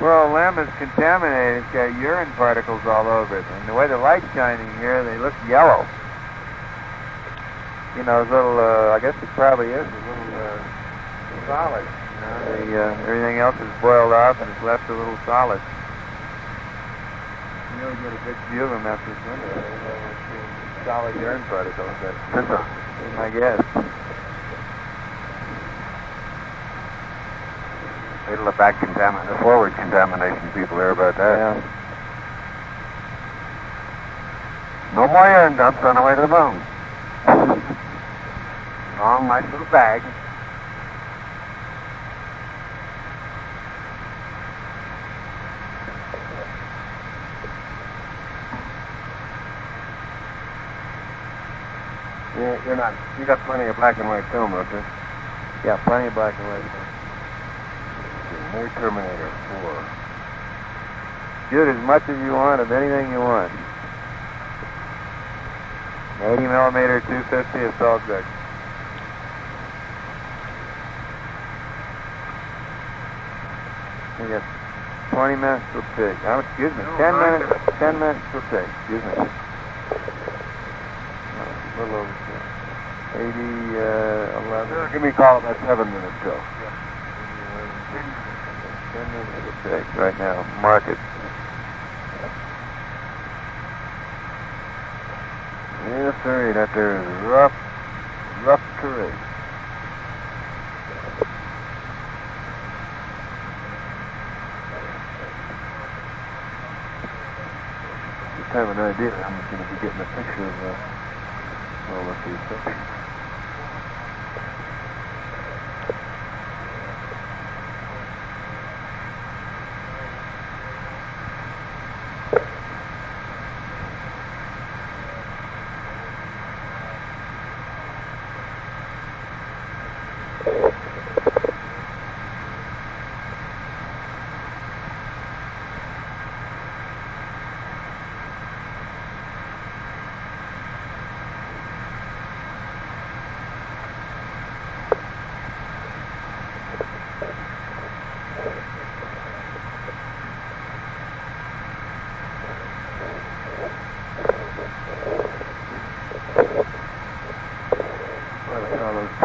Well, LEM is contaminated. It's got urine particles all over it. And the way the light's shining here, they look yellow. You know, those little, I guess it probably is a little solid. You know, everything else is boiled off and it's left a little solid. You really get a good view of them after it's winter. Solid urine particles. That's my guess. It'll have back the forward contamination people hear about that. Yeah. No more urine dumps on the way to the moon. Long, nice little bag. You got plenty of black and white film, don't you? Yeah, plenty of black and white film. New Terminator 4. Shoot as much as you want of anything you want. 80 millimeter 250 assault gun. You got 20 minutes to pick. Excuse me, 10 minutes. 10 minutes to pick. Excuse me. A little over 10. 80, 11. Give me a call about 7 minutes till. 10 minutes to pick right now. Mark it. Yes, sir. That there is rough terrain. Just have an idea how I'm going to be getting a picture of all of these things.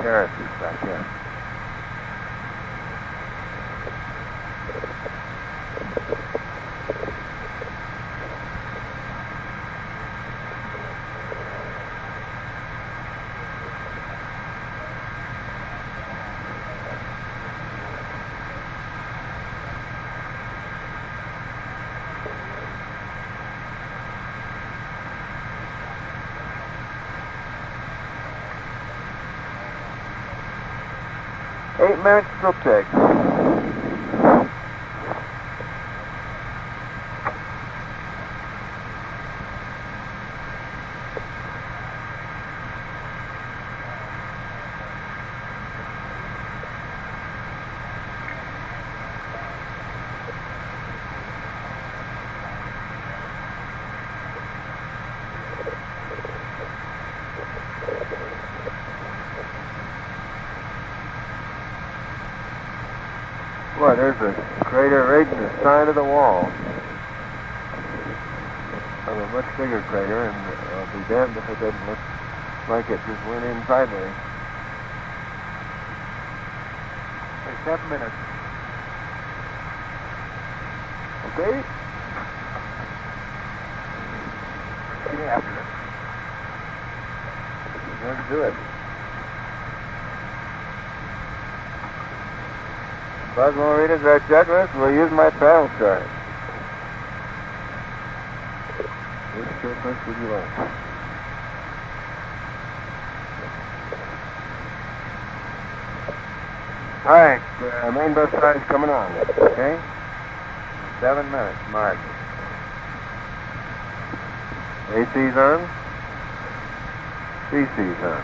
Terraces back there. Eight minutes till pick. Boy, there's a crater right in the side of the wall. Of a much bigger crater, and I'll be damned if it doesn't look like it just went in sideways. Hey, 7 minutes. Okay? Get after it. Let's do it. Buzz won't read us our checklist. We'll use my travel chart. Which checklist would you like? All right, main bus ride is coming on. Okay? 7 minutes. Mark. AC's on. CC's on.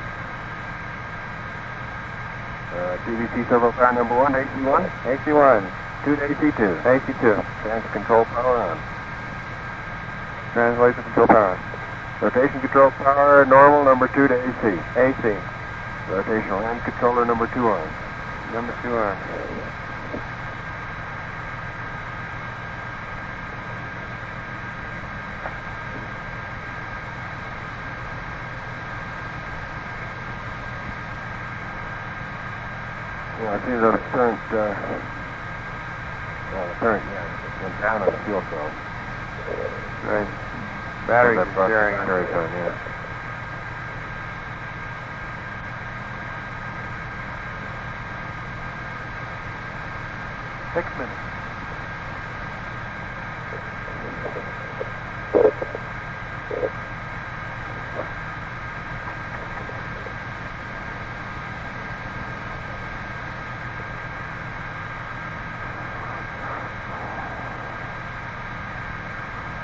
TVC servo car number 1, AC1. AC1. 2 to AC2. AC2. Trans control power on. Translation control power. Rotation control power normal number 2 to AC. AC. Rotational hand controller number 2 on. Number 2 on. Yeah, it's either the current, the current, yeah, went down on the fuel cell. Right. Battery That brought the sharing. battery on, yeah. Six minutes.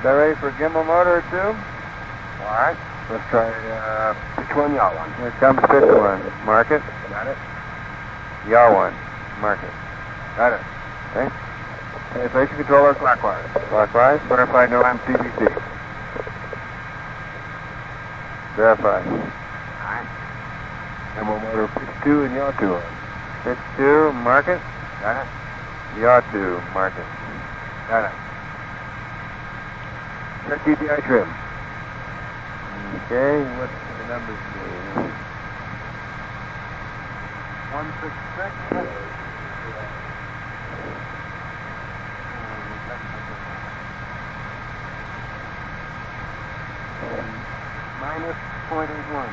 That ready for gimbal motor or two? All right. Let's try, which one y'all want? Here comes fifth one. Mark it. Got it? Yaw one. Mark it. Got it. Okay. Penetration controller clockwise. Clockwise. Verify no MTBC. Verify. Alright. Gimbal motor pitch 2 and yaw 2 on. Pitch 2. Mark it. Got it? Yaw 2. Mark it. Got it. Set GPI trim. Okay. What's the numbers? 166. Minus 0.81.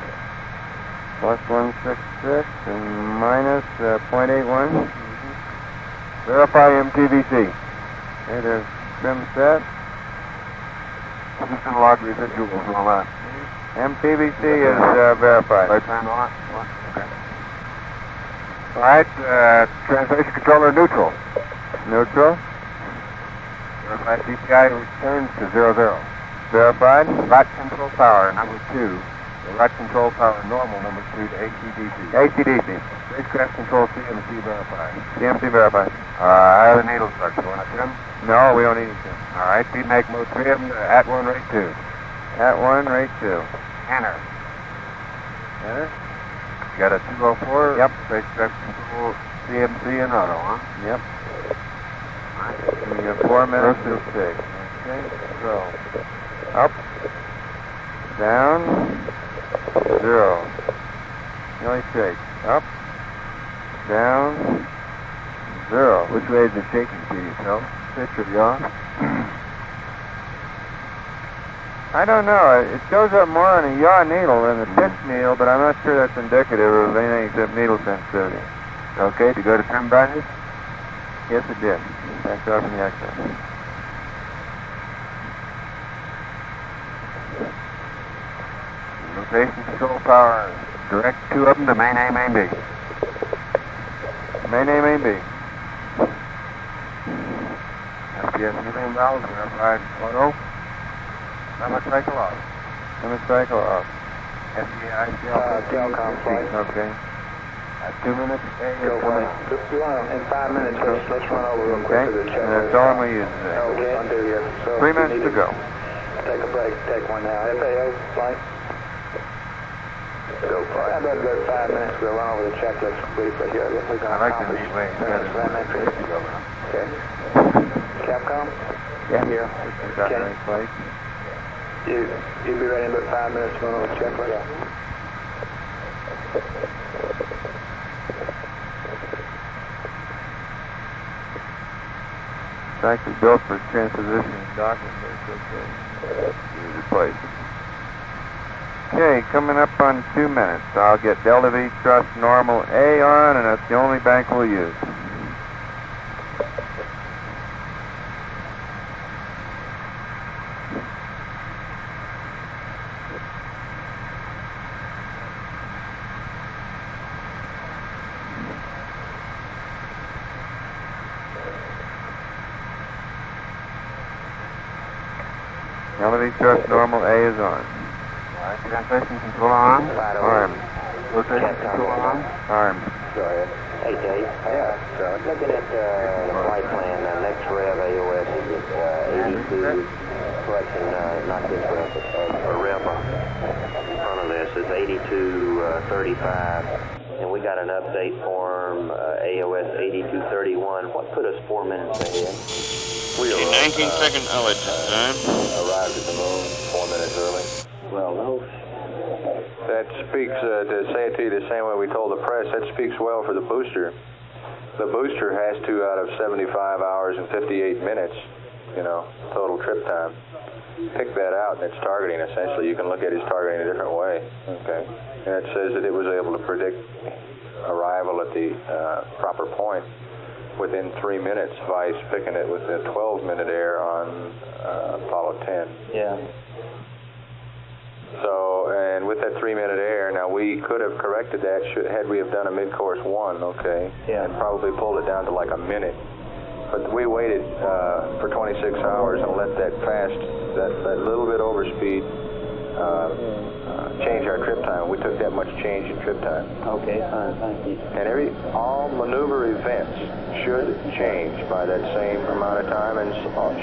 Plus 166 and minus 0.81. Verify MTVC. Okay, there's trim set. System log residuals and all that. MTVC is verified. Right time on. Okay. All right, translation controller neutral. Neutral. Verify GPI returns to 00. Verified. Right control power number 2. The right control power normal number 2 to ACDC. ACDC. Spacecraft control CMC verified. CMC verified. I have a needle structure. Want to trim? No, we don't need to. All right, feed make mode trim at 1 rate 2. At 1, rate 2. Enter. Enter. You got a 204? Yep. Spacecraft control CMC and auto, huh? Yep. All right. We got 4 minutes to 6. Okay, so. Up. Down. 0. Really shake. Up. Down. 0. Which way is it shaking to you, Phil? Pitch or yaw? I don't know. It shows up more on a yaw needle than the pitch needle, but I'm not sure that's indicative of anything except needle sensitivity. Okay, to go to trim brightness? Yes, it did. Backed off in the excess. Rotation control power. Direct 2 of them to main A, main B. Main A, main B. FPS helium valves verified auto. Limit cycle off. Limit cycle off. SDI Telcom flight. Okay. At 2 minutes, A Go is for 1. it. In 5 minutes, let's run over real quick Okay. to the check. And that's all I'm going to use today. Okay. Undo here. So 3 you minutes need to go. Take a break. Take one now. FAO flight. Go for it. How about go 5 minutes? We'll run over the checklist briefly here. We're going I like the neat way. Okay. Capcom? Yeah. Here. Is that Okay. right place? You'll be ready in about 5 minutes to run over the checklist. It's actually built for transposition and docking, but it's okay. Use it place. Okay, coming up on 2 minutes. I'll get Delta V thrust normal A on, and that's the only bank we'll use. Delta V thrust normal A is on. Alright, translation control on. Armed. Rotation control on. Armed. Go ahead. Hey, Dave. So looking at the flight plan, next rev AOS is at 82. Correction, not this rev, but for rev in front of this is 8235. And we got an update form, AOS 8231. What put us 4 minutes ahead? We In 19-second LH this time. arrived at the moon 4 minutes early. Well, no. That speaks, to say it to you the same way we told the press, that speaks well for the booster. the booster has to out of 75 hours and 58 minutes, total trip time. Pick that out and its targeting, essentially. You can look at its targeting a different way, okay? And it says that it was able to predict arrival at the proper point within 3 minutes, vice picking it with a 12-minute air on Apollo 10. Yeah. So, and with that 3-minute air, now we could have corrected that had we have done a mid-course 1, okay? Yeah. And probably pulled it down to like a minute. But we waited for 26 hours and let that that little bit over speed change our trip time. We took that much change in trip time. Okay, fine, thank you. And all maneuver events should change by that same amount of time, and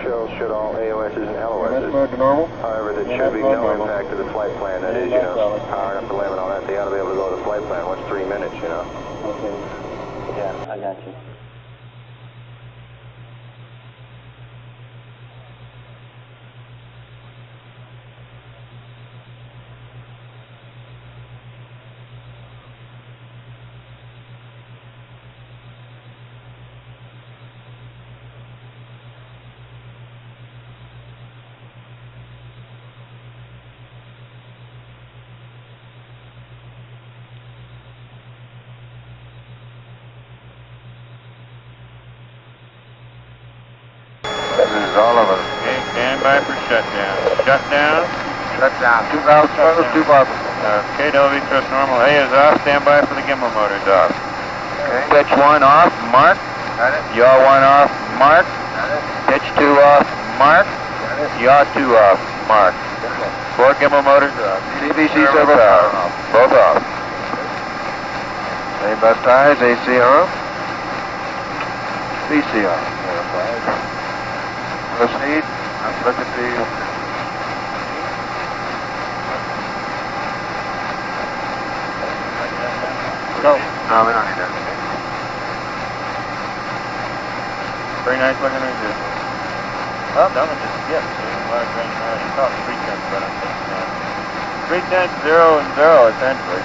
should all AOSs and LOSs. That's mode to normal? However, there should be no impact to the flight plan. That is, powering up the limit and all that. They ought to be able to go to the flight plan. What's 3 minutes, Okay. Yeah, I got you. This is all of us. Okay, stand by for shutdown. Shutdown. Shutdown. 2 valves closed, 2 barbers. Okay, Delta V thrust normal A is off. Stand by for the gimbal motors off. Okay. Pitch 1 off, mark. Got it. Yaw 1 off, mark. Got it. Pitch 2 off, mark. Got it. Yaw 2 off, mark. 4 gimbal motors off. CBC servo power off. Both off. Main bus ties, AC on. BC on. Proceed. Let's look at the... Go. No, we don't need that. Very nice looking right there. Well, that one just skipped. So you want to talk 3 tenths, but I'm thinking that. 3 tenths, 0 and 0, essentially.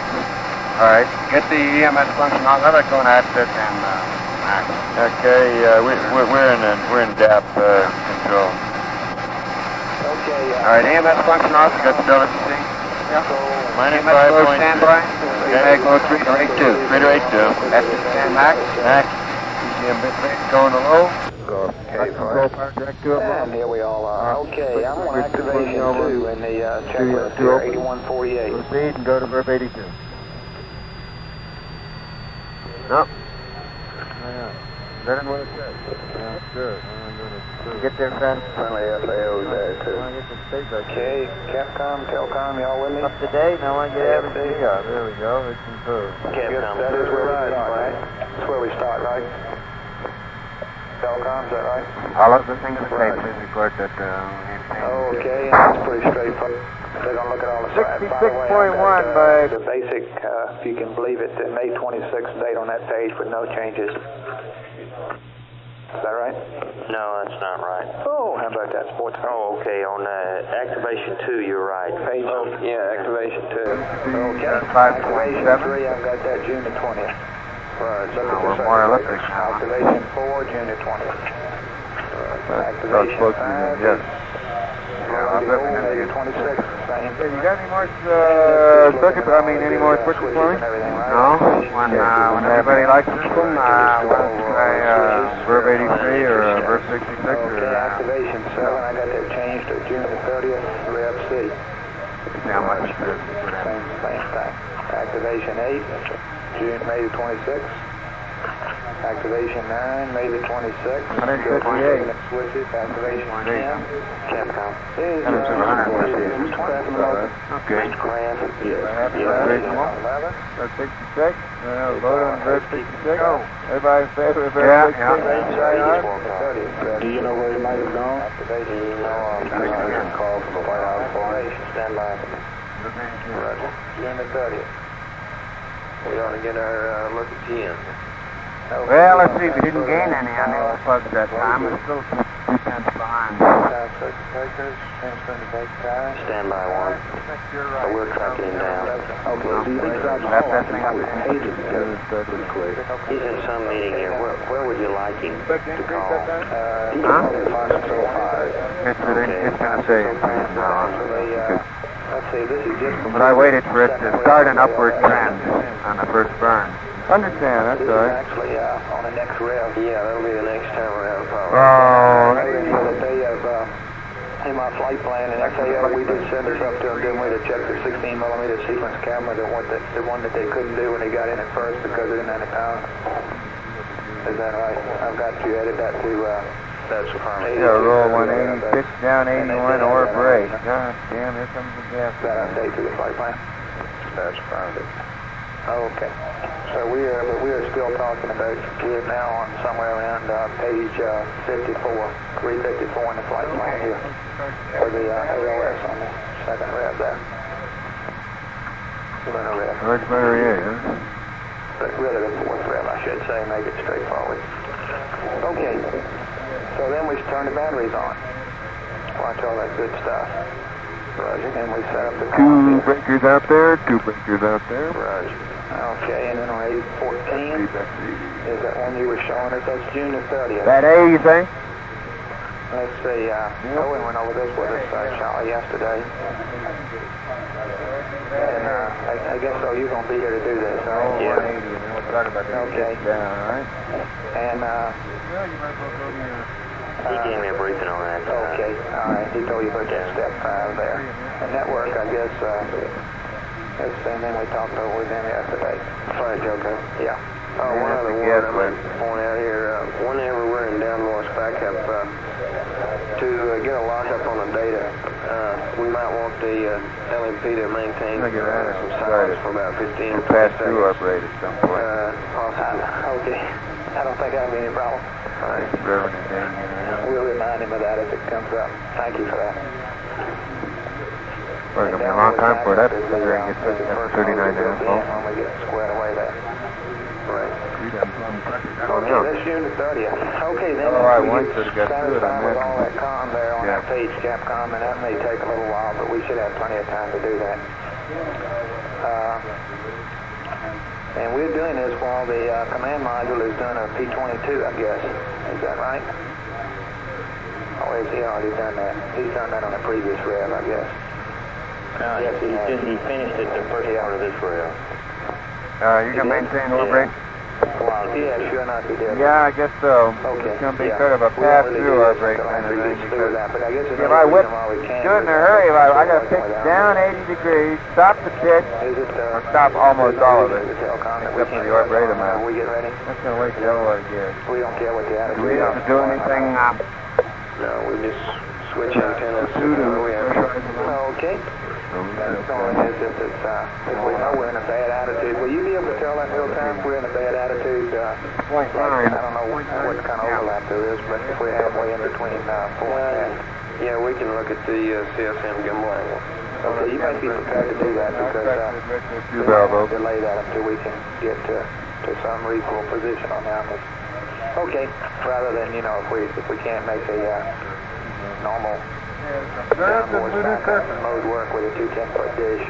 All right. Get the EMS function on. Let it go and access and max. Okay, we're in DAP control. Okay, All right. EMS function off. You got the Delta C? Yeah. Minus EMS low 5.2. standby. Mag low 3 to 82. 3 to 82. That's the stand max. Max. ECM bit rate going to low. Go. Okay. Control power direct to it. and here we all are. Okay, I'm on activation 2 in the checklist here, 8148. Proceed and go to verb 82. No. That isn't what it says. Yeah, good. Get there fast. Friendly FAO's there too. Okay, Capcom, Telcom, y'all with me? Up to date. Now I get everything. Yeah, there we go. It's improved. Capcom, that is where we start, right? That's where we start, right? Telcom, is that right? I'll look the thing to the tape. Please report that Okay, and that's pretty straightforward. They're going to look at all the side. 66.1 by... The basic, if you can believe it, the May 26th date on that page with no changes. Is that right? No, that's not right. Oh, how about that, sports? Oh, okay. On activation 2, you're right. Page, yeah, activation 2. Okay. 5.7. Activation 3, I've got that June the 20th. Right, look at we're this. more elliptic. Activation 4, June the 20th. Activation 5. Yes. Yeah, I'm looking at May it. the 26th, same. Hey, you got any more any more switches for me? No. When everybody likes this one, why don't you try verb 83 or verb 66 Okay, or... activation 7, I got that changed to June the 30th, Rev C. See how much it is. Same thing. Activation 8, May the 26th. Activation 9, May the 26th. 158. Switches, activation 10. Capcom. Is, 158. Okay. Grand. Reasonable. 11. Verb 66. Vote on verb 66. Everybody in favor of verb 66? Do you know where he might have gone? Activation. I'm getting a call from the White House formation. Stand by. June the 30th. We ought to get our look at 10. Well, let's see. We didn't gain any on the plugs that time. We're still 2 tenths behind. Stand by 1. So we're tracking him down. Okay, do you think Left that thing up. pages? Pretty quick. He's in some meeting here. Where would you like him to call? Huh? It's going to say Let's see, this is just... but I waited for it to start an upward trend on the first burn. Understand, that's This all is right. actually on the next rev. Yeah, that'll be the next time around, probably. Oh, That they have, in my flight plan and FAO, we did send us up to them, didn't we, to check their 16mm sequence camera, the one that they couldn't do when they got in at first because they didn't have the power. Is that right? I've got you added that to, That's affirmative. yeah, roll 180, pitch down 81 or break. God damn, here comes the gas. that update to the flight plan. That's affirmative. Okay. So we are still talking about, we're now on somewhere around page 54, 354 in the flight plan here, for the AOS on the second rev there. Lunar rev. George Berrier, huh? But really the fourth rev, I should say, make it straightforward. Okay. So then we turn the batteries on. Watch all that good stuff. Roger. And we set up the Two breakers out there, two breakers out there. Roger. Okay, and then on 814, is that one you were showing us? That's June the 30th. That A, you think? Let's see, Owen went over this with us, Charlie, yesterday. And I guess so, you're going to be here to do this, right? Yeah. 180, and then we'll talk about that. Okay. Down, all right? And, He gave me a briefing on that. okay, all right, he told you about that step 5 there. And network, I guess, that's the same thing we talked about with them yesterday. Flight Joker. Yeah. Oh, one other Yes, one I'm going to point out here. Whenever we're in downforce backup, to get a lockup on the data, we might want the LMP to maintain Look at that. some silence for about 15 We'll or 20 pass through seconds. upgrade at some point. Possibly. Okay. I don't think that'll be any problem. Reverend and Daniel. We'll remind him of that if it comes up. Thank you for that. Well, it'll be a long time for that, considering it's at 39 and a half. When we get squared away there. Right. Okay, that's June the 30th. Okay, then Oh, I we once get got through it, I satisfied with imagine. all that comm there on Yeah. that page, Capcom, and that may take a little while, but we should have plenty of time to do that. And we're doing this while the command module is doing a P22, I guess. Is that right? Or has he already done that? He's done that on a previous rev, I guess. Yes, he finished it the first part of this rail. You can maintain overbreak? Wow, yeah, sure enough he did. Yeah, I guess so. Okay. It's going to be yeah. sort of a We don't really pass-through do overbreak this kind of until thing. we get through Because that, but I guess if another I whip, reason why we can't do it in do a that hurry, is I got to way pitch down down there. 80 degrees, stop the pitch, Is it, or stop almost all of it, the telecom that we except for can't the work overbreak on? amount. We get ready? That's going to wait till I get. We don't care what the Do attitude we have to do anything? No, we just switch antennas. Okay. That's only is if we know we're in a bad attitude. Will you be able to tell that real time if we're in a bad attitude? Point I 9. don't know what kind of overlap there is, but if we're halfway in between 4 and Yeah, we can look at the CSM gimbal angle. 10. Okay, you might be prepared to do that because we Two might valve. delay that until we can get to some reasonable position on that one. Okay, rather than, if we can't make a normal downforce backup mode work with a 210-foot dish,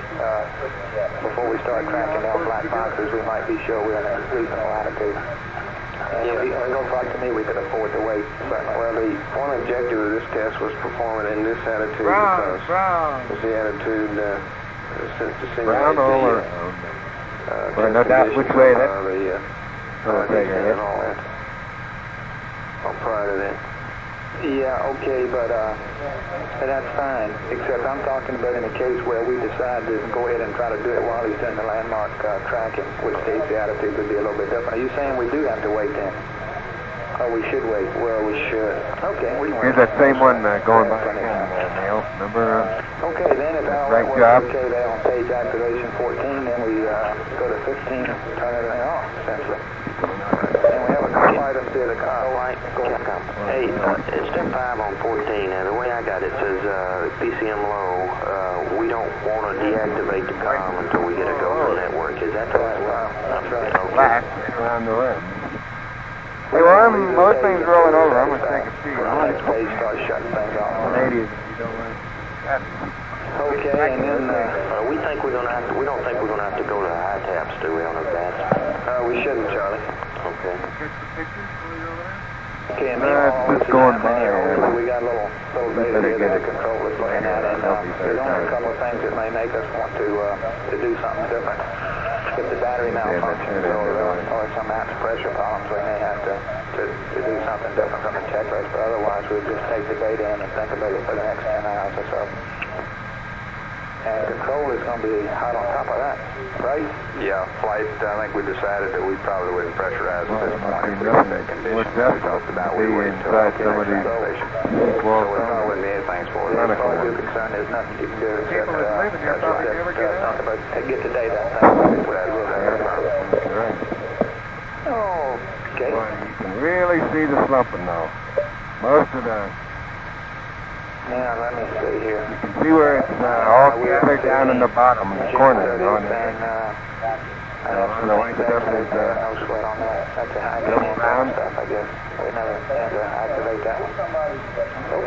before we start tracking down black boxes, we might be sure we're in a reasonable attitude. And if it looks like to me we could afford to wait. Well, the one objective of this test was performing in this attitude because it's the attitude since to simulate Brown all the around. Well, no doubt which way that. and all that. Or prior to that. Yeah, okay, but that's fine. Except I'm talking about in a case where we decide to go ahead and try to do it while he's doing the landmark tracking, which case the attitude could be a little bit different. Are you saying we do have to wait then? Or we should wait? Well, we should. Okay, we can wait. Here's that same one going by again, Neil. Remember? Okay, then if all Right that works job. okay there on page activation 14, then we go to 15 and turn everything off, essentially. And we have a couple items here that kind of like go ahead. Hey, step 5 on 14, the way I got it says PCM low, we don't want to deactivate the comm until we get a go from network. Is that right? That's right. Black around the rim. Hey, well, most things rolling over. I'm going to take a peek. On the next page, start shutting things off. 180 if you don't mind. Okay, and then we think we're gonna have to. We don't think we're gonna have to go to high taps, do we, on the bats? we shouldn't, Charlie. Okay. Get the pictures while you're over there? Okay, and It's just going by. we got a little data here that the controller's looking at, and there's only a couple of things that may make us want to do something different. If the battery malfunctions or some apps pressure problems, we may have to do something different from the checklist, but otherwise we'll just take the data in and think about it for the next 10 hours or so. And control is going to be hot on top of that, right? Yeah, flight, I think we decided that we probably wouldn't pressurize at this point if we nothing had that condition. more We talked definite about to we be wait until inside after some of the these station. well, So it probably wouldn't be anything for us. As far as you're concerned, there's nothing you can do except People that live in here probably never get out. talk about, get the data and think about it. right. Okay. Boy, you can really see the slumping now. Most of the, Now, let me see here. you can see where it's all gathered down in the bottom, in the corner, you know, and the white stuff is no sweat on that. That's a high double round. stuff, I guess. We never had to activate that one.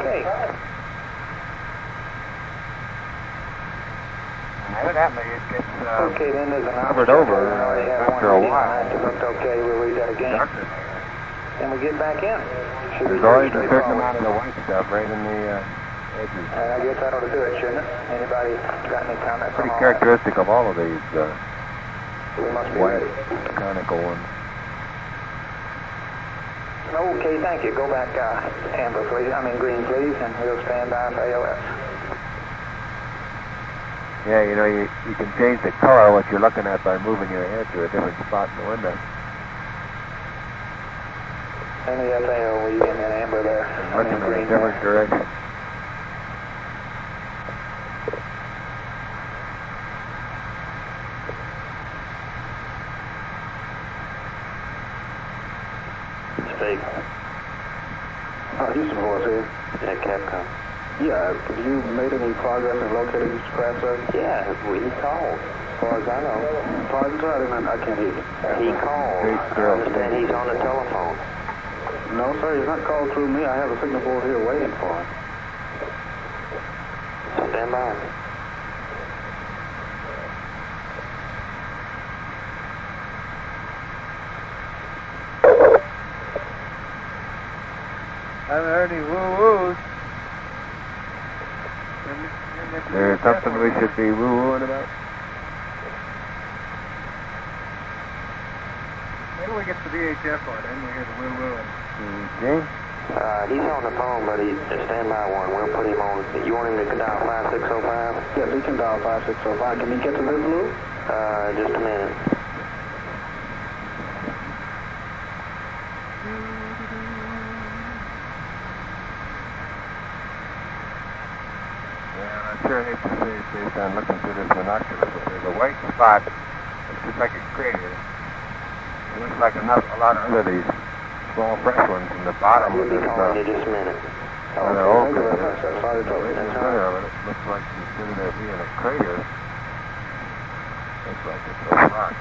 Okay. Evidently it gets Okay, then there's an covered over after a while. It looked okay. We'll read that again. darker. And we get back in. Should be There's always a pretty certain straightforward. amount of the white stuff right in the edges. I guess that ought to do it, shouldn't it? Anybody got any comments Pretty on all characteristic of all of these that? We must be white ready. conical ones. Okay, thank you. Go back amber, please. Green, please, and we'll stand by for AOS. Yeah, you know, you can change the color of what you're looking at by moving your head to a different spot in the window. And the FAO, will you give me an amber there? Looking in a Green different there. direction. Speak. Houston Force here. Yeah, Capcom. Yeah, have you made any progress in locating this crash site? Yeah, he called. As far as I know. I can't hear you. He called. I understand he's on the telephone. No, sir, he's not called through me. I have a signal board here waiting for him. Stand by. I haven't heard any woo-woos. There's something we should be woo-wooing about? Maybe we get the VHF on, then we hear the woo-woo. Okay. He's on the phone, but he's standby one. We'll put him on. You want him to dial 5605? Yes, he can dial 5605. Can he get to this loop? Just a minute. Yeah, I sure hate to say it based on looking through this binocular, but there's a white spot. It's just like a crater. It looks like a lot of other these small fresh ones in the bottom We'll of be this calling you just a minute. They're all good. Sorry to Right in the center of it, it looks like instead of there being a crater, looks like it's a rock.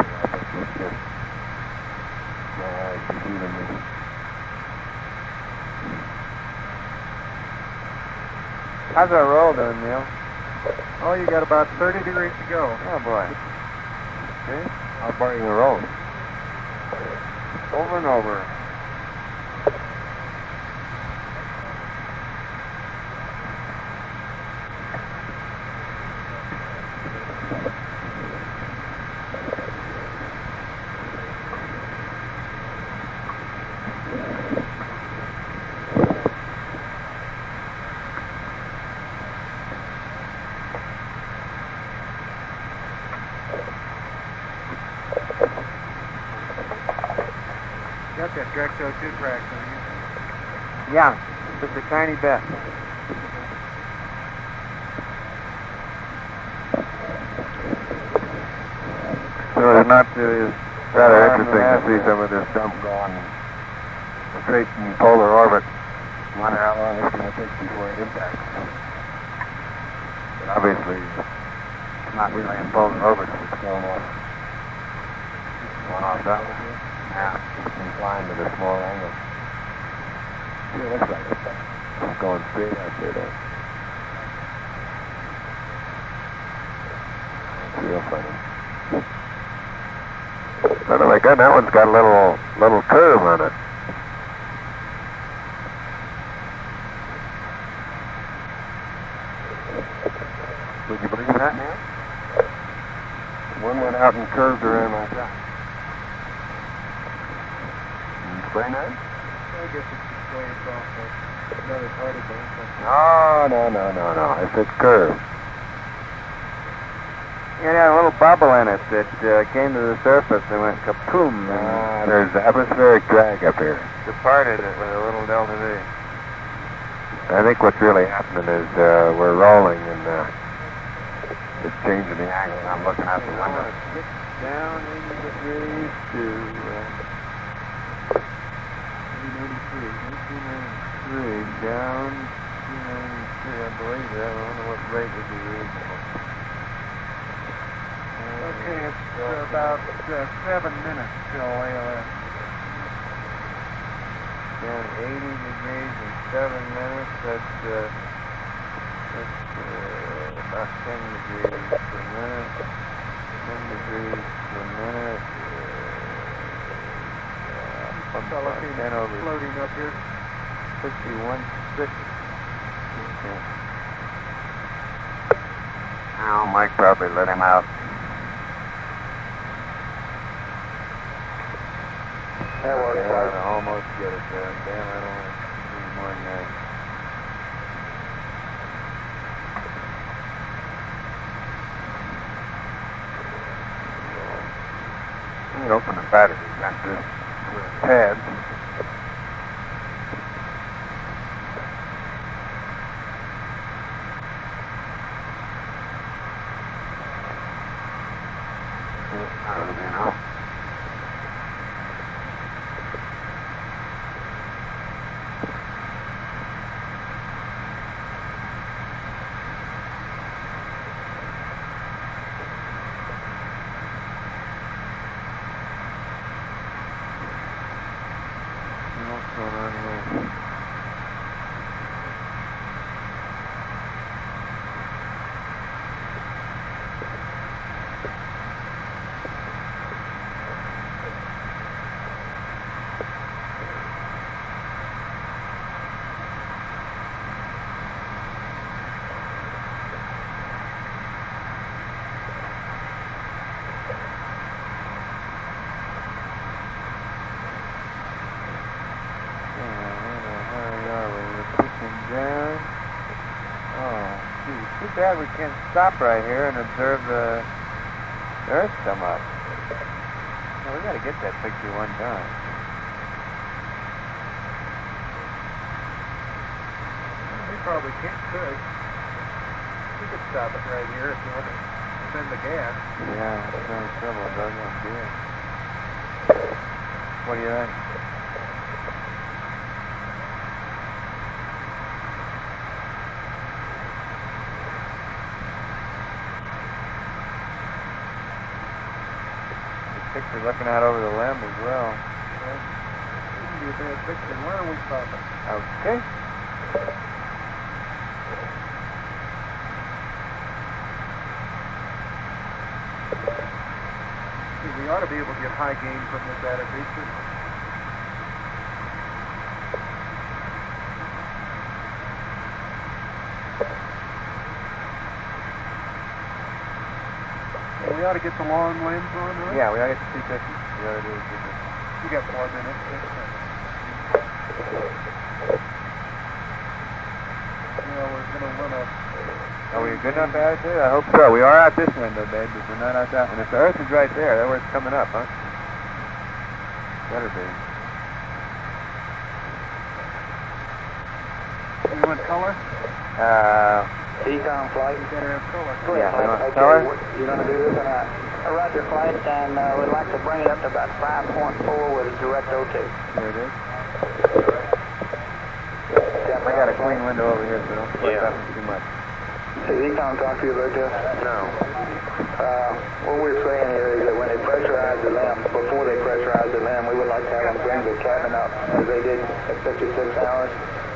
Yeah, I think it's just my eyes deceiving me. How's our roll doing, Neil? Oh, you got about 30 degrees to go. Oh boy. Okay. How far are you rolling? Over and over. Got that Drexo 2 crack, don't you? Yeah, just a tiny bit. So it's not rather interesting to see some of this dump going straight in polar orbit. Wonder how long it's going to take before it impacts. But obviously, it's not really in polar orbit if it's going off that way. Yeah, it's inclined at a small angle. Sure looks like it's going straight out there though. It's real funny. my God, that one's got a little curve on it. Would you believe that now? One went out and curved around like that. Can you explain that? I guess it's just going off another particle. No. It's curved. It had a little bubble in it that came to the surface and went kapoom and There's atmospheric drag up here. departed it with a little delta V. I think what's really happening is we're rolling and it's changing the angle. I'm looking out the window. Down 80 degrees to 1993, down 293, I believe that. I wonder what rate would be reasonable. Okay, it's about 7 minutes till ALS. Down 80 degrees in 7 minutes, that's about 10 degrees per minute. 10 degrees per minute. Ten over Floating up here. 61.6. Oh, Mike probably let him out. That works. I almost get it there. Damn, I don't want to do more than that. You can open the battery back this pad. What's going on here? Too bad we can't stop right here and observe the Earth come up. Well, we got to get that picture one time. We probably could. We could stop it right here if you want to send the gas. Yeah, that's no trouble, Doug. Let's do it. What do you think? Picture looking out over the limb as well. Wouldn't be a bad picture. Why don't we stop it? Okay. We ought to be able to get high gain from this added feature. We ought to get the long lens on, right? Yeah, we ought to get the 250. We ought to do it. You got 4 minutes. We're going to run up. Are we good enough attitude? I hope so. We are out this window, babe, but we're not out that. And if the Earth is right there, that's where it's coming up, huh? Better be. You want color? Econ flight. You better have color. Yeah, we want Okay, color? you're going to do this on a Roger flight, and we'd like to bring it up to about 5.4 with a direct O2. There it is. I got a clean window over here, so don't split up too much. Has Econ talked to you about this? No. What we're saying here is that when they pressurize the limb, before they pressurize the limb, we would like to have them bring the cabin up as they did at 56 hours,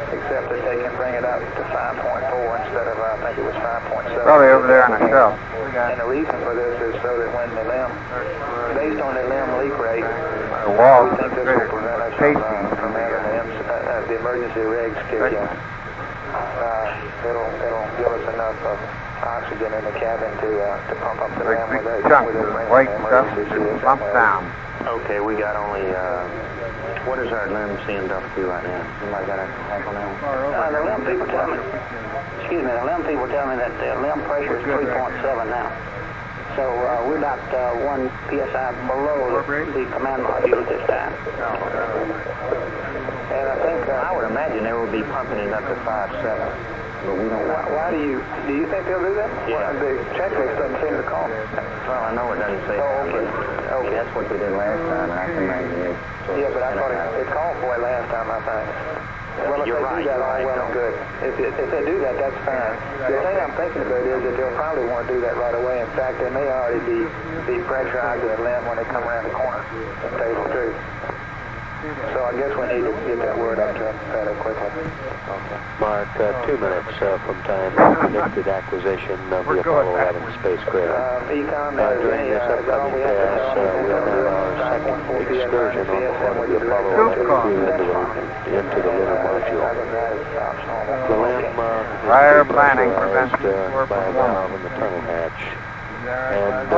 except that they can bring it up to 5.4 instead of, I think it was 5.7. Probably over there on the shelf. We got And the reason for this is so that when the LEM, based on the LEM leak rate, The wall we think this will prevent us from having the emergency regs kick in. It'll give us enough oxygen in the cabin to pump up the LEM big without chunks bringing of white the stuff emergency just CS lumps in. down. Okay, we got only, what is our LEM CNW right now? Somebody got a hack on that one? The LEM people tell me, excuse me, the LEM people tell me that the LEM pressure is 3.7 now. So we're about 1 psi below the command module at this time. And I think I would imagine they will be pumping it up to 5.7. But we don't know. why do you think they'll do that? Yeah. Well, the checklist doesn't seem to call. Well, I know it doesn't say Oh, that. okay. but Okay. That's what we did last time, and I can imagine it. Yeah, but I thought it called for it last time, I think. Well, if You're they right, do that, you're all right, well and though. good. If they do that, that's fine. The thing I'm thinking about is that they'll probably want to do that right away. In fact, they may already be pressurizing the LEM when they come around the corner in Table 2. So I guess we need to get that word up to them fairly quickly. Okay. Mark, 2 minutes from time for predicted acquisition of the Apollo 11 spacecraft. Econ, During this upcoming pass, we'll have our second excursion on the part of the Apollo 11 crew into the lunar module. The LEM Prior planning prevents pressurized by a valve in the tunnel hatch. And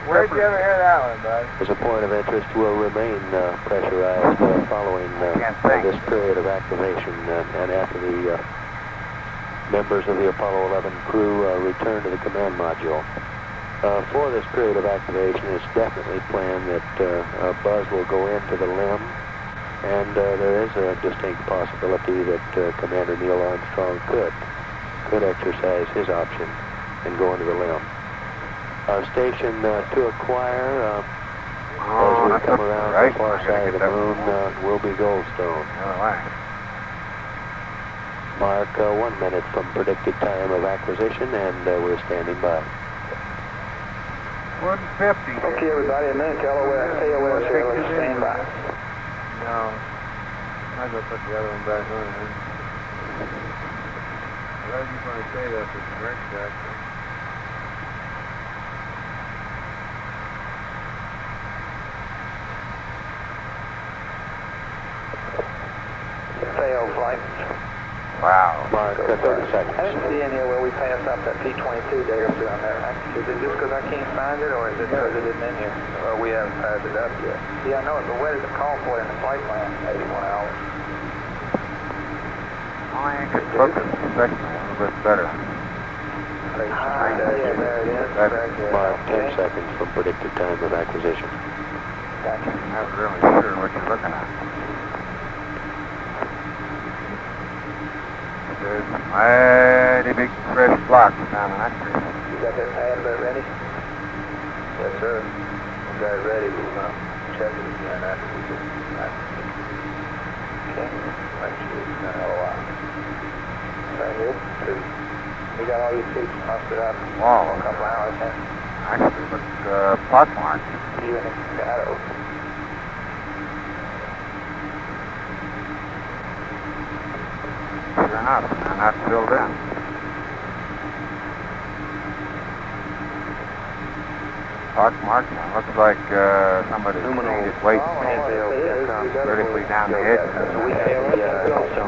Where'd you ever hear that one, bud? as a point of interest, will remain pressurized following this period of activation and after the members of the Apollo 11 crew return to the command module. For this period of activation, it's definitely planned that Buzz will go into the LEM, and there is a distinct possibility that Commander Neil Armstrong could exercise his option and go into the LEM. Our station to acquire, as we come around the far side of the moon, will be Goldstone. Mark, 1 minute from predicted time of acquisition, and we're standing by. 150. Okay, everybody, a minute to AOS here. Let's stand by. No. I'm going to put the other one back on then. Glad you're going to say that for the direct shot. Fail flight. Wow. Mark, 30 seconds. I didn't see anywhere where we passed up that P-22 data down there. Is it just because I can't find it, or is it because it isn't in here? Or we haven't passed it up yet? Yeah, I know it, but where does it call for it in the flight plan? 81 hours. I could focus the second one a little bit better. Yeah, there it is. Right there. Mark, 10 Okay. seconds from predicted time of acquisition. Gotcha. I'm not really sure what you're looking at. There's a mighty big fresh block down in that tree. You got that pad about ready? Yes, sir. We got it ready. We're going to check it again after we get it. Okay. Make sure it's done a while. Right here. 2. We got all these seats busted up. Wow. A couple hours in. Actually, look, pockmarked. You and the guy open. Sure enough, they're not filled in. Pockmarked. Looks like somebody's painted white vertically down the edge.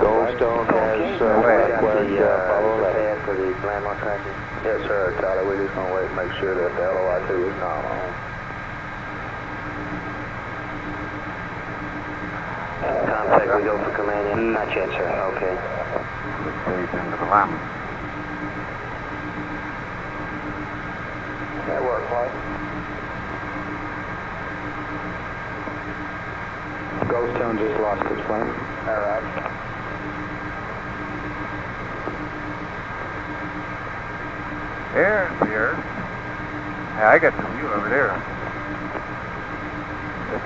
Goldstone has acquired Apollo 11. For the landmark tracking. Yes, sir, Charlie. We're just going to wait and make sure that the LOI-2 is normal. Contact, we go for command in? Not yet, sir. Okay. Stays into the lamp. That work, right? Goldstone just lost its flame. All right. Here. Yeah, I got the view over there.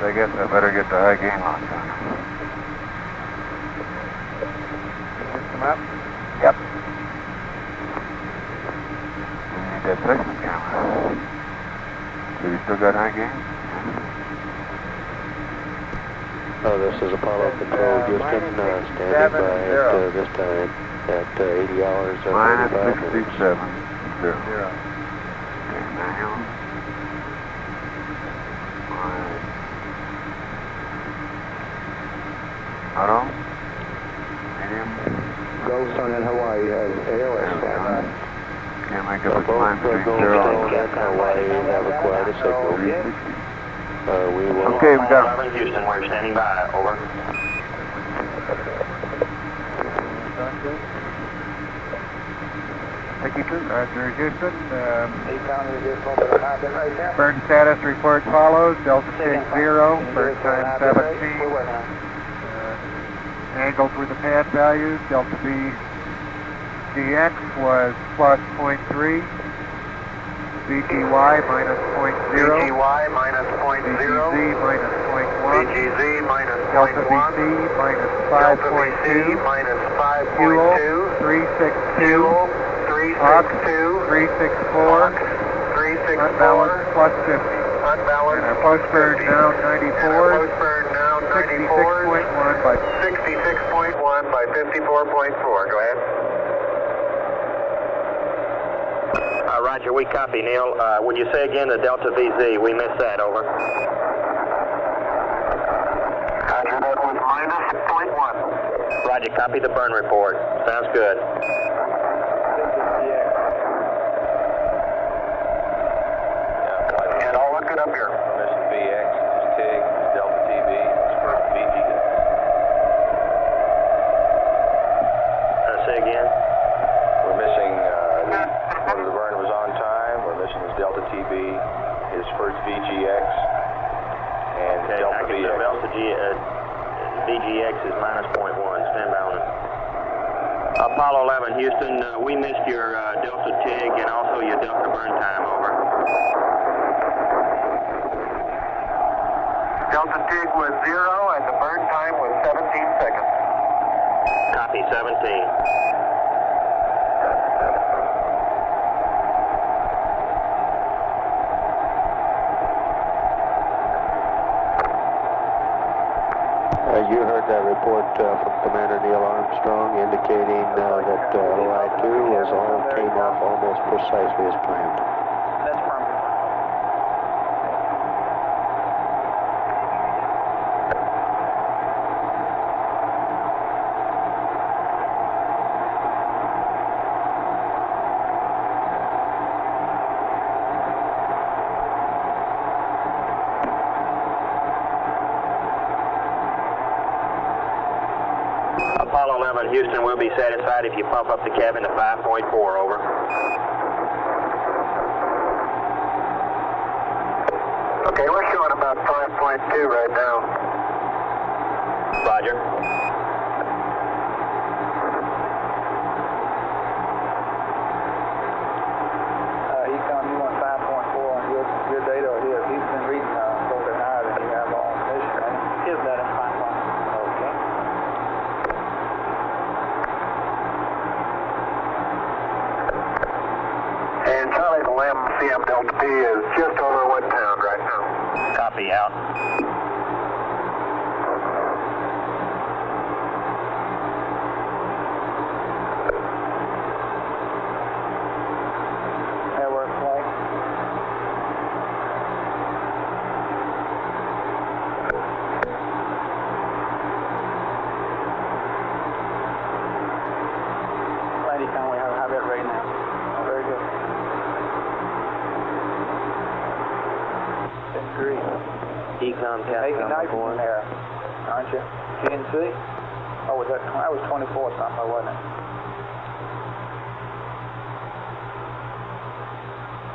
I guess I better get the high gain on. System up? Yep. We need that second camera. Do you still got high gain? This is Apollo Control, Houston, standing by at this time at 80 hours and Minus 35 minutes. 67. Zero. Okay, now Auto. Medium. Goldstone in Hawaii has AOS standby. Can't make up its mind Both between Goldstone 0 and Hawaii have acquired a signal. We will... Okay, we got 11 Houston, we're standing by, over. Thank you, Roger, Houston. Econ, you just a little bit of high right there. Burn status report follows. Delta Sig 0, burn time 17. We're working on Angled with the pad values. Delta V GX was plus 0.3. VGY minus 0.0. VGY minus 0.0. VGZ minus 0.1. VGZ minus Delta 0.1. VC minus Delta 5.2. VC minus Fuel 5.2. 362. Fuel Ox 362. 364. 364. Unbalanced plus 50. Unbalanced. And our post burn now 94. And our post burn now 94. 66.1 by 66.1 by 54.4. Go ahead. Roger, we copy, Neil. Would you say again the Delta VZ? We missed that, over. Roger, that was minus 0.1. Roger, copy the burn report. Sounds good. And I'll look it up here. Mission VX, this is TIG, this is Delta TV, this is first VG. Say again. We're missing, the burn was on time. We're missing this Delta TV, his first VGX, and Okay, Delta I can VX. VGX is minus 0.1. Stand by on it. Apollo 11, Houston, we missed your Delta TIG and also your Delta burn time, over. Delta TIG was 0 and the burn time was 17 seconds. Copy, 17. You heard that report from Commander Neil Armstrong indicating that OI-2 came off almost precisely as planned. That's permanent. Apollo 11, Houston, we'll be satisfied if you pump up the cabin to 5.4, over. Okay, we're showing about 5.2 right now. Roger. Econ, you want 5.4 on your data or his? He's been reading a little bit higher than you have on mission, right? His better, 5.1. Okay. And Charlie the Lamb CM Delta P is just over 1 pound right now. Copy, out. Network flight. Glad you we have a high bit rate now. Very good. Agree. Econ, Hey, Capcom, nice one one. there, aren't you? GNC? Oh, was that 24 something, wasn't it?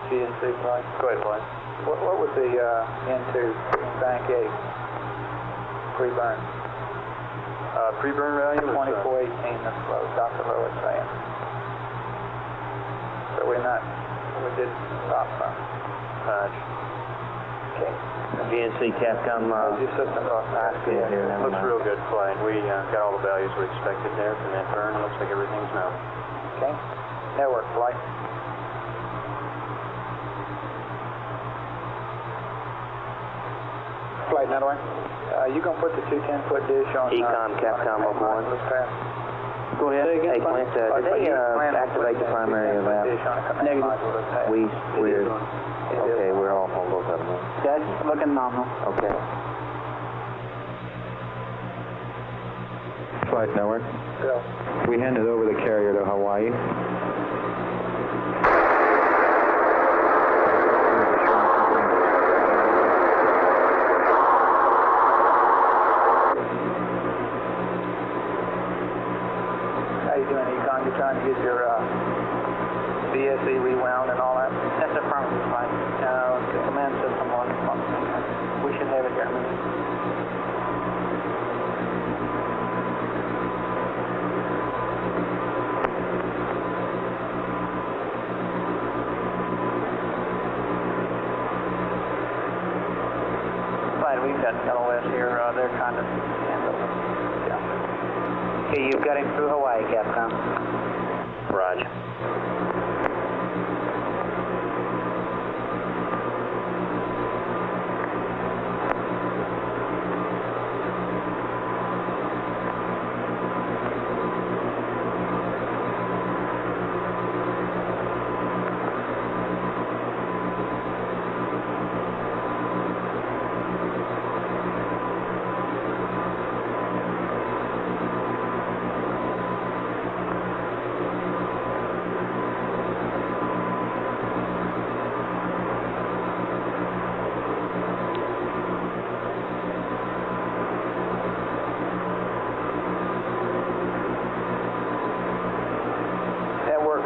GNC flight. Go ahead, flight. What was the N2 in Bank 8? Pre-burn. Pre-burn value was 2418, that's what Dr. Lowe was saying. So we did stop some. Okay. GNC, Capcom, Your system lost here. Looks real good flying. We got all the values we expected there from that burn. Looks like everything's mounted. Okay. Network flight. Flight network. You gonna put the 2 10-foot dish on Econ, Capcom, on one. Let's pass. Go ahead. Hey, Clint, did they activate the primary lab? Negative. We're okay. We're off on both of them. That's looking nominal. Okay. Flight Network. Yeah. We handed over the carrier to Hawaii. How you doing, Econ? You trying to get your BSE rewound and all that? That's affirmative, flight. The command system wasn't functioning. We should have it here in a minute. We've got LOS here. They're trying to handle it. Yeah. Okay, you've got him through Hawaii, Capcom. Roger.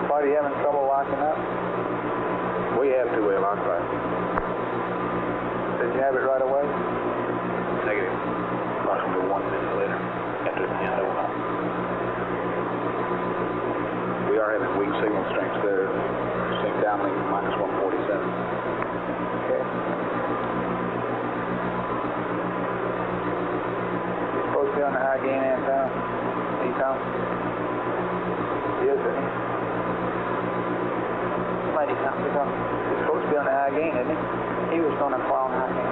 Are you having trouble locking up? We have two-way lock, right? Did you have it right away? Negative. Lost them to 1 minute later after the handover. We are having weak signal strengths there. Sync downlink minus 147. Okay. You're supposed to be on the high gain antenna. Econ? Yes, isn't he? Flight Econ. He's supposed to be on the high gain, isn't he? He was going to fly on high gain.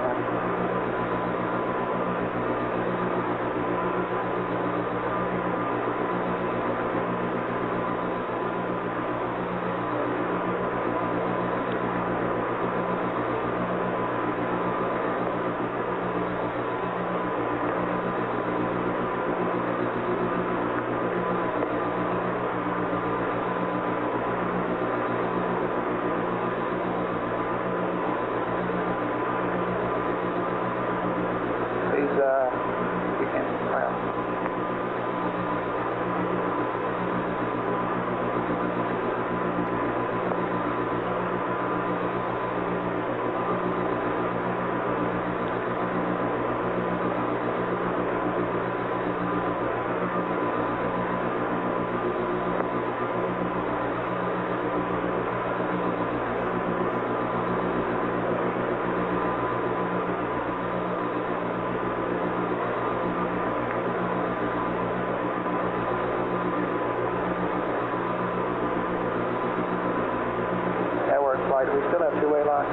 We still have two-way lock.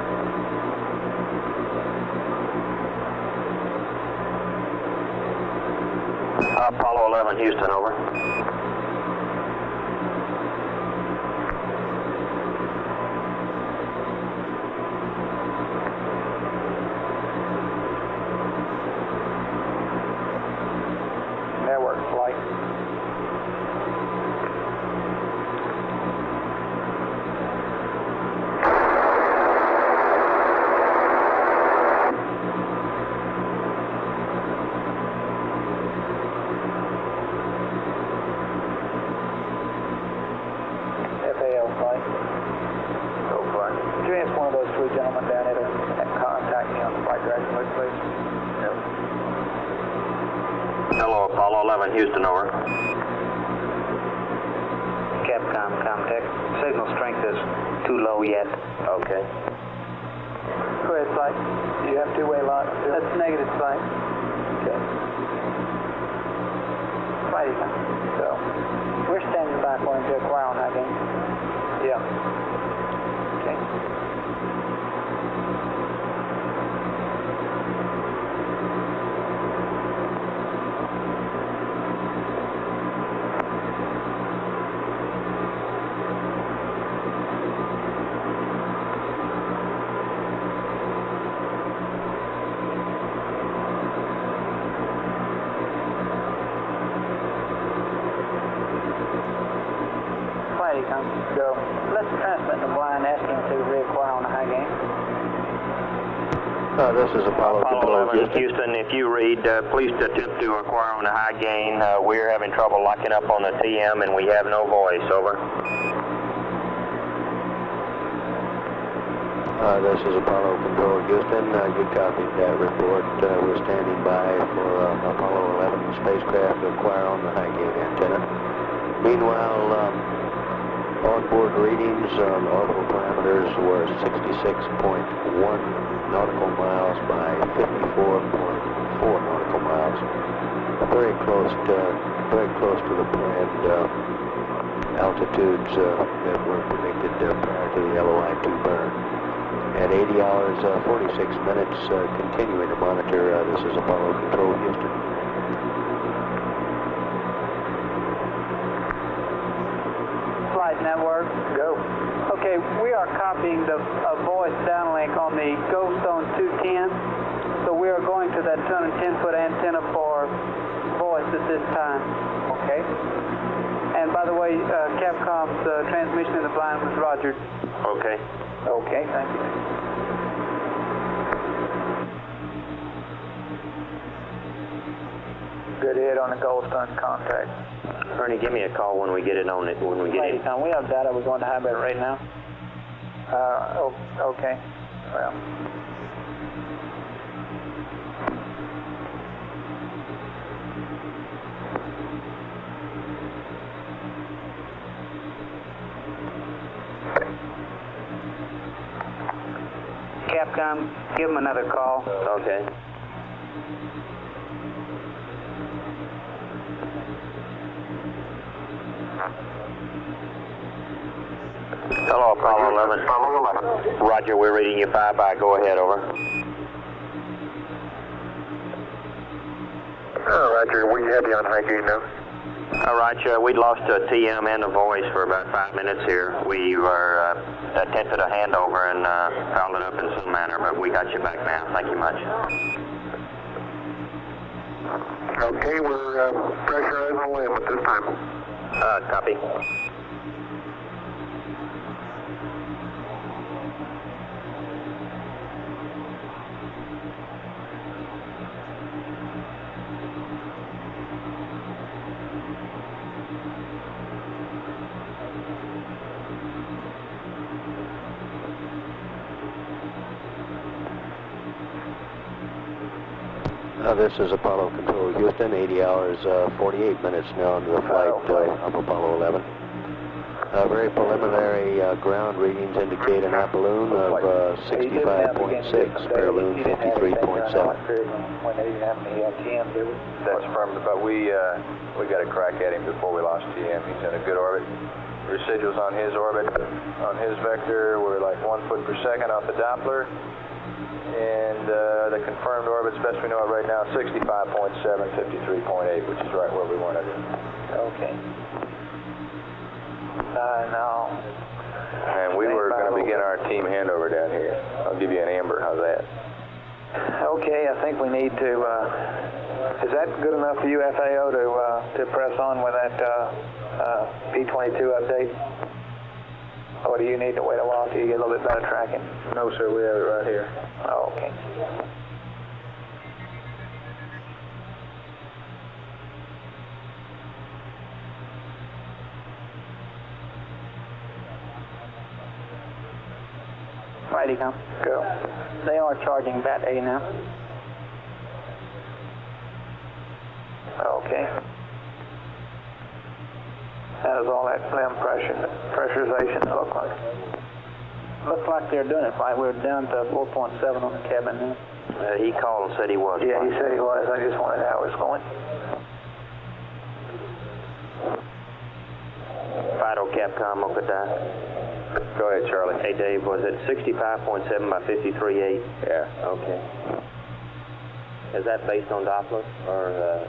Apollo 11, Houston, over. Network flight. One of those three gentlemen down here to contact me on the flight direction list, please. Yep. Hello, Apollo 11, Houston, over. Capcom, Comtech. Signal strength is too low yet. Okay. Go ahead, flight. Do you have two-way lock? That's negative, flight. Okay. Flight Econ. So, we're standing by for him to acquire on high gain. Yeah. Okay. Go. Let's transmit the blind asking to reacquire on the high gain. This is Apollo Control 11 Houston, if you read, please attempt to acquire on the high gain. We're having trouble locking up on the TM and we have no voice. Over. This is Apollo Control Houston. You copied that report. We're standing by for Apollo 11 spacecraft to acquire on the high gain antenna. Meanwhile, onboard readings on orbital parameters were 66.1 nautical miles by 54.4 nautical miles. Very close to the planned altitudes that were predicted prior to the LOI-2 burn. At 80 hours, 46 minutes, continuing to monitor. This is Apollo Control Houston. Flight network. Go. Okay, we are copying the voice downlink on the Goldstone 210. So we are going to that 210-foot antenna for voice at this time. Okay. And by the way, Capcom's transmission in the blind was rogered. Okay. Okay, thank you. Good hit on the Goldstone contact. Ernie, give me a call when we get it on it. When we get it. We have data. We're going to hybrid right now. Okay. Well. Capcom, give them another call. Okay. Hello, Apollo 11. Roger, we're reading you 5-by. Go ahead, over. Roger, we have you on high gain now. All right, we lost a TM and a voice for about 5 minutes here. We were attempted a handover and fouled it up in some manner, but we got you back now. Thank you much. Okay, we're pressurizing the LEM at this time. Copy. This is Apollo Control Houston, 80 hours, 48 minutes now into the flight of Apollo 11. Very preliminary ground readings indicate an aballoon of 65.6, paraloon 53.7. That's from, but we got a crack at him before we lost TM. He's in a good orbit. Residuals on his orbit, on his vector, were like 1 foot per second off the Doppler. And the confirmed orbit, best we know it right now, 65.7, 53.8, which is right where we wanted it. Okay. No. And we were going to begin our team handover down here. I'll give you an amber. How's that? Okay, I think we need to, is that good enough for you, FAO, to press on with that P-22 update? Or do you need to wait a while till you get a little bit better tracking? No, sir, we have it right here. Oh, okay. Righty, come. Go. They are charging Bat A now. Okay. How does all that LEM pressurization look like? Looks like they're doing it right. We're down to 4.7 on the cabin now. He called and said he was. Yeah, he said he was. I just wanted how it was going. Fido Capcom, Okada. Go ahead, Charlie. Hey, Dave, was it 65.7 by 53.8? Yeah. Okay. Is that based on Doppler or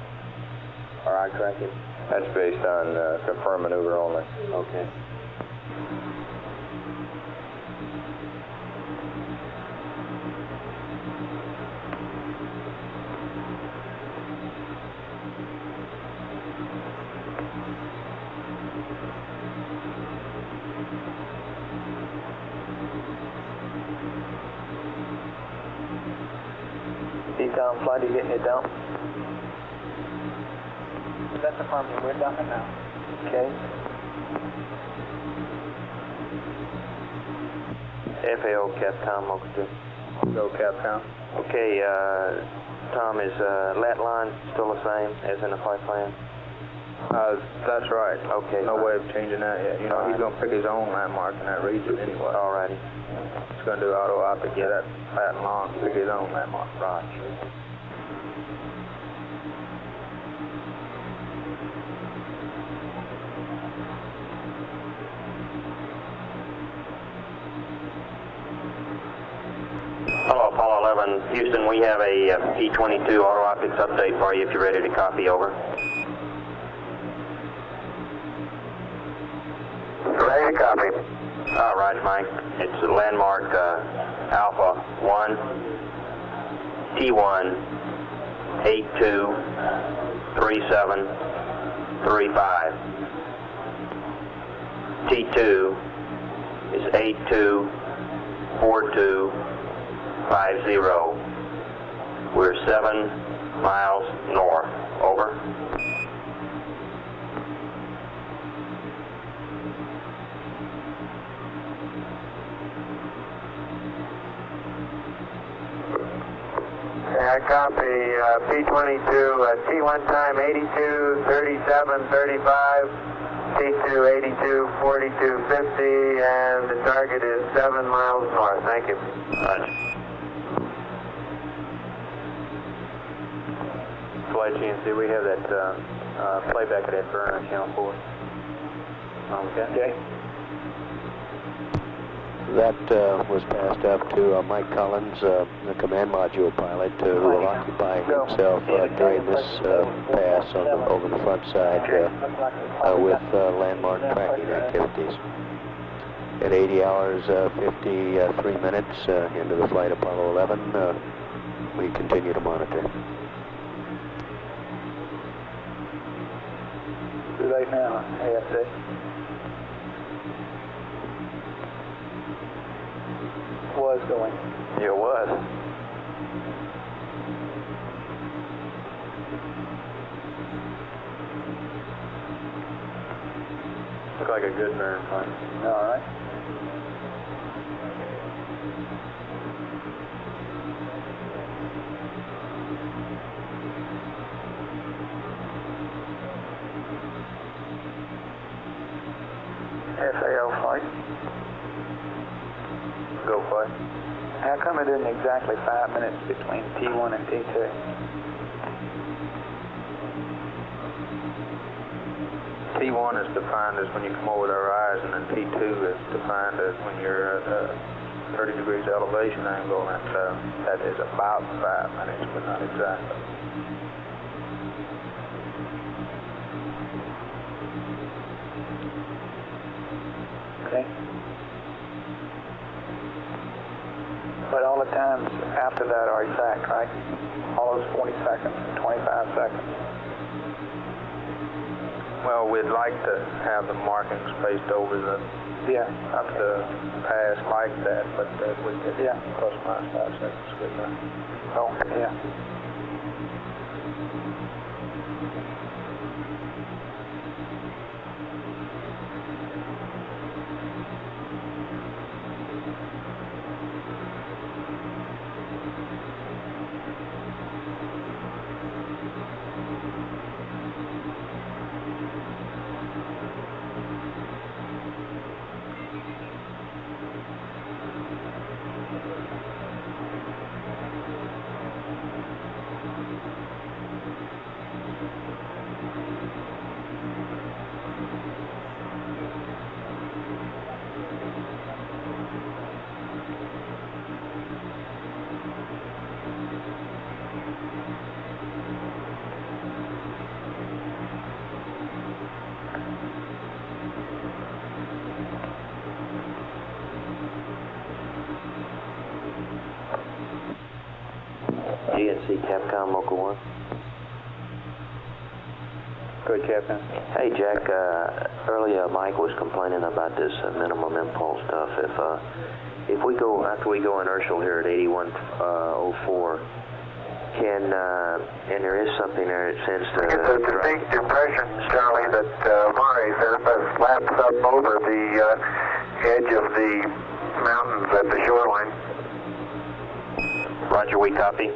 our tracking? That's based on confirmed maneuver only. Okay. T-Tom flight, are you getting it dumped? That's affirmative, we're dumping now. Okay. FAO Capcom, okay. Go Capcom. Okay, Tom, is lat line still the same as in the flight plan? That's right. Okay. No way of changing that yet. You know, he's going to pick his own landmark in that region anyway. Alrighty. He's going to do auto-optic, get that flat and long, pick his own landmark. Right. Hello, Apollo 11. Houston, we have a P-22 auto optics update for you if you're ready to copy, over. Ready to copy. All right, Mike. It's landmark Alpha 1, T1, 823735. T2 is 824250. We're 7 miles north. Over. I copy. P-22, T1 time 823735, T2 824250, and the target is 7 miles north. Thank you. Flight GNC, we have that playback of that burn account for us. Okay. That was passed up to Mike Collins, the command module pilot, who will occupy himself during this pass over the front side with landmark tracking activities. At 80 hours 53 minutes into the flight Apollo 11, we continue to monitor. Too late now, AFC. Was going. Yeah, it was. Looked like a good burn flight. All right. FAO flight. Go flight. How come it isn't exactly 5 minutes between T1 and T2? T1 is defined as when you come over the horizon, and T2 is defined as when you're at a 30 degrees elevation angle, and that is about 5 minutes, but not exactly. Okay. But all the times after that are exact, right? All those 40 seconds, 25 seconds. Well, we'd like to have the markings spaced over the up the pass like that, but we could plus minus 5 seconds good enough. Oh, yeah. GNC Capcom Mocha 1. Good, Captain. Hey, Jack, earlier Mike was complaining about this minimum impulse stuff. If we go, after we go inertial here at 8104, And there is something there that sends to... It's a distinct impression, Charlie, that Maury's aircraft flaps up over the edge of the mountains at the shoreline. Roger, we copy.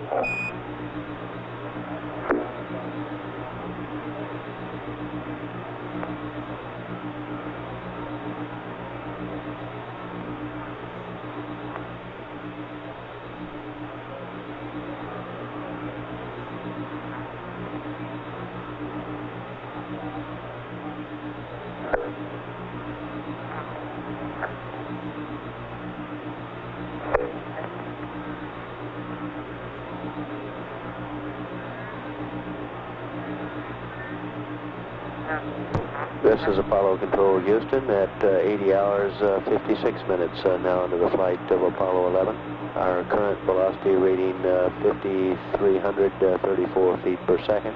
This is Apollo Control Houston at 80 hours 56 minutes now into the flight of Apollo 11. Our current velocity rating 5,334 feet per second.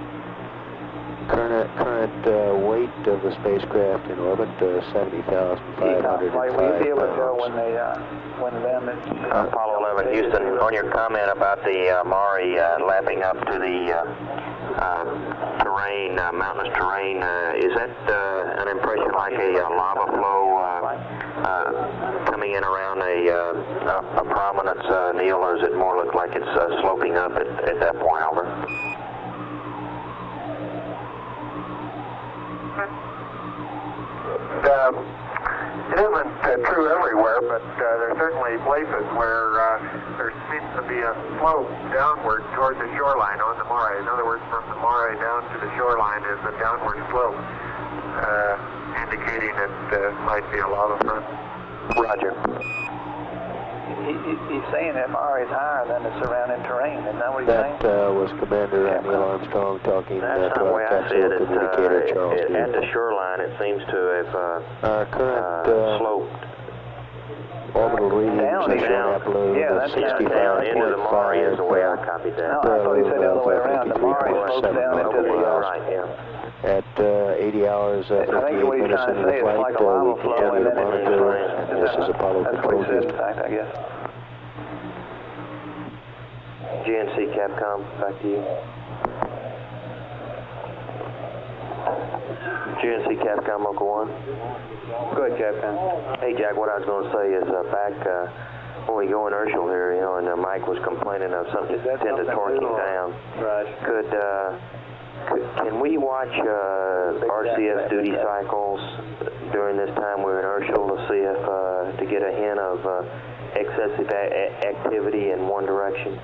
Current weight of the spacecraft in orbit 70,505 pounds. Will you be able to tell when they land it? Apollo 11, Houston, on your comment about the Maury lapping up to the terrain, mountainous terrain, is that an impression like a lava flow coming in around a prominence, Neil, or does it more look like it's sloping up at that point, over? It isn't true everywhere, but there are certainly places where there seems to be a slope downward toward the shoreline on the Maury. In other words, from the Maury down to the shoreline is a downward slope, indicating that might be a lava front. Roger. He's saying that Maury is higher than the surrounding terrain. Isn't that what he's saying? That was Commander Neil Armstrong talking to That's not the our way I see capsule it. communicator Charles At the Stevens. shoreline, it seems to have Our current sloped. orbital readings Down, are showing down. that balloon Yeah, at that's down Into the Maury is the way I 65.5. copied that. No, I thought he said the other way around. The Maury slopes down into the... Right, yeah. At 80 hours, 58 I think what he's minutes trying to into say the is flight, like a lava we flow continue and to then it's monitor, just... and this is Apollo That's what Control he said, in Houston. fact, I guess. GNC Capcom, back to you. GNC Capcom, Local 1. Go ahead, Captain. Hey, Jack, what I was going to say is back when we go inertial here, you know, and Mike was complaining of something that tend to torque him down. Right. Can we watch RCS duty cycles during this time we're inertial to see if to get a hint of excessive activity in one direction?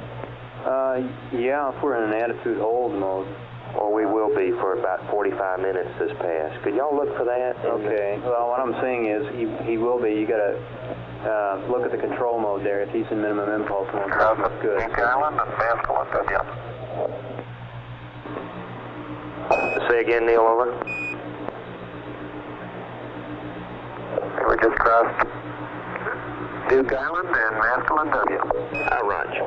Yeah, if we're in an attitude hold mode. Or we will be for about 45 minutes this pass. Could y'all look for that? Okay. Well, what I'm saying is he will be. You got to look at the control mode there. If he's in minimum impulse mode, that's good. Island and Maskell, yeah. Say again, Neil, over. We just crossed Duke Island and Maskell and W. Roger.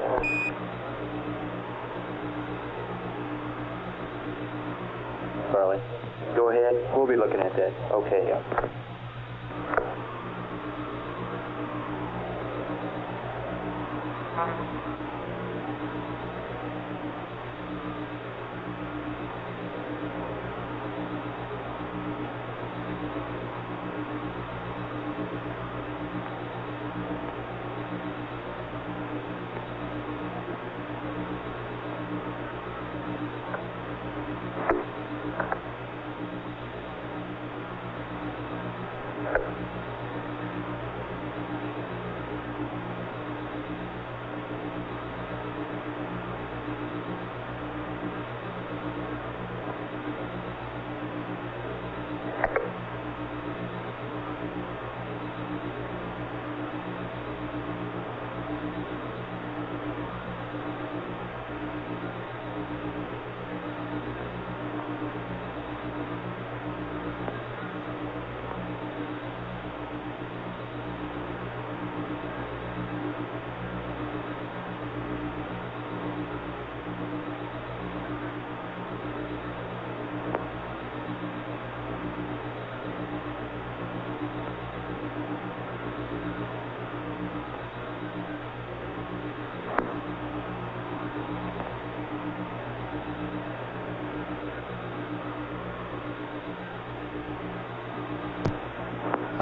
Charlie. Go ahead. We'll be looking at that. Okay.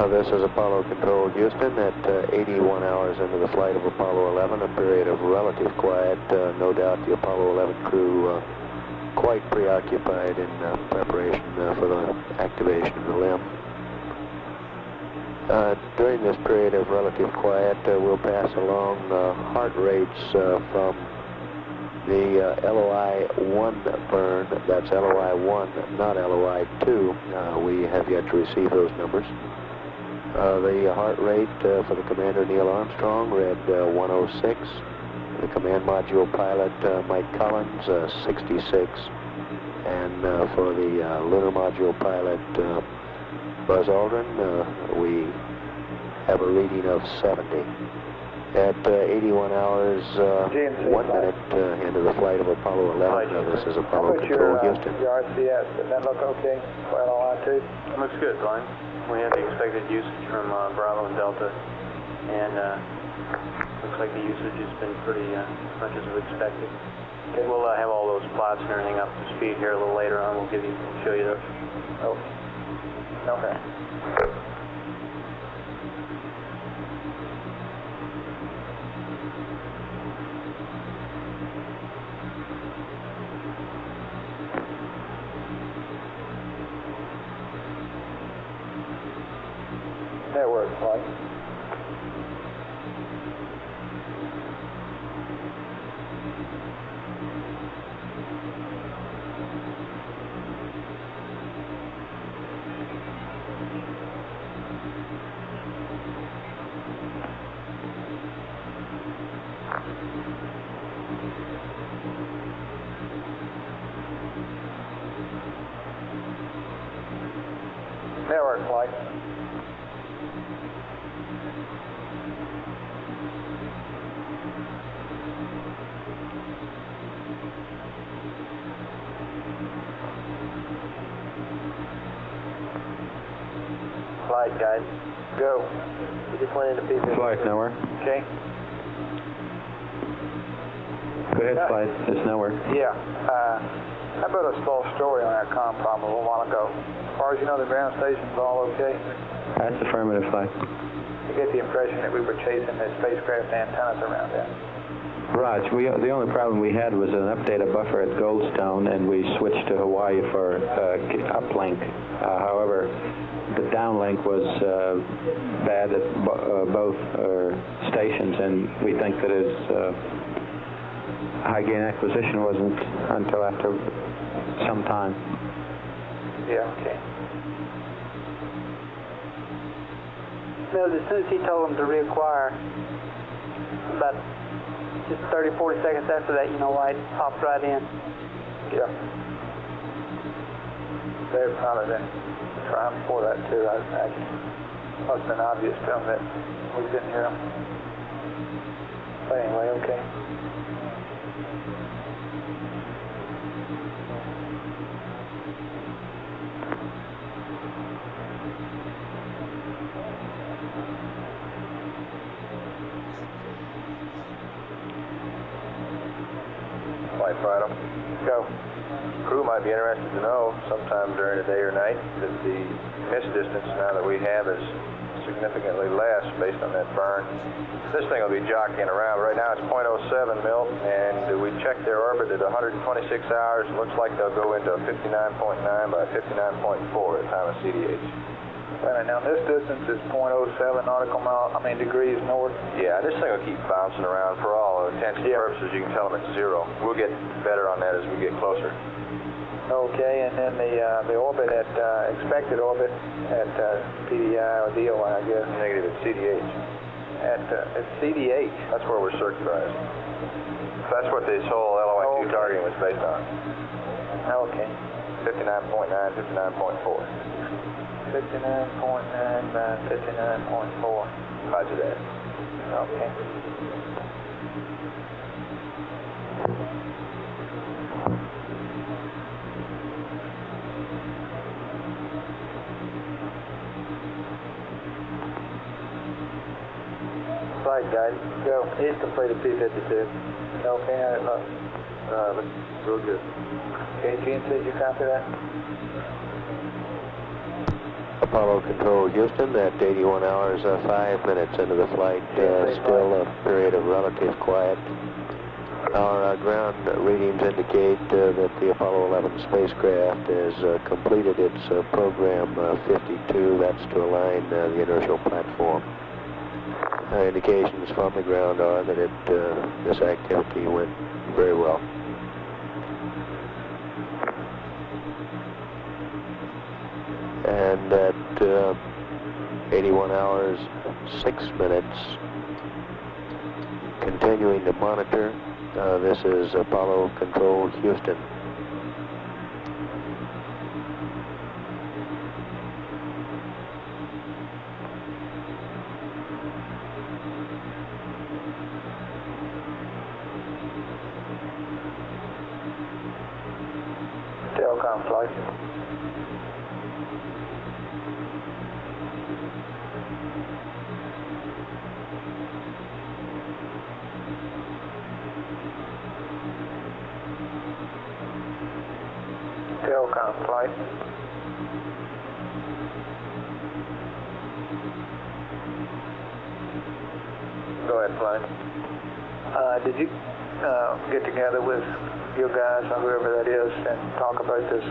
This is Apollo Control Houston at 81 hours into the flight of Apollo 11, a period of relative quiet. No doubt the Apollo 11 crew quite preoccupied in preparation for the activation of the LEM. During this period of relative quiet, we'll pass along heart rates from the LOI-1 burn. That's LOI-1, not LOI-2. We have yet to receive those numbers. The heart rate for the commander, Neil Armstrong, read 106. The command module pilot, Mike Collins, 66. And for the lunar module pilot, Buzz Aldrin, we have a reading of 70. At 81 hours, 1 minute into the flight of Apollo 11, this is Apollo Control Houston. Your RCS, does that look okay for LOI-2? Looks good, fine. We had the expected usage from Bravo and Delta, and looks like the usage has been pretty much as we expected. Okay. We'll have all those plots and everything up to speed here a little later on. We'll show you those. Oh. Okay. That works, Mike. Network flight. Flight, guys. Go. We just went into P-50. Flight, nowhere. Okay. Go ahead, flight. It's nowhere. Yeah. How about a small story on that comm problem a little while ago? As far as you know, the ground station's all okay? That's affirmative, flight. I get the impression that we were chasing the spacecraft antennas around there. Raj, the only problem we had was an updated buffer at Goldstone, and we switched to Hawaii for uplink. However, the downlink was bad at both stations, and we think that its high gain acquisition wasn't until after some time. Yeah, okay. Mills, as soon as he told him to reacquire, about just 30, 40 seconds after that, you know, White popped right in. Yeah. They've probably been trying for that too, I imagine. Must have been obvious to them that we didn't hear them. But anyway, okay. Flight Final. Go. Crew might be interested to know sometime during the day or night that the miss distance now that we have is significantly less based on that burn. This thing will be jockeying around. Right now it's 0.07 mil, and we checked their orbit at 126 hours. Looks like they'll go into 59.9 by 59.4 at the time of CDH. Right, now this distance is 0.07 nautical mile, degrees north. Yeah, this thing will keep bouncing around for all intents and purposes. You can tell them it's zero. We'll get better on that as we get closer. Okay, and then the orbit at expected orbit at PDI or DOI, I guess. Negative at CDH. At CDH. That's where we're circularized. That's what this whole LOI-2 targeting was based on. Okay. 59.9, 59.4. 59.9 by 59.4. Roger that. Okay. Flight, guys. Go. He's completed P-52. Okay, how it look? Looks real good. Okay, GNC, did you copy that? Apollo Control Houston at 81 hours, 5 minutes into the flight, still a period of relative quiet. Our ground readings indicate that the Apollo 11 spacecraft has completed its program 52. That's to align the inertial platform. Indications from the ground are that this activity went very well. And at 81 hours, 6 minutes, continuing to monitor. This is Apollo Control Houston. Telcom flight. Telcom flight. Go ahead, flight. Did you get together with your guys or whoever that is and talk about this,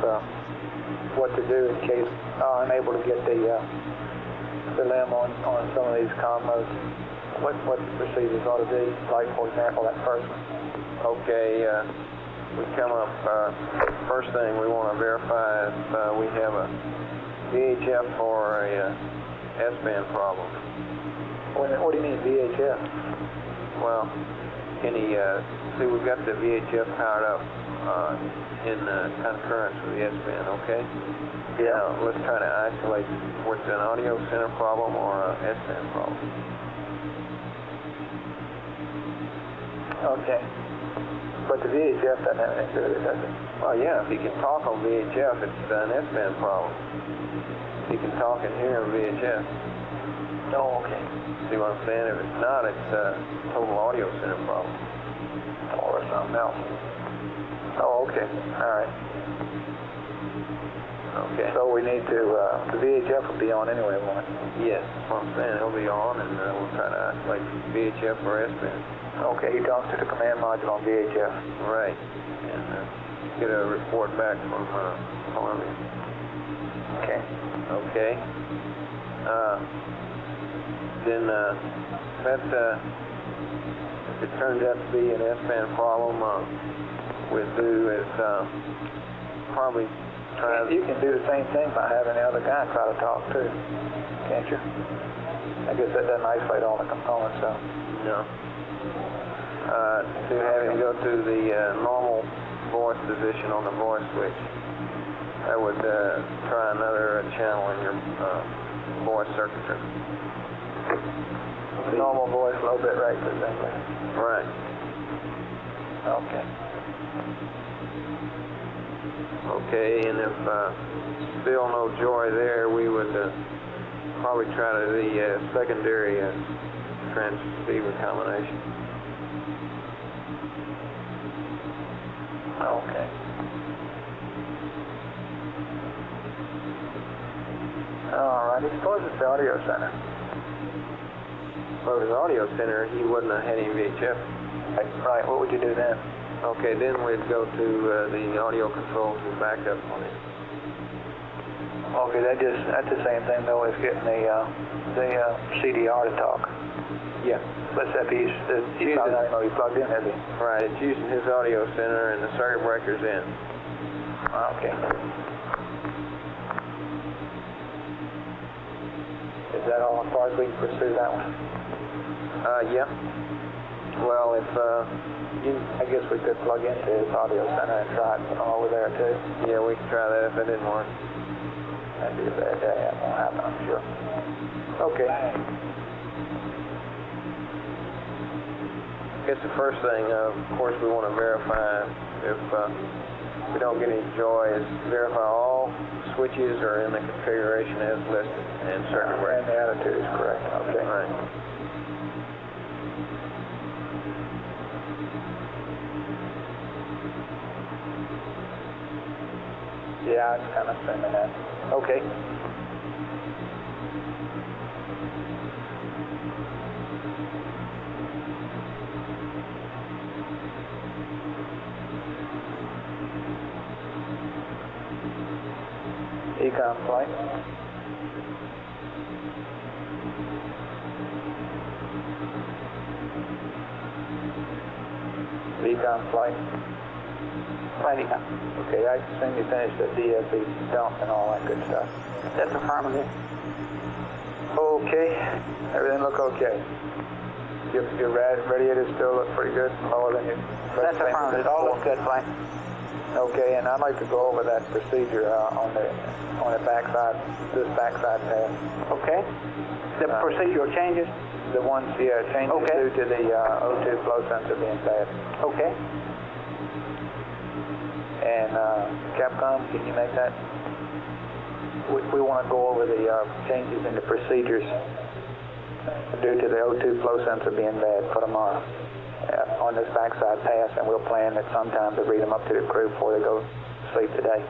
what to do in case I'm able to get the limb on some of these combos? What the procedures ought to be, like for example that first one? Okay, we come up, first thing we want to verify if we have a VHF or a S-band problem. What do you mean VHF? Well, see, we've got the VHF powered up in concurrence with the S-band, okay? Yeah. Now, let's try to isolate what's an audio center problem or a S-band problem. Okay. But the VHF doesn't have anything to do with it, does it? Well, yeah, if he can talk on VHF, it's an S-band problem. If he can talk and hear VHF. Oh, okay. See what I'm saying? If it's not, it's a total audio center problem. Or something else. Oh, okay. All right. Okay. So we need to, the VHF will be on anyway, won't it? Yes, that's what I'm saying. He'll be on, and we'll try to isolate VHF or S-band. Okay, he talks to the command module on VHF. Right. And get a report back from Columbia. Okay. Okay. Then that, if it turns out to be an S-band problem, we'll do is probably try... You can do the same thing by having the other guy try to talk too, can't you? I guess that doesn't isolate all the components, so... No. To have him go to the normal voice position on the voice switch. I would try another channel in your voice circuitry. Normal voice, low bit rate, presumably. Right. Okay. Okay, and if still no joy there, we would probably try the secondary transceiver combination. Okay. All righty. Suppose it's the audio center. Well, if it was audio center, he wouldn't have had any VHF. Right. What would you do then? Okay, then we'd go to the audio controls and back up on it. Okay, that's the same thing though as getting the CDR to talk. Yeah. Let's say he's probably not even plugged in, is he? Right, it's using his audio center and the circuit breaker's in. Okay. Is that all as far as we can pursue that one? Yeah. Well, if I guess we could plug into his audio center and try it from over there too. Yeah, we could try that if it didn't work. That'd be a bad day. That won't happen, I'm sure. Okay. I guess the first thing, of course, we want to verify if we don't get any joy is verify all switches are in the configuration as listed and circuit breaker. And the attitude is correct. Okay. Right. Yeah, I'm kind of assuming that. Okay. Econ flight. Econ flight. Flight Econ. Okay, I assume you finished the DFE dump and all that good stuff. That's affirmative. Okay, everything look okay. Your radiators still look pretty good, lower than your... That's affirmative. It all looks good, flight. Okay, and I'd like to go over that procedure on the backside, this backside pass. Okay. The procedural changes? The ones, yeah, changes Okay. due to the O2 flow sensor being bad. Okay. And Capcom, can you make that? We want to go over the changes in the procedures due to the O2 flow sensor being bad for tomorrow on this backside pass, and we'll plan at some time to read them up to the crew before they go to sleep today.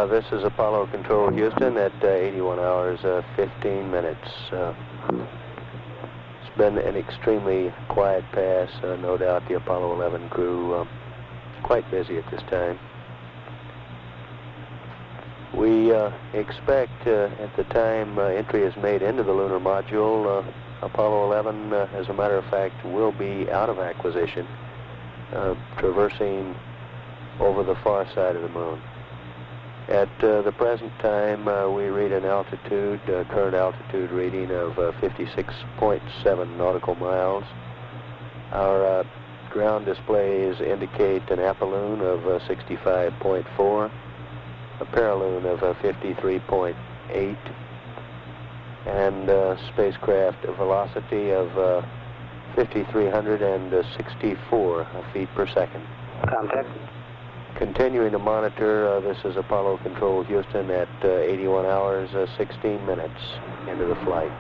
This is Apollo Control Houston at 81 hours 15 minutes. It's been an extremely quiet pass. No doubt the Apollo 11 crew quite busy at this time. We expect at the time entry is made into the lunar module, Apollo 11, as a matter of fact, will be out of acquisition, traversing over the far side of the moon. At the present time, we read an altitude, current altitude reading of 56.7 nautical miles. Our ground displays indicate an apoloon of 65.4, a paraloon of 53.8, and spacecraft velocity of 5,364 feet per second. Contact. Continuing to monitor, this is Apollo Control Houston at 81 hours, 16 minutes into the flight.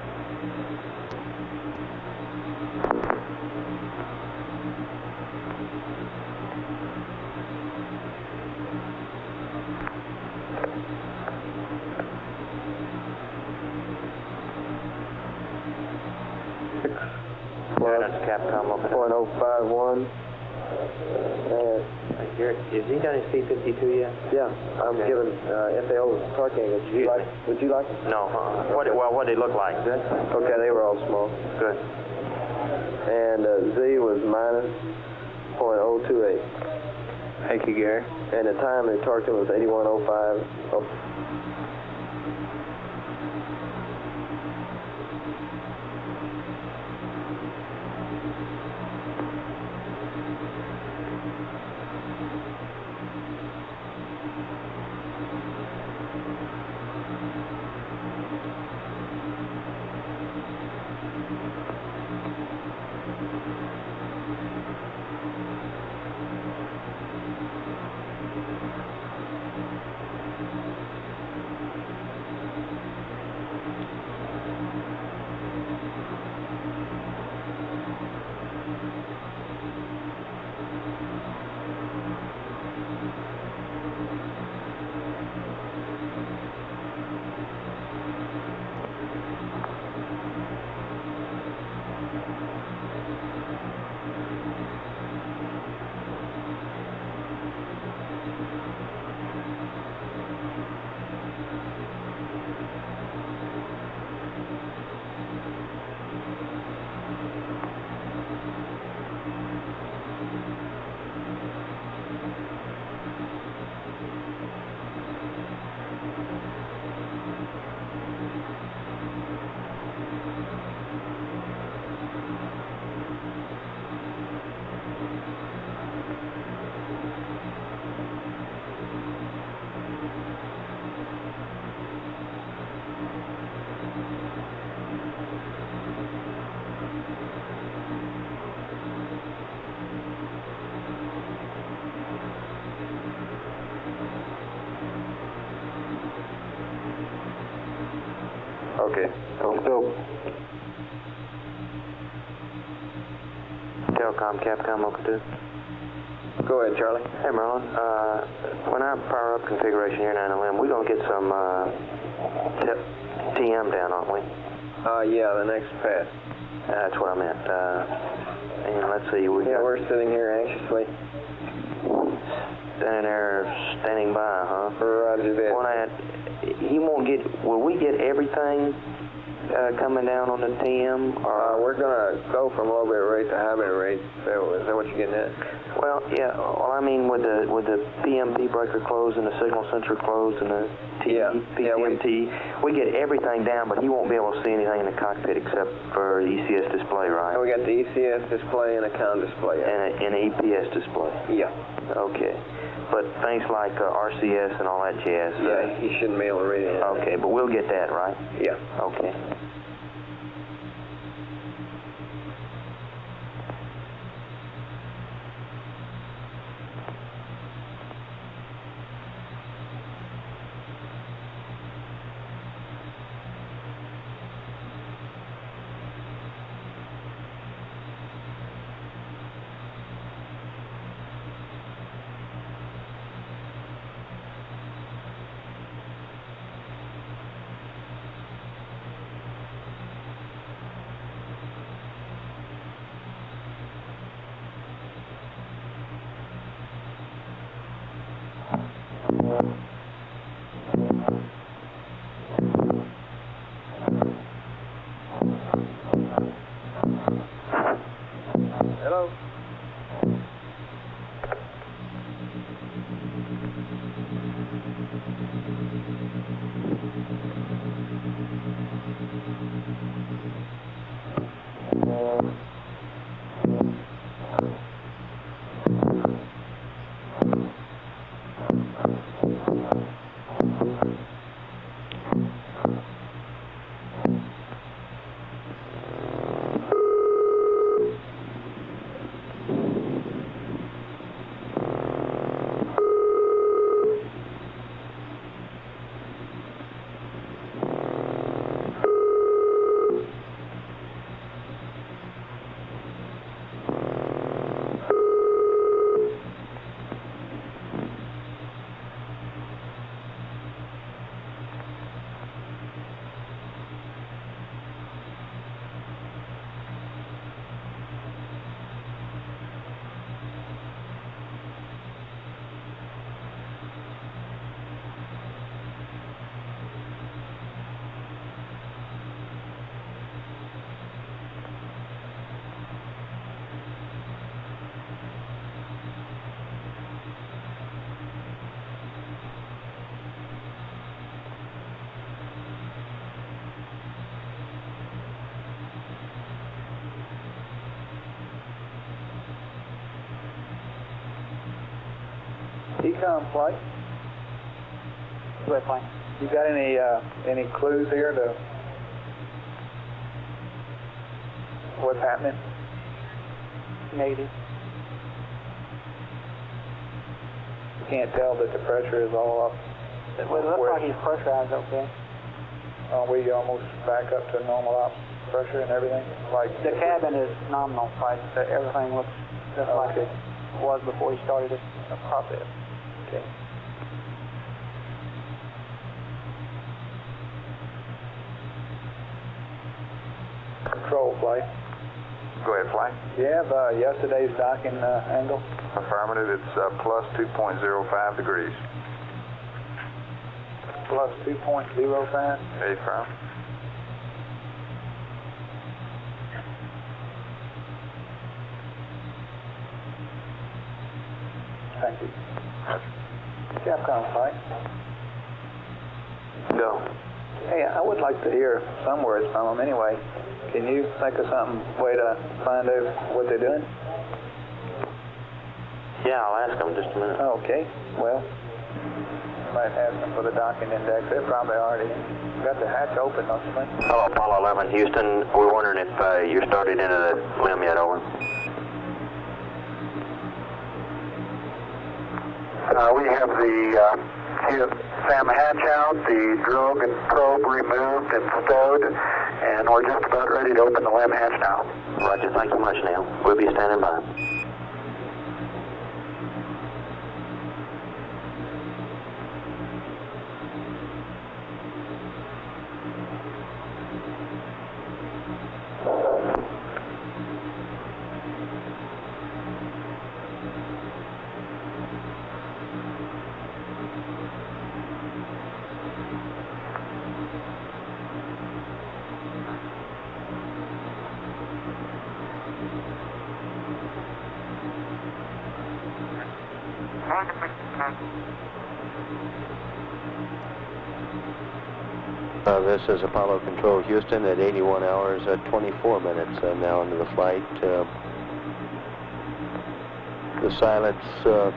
That's Capcom up at 0.051. Is he done his P-52 yet? Yeah, I'm giving FAO parking. Would you like? No. What did it look like? Good? Okay, they were all small. Good. And Z was minus 0.028. Thank you, Gary. And the time they torqued him was 8105. Oh. Okay. Still. Telcom, Capcom, OK2. Go ahead, Charlie. Hey, Merlin. When I power up configuration here 9LM, we're going to get some TM down, aren't we? Yeah, the next pass. That's what I meant. And let's see. We're sitting here anxiously. Standing by, huh? Roger that. He won't get. Will we get everything coming down on the TM? Or we're gonna go from low bit rate to high bit rate. Is that what you're getting at? Well, yeah. Well, I mean, with the PMP breaker closed and the signal sensor closed and the PMT, we get everything down, but he won't be able to see anything in the cockpit except for the ECS display, right? And we got the ECS display and a COM display. And an EPS display. Yeah. Okay. But things like RCS and all that jazz. Yeah, he shouldn't be able to read it. Okay, but we'll get that, right? Yeah. Okay. Hello? TCOM flight. Go ahead, flight. You got any clues here to what's happening? Negative. You can't tell that the pressure is all up. Well, it looks like he's pressurized, okay. Are we almost back up to normal op pressure and everything? Like The cabin is nominal, right? So everything looks just like it was before he started this process. Okay. Control flight. Go ahead, fly. Do you have yesterday's docking angle? Affirmative, it's plus 2.05 degrees. Plus 2.05. Affirm. Thank you. Capcom flight. Go. Hey, I would like to hear some words from them anyway. Can you think of something, way to find out what they're doing? Yeah, I'll ask them just a minute. Okay, well, might have them for the docking index. They're probably already got the hatch open, don't you think? Hello, Apollo 11, Houston. We're wondering if you're started into the limb yet, over. We have the SAM hatch out, the drogue and probe removed and stowed, and we're just about ready to open the LEM hatch now. Roger, thank you much, Neil. We'll be standing by. This is Apollo Control Houston at 81 hours, 24 minutes now into the flight. The silence of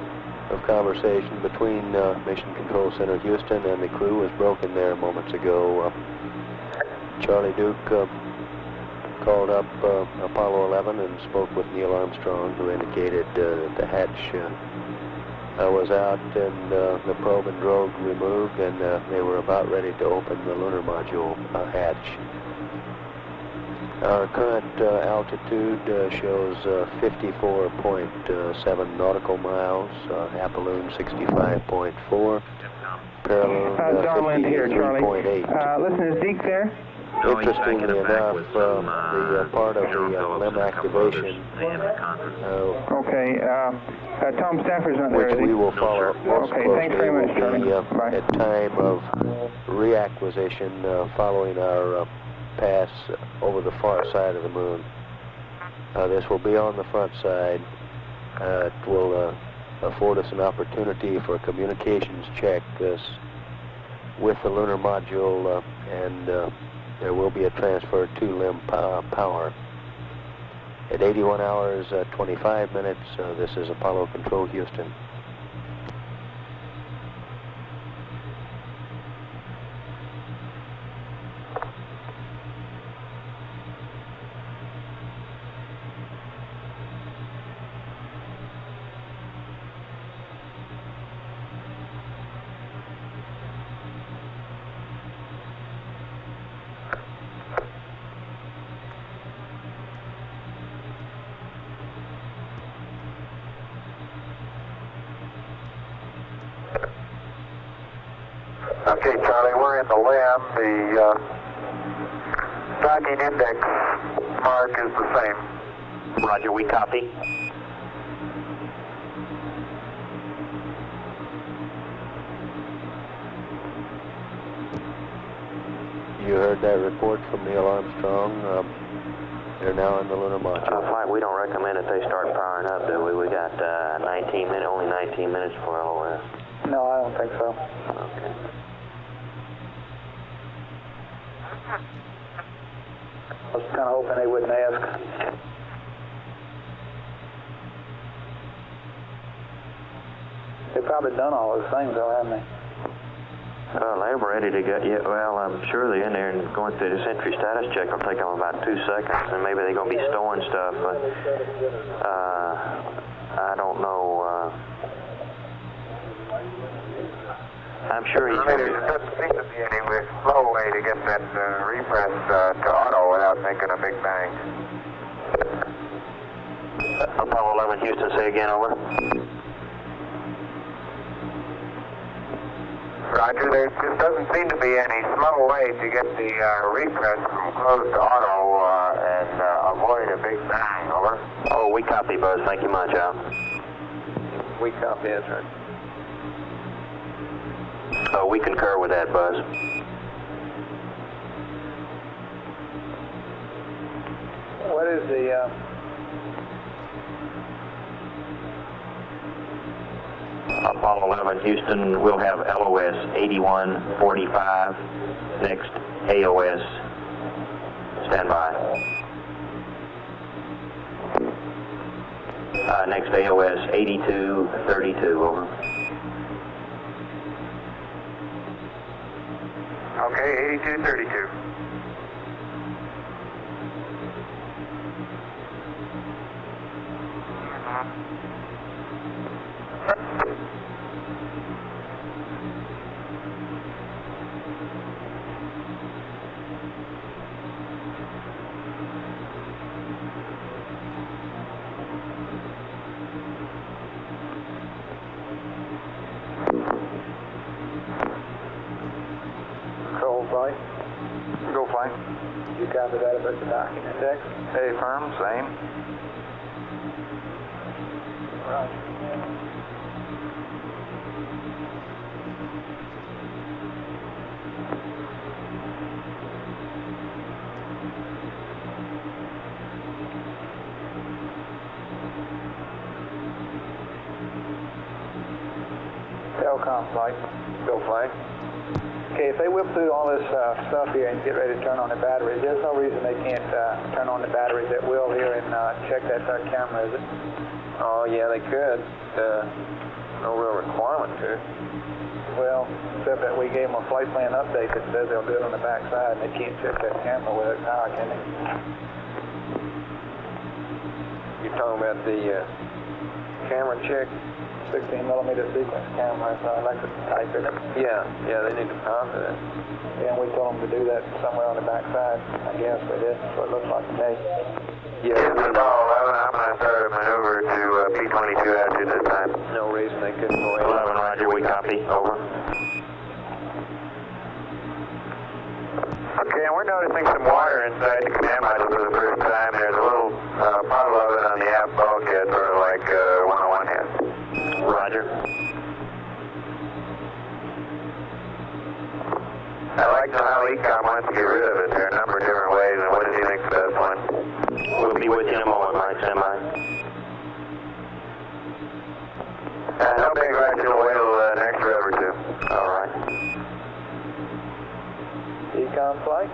conversation between Mission Control Center Houston and the crew was broken there moments ago. Charlie Duke called up Apollo 11 and spoke with Neil Armstrong, who indicated that the hatch was out and the probe and drogue removed, and they were about ready to open the lunar module hatch. Our current altitude shows 54.7 nautical miles, Apolloon 65.4, Paraloon 53.8. Listen, is Zeke there? Interestingly enough, the part of the LEM activation, Tom Stafford's not there, which we will follow most closely, thanks very much, will be at time of reacquisition following our pass over the far side of the moon. This will be on the front side. It will afford us an opportunity for a communications check with the lunar module, and there will be a transfer to LEM power. At 81 hours, 25 minutes, this is Apollo Control Houston. Okay, Charlie, we're in the LEM. The docking index mark is the same. Roger, we copy. You heard that report from Neil Armstrong. They're now in the lunar module. Flight, we don't recommend that they start powering up, do we? We got only 19 minutes for LOS. No, I don't think so. Okay. I was kind of hoping they wouldn't ask. They probably done all those things, though, haven't they? They're ready to go. Yeah, well, I'm sure they're in there and going through this entry status check. It'll take them about 2 seconds, and maybe they're going to be storing stuff. But I don't know. I'm sure he's going to be. There doesn't seem to be any slow way to get that repress to auto without making a big bang. Apollo 11, Houston, say again, over. Roger, there just doesn't seem to be any slow way to get the repress from closed to auto and avoid a big bang, over. Oh, we copy, Buzz. Thank you much, Al. We copy, that's right. Oh, we concur with that, Buzz. What is the... Apollo 11, Houston, we'll have LOS 8145. Next, AOS. Stand by. Next, AOS 8232, over. Okay, 8232. Control flight? Go flight. You copy that about the docking index? Hey, firm, same. Roger. Telcom flight. Go flight. Okay, if they whip through all this stuff here and get ready to turn on the batteries, there's no reason they can't turn on the batteries at will here and check that third camera, is it? Oh, yeah, they could. No real requirement to. Well, except that we gave them a flight plan update that says they'll do it on the back side, and they can't check that camera with it power, can they? You're talking about the camera check? 16mm sequence camera, so I'd like to type it. Yeah, they need to power for that. Yeah, and we told them to do that somewhere on the back side. I guess they did. That's what it looks like to me. Yeah, Apollo 11, I'm going to start a maneuver to P-22 after this time. No reason they couldn't go ahead. 11, Roger, we copy, over. Okay, and we're noticing some water inside the command module for the first time. There's a little puddle of it on the aft bulkhead, sort of like 101 head. Roger. I like to know how ECOM wants to get rid of it. There are a number of different ways, and what does he think the best one? We'll be with you in a moment, Mike. Stand by. No big rush, it'll wait till next rev or two. All right. Econ flight?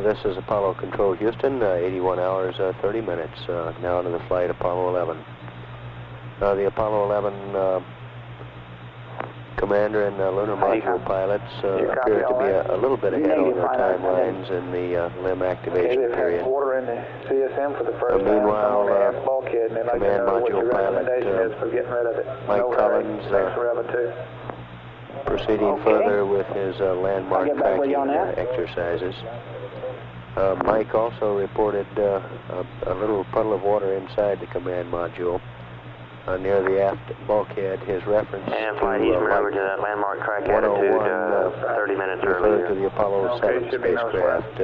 This is Apollo Control Houston, 81 hours, 30 minutes, now into the flight Apollo 11. The Apollo 11 commander and lunar module pilots appear to be a little bit ahead on their timelines in the LEM activation period. Water in the CSM for the first meanwhile, time. Bulkhead, and command module pilot for getting rid of it. Mike Collins proceeding further with his landmark tracking exercises. Mike also reported a little puddle of water inside the command module. Near the aft bulkhead, his reference and flight, he's over to that landmark crack attitude 30 minutes earlier. To the Apollo 7 spacecraft,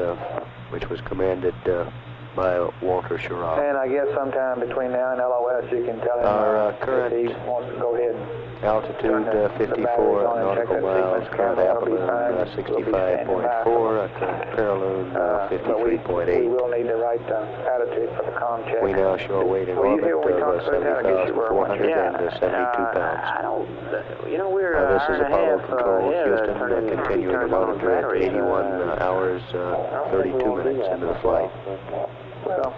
which was commanded by Walter Schirra. And I guess sometime between now and LOS, you can tell him our current if he wants to go ahead. Altitude 54 nautical miles, current Apollo 65.4, current Paraloon 53.8. We will need the right attitude for the comm check. We now show a weight in orbit of 70,472 pounds. This is Apollo Control Houston, continuing to monitor at 81 hours, 32 minutes into the flight. Well,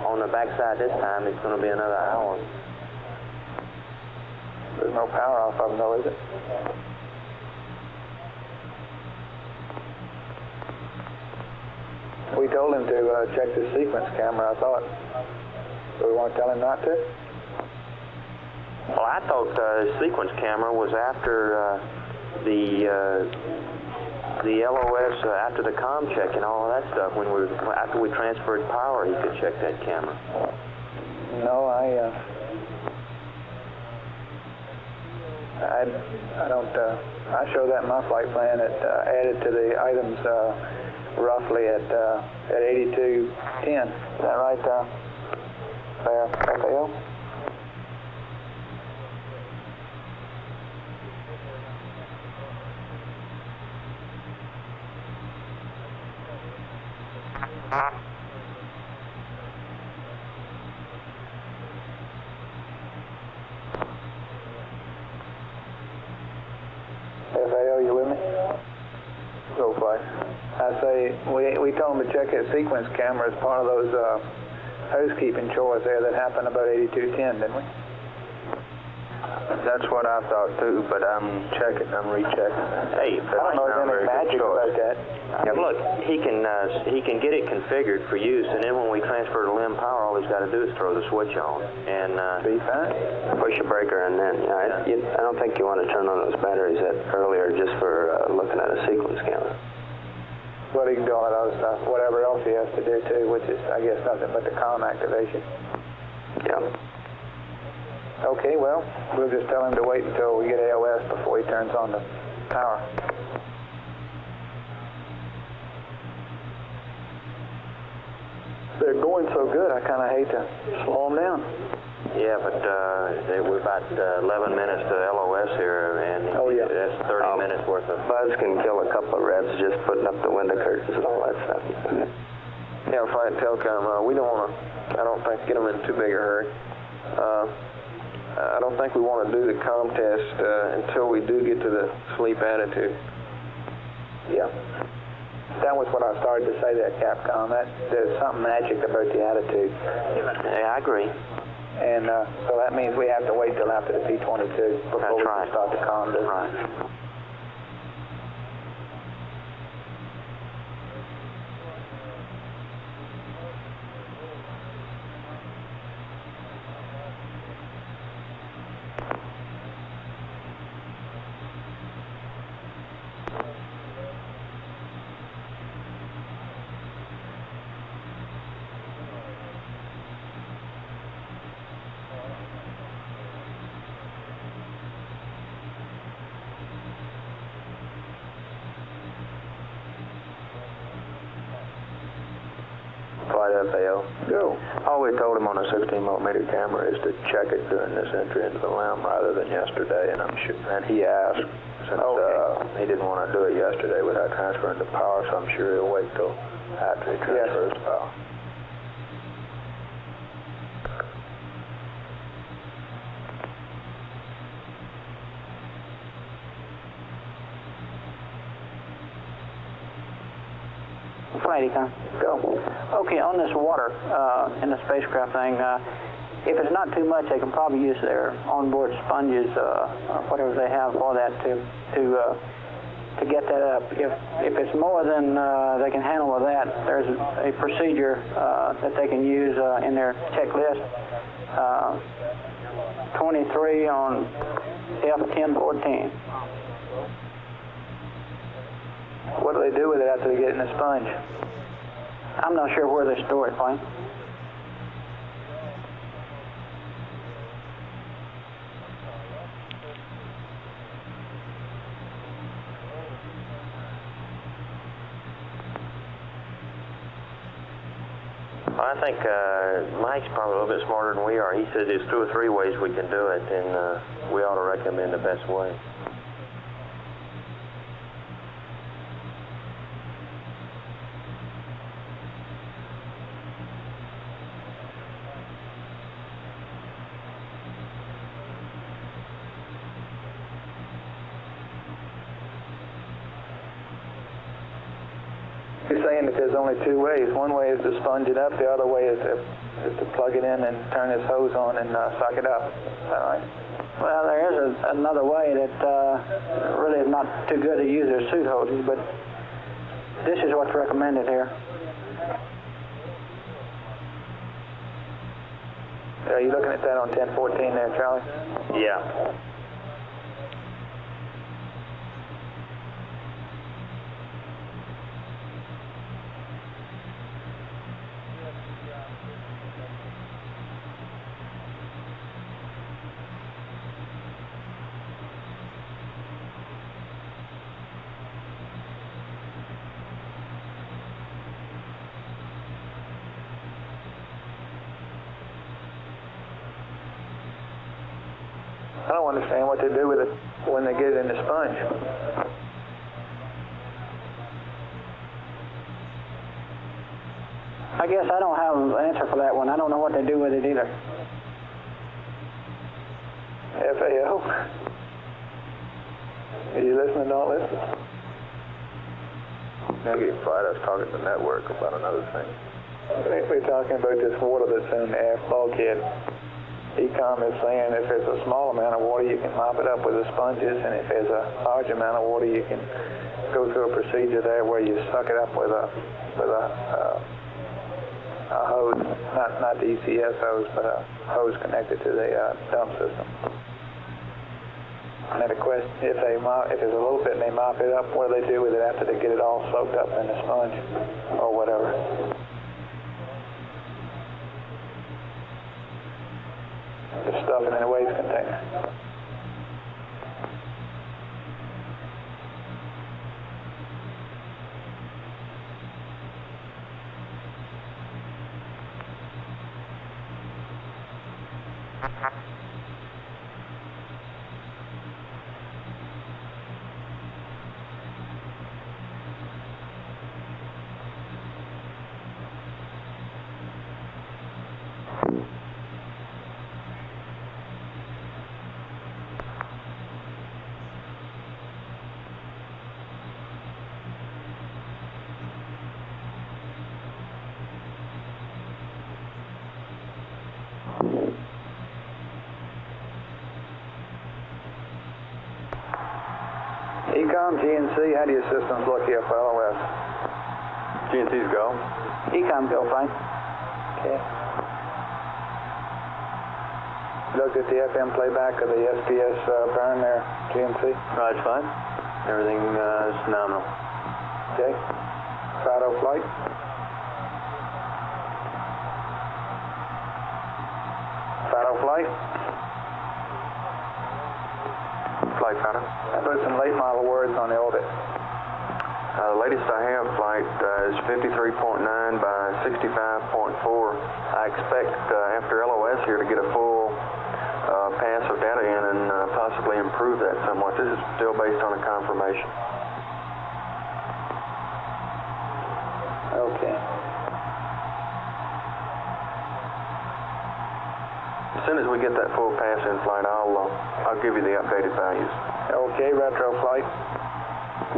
on the backside this time, it's going to be another hour. There's no power off of them though, is it? We told him to check the sequence camera, I thought. So we want to tell him not to? Well, I thought the sequence camera was after the LOS, after the comm check and all of that stuff. After we transferred power, he could check that camera. No, I don't. I show that in my flight plan. It added to the items roughly at 8210. Is that right, FAO? FAO, you with me? Go fly. I say, we told them to check his sequence camera as part of those housekeeping chores there that happened about 8210, didn't we? That's what I thought too, but I'm rechecking. Hey, I don't know if there's any magic about that. Yeah, look, he can get it configured for use, and then when we transfer to limb power, all he's got to do is throw the switch on and be fine. Push a breaker, and then I don't think you want to turn on those batteries earlier just for looking at a sequence camera. Well, he can do all that other stuff, whatever else he has to do too, which is, I guess, nothing but the comm activation. Yeah. Okay, well, we'll just tell him to wait until we get AOS before he turns on the power. They're going so good, I kind of hate to slow them down. Yeah, but we're about 11 minutes to LOS here, and that's 30 minutes worth of... Buzz can kill a couple of revs just putting up the window curtains and all that stuff. Yeah, Flight Telecom, we don't want to, I don't think, get them in too big a hurry. I don't think we want to do the comm test until we do get to the sleep attitude. Yeah. That was what I started to say there, Capcom. There's something magic about the attitude. Yeah, I agree. And so that means we have to wait till after the P-22 before we can start the comm. Right. FAO. Go. All we told him on a 16mm camera is to check it during this entry into the LEM rather than yesterday, and and he asked since he didn't want to do it yesterday without transferring to power, so I'm sure he'll wait till after he transfers to power. Flight Econ. Go. Okay, on this water in the spacecraft thing, if it's not too much, they can probably use their onboard sponges, whatever they have for that, to get that up. If it's more than they can handle with that, there's a procedure that they can use in their checklist. 23 on F1014. What do they do with it after they get it in the sponge? I'm not sure where they store it, Frank. I think Mike's probably a little bit smarter than we are. He said there's 2 or 3 ways we can do it, and we ought to recommend the best way. You're saying that there's only 2 ways. One way is to sponge it up. The other way is to plug it in and turn this hose on and suck it up. Is that right? Well, there is another way that really is not too good to use their suit hoses, but this is what's recommended here. Are you looking at that on 1014 there, Charlie? Yeah. I don't understand what they do with it when they get it in the sponge. I guess I don't have an answer for that one. I don't know what they do with it either. FAO? Are you listening? Don't listen. Negative flight, I was talking to the network about another thing. We're talking about this water that's in the air bulkhead. ECOM is saying if there's a small amount of water, you can mop it up with the sponges, and if there's a large amount of water, you can go through a procedure there where you suck it up with a hose, not the ECS hose, but a hose connected to the dump system. And the question, if there's a little bit and they mop it up, what do they do with it after they get it all soaked up in the sponge or whatever? Just stuff it in a waste container. ECOM, GNC, how do your systems look here for LOS? GNC's go. ECOM go fine. Okay. Looked at the FM playback of the SPS burn there, GNC? Right, fine. Everything is nominal. Okay. Fido flight? Fido flight? Flight Fido. I put some late model words on the orbit. The latest I have flight is 53.9 by 65.4. I expect after LOS here to get a full pass of data in and possibly improve that somewhat. This is still based on a confirmation. Okay. As soon as we get that full pass in flight, I'll give you the updated values. Okay, retro flight.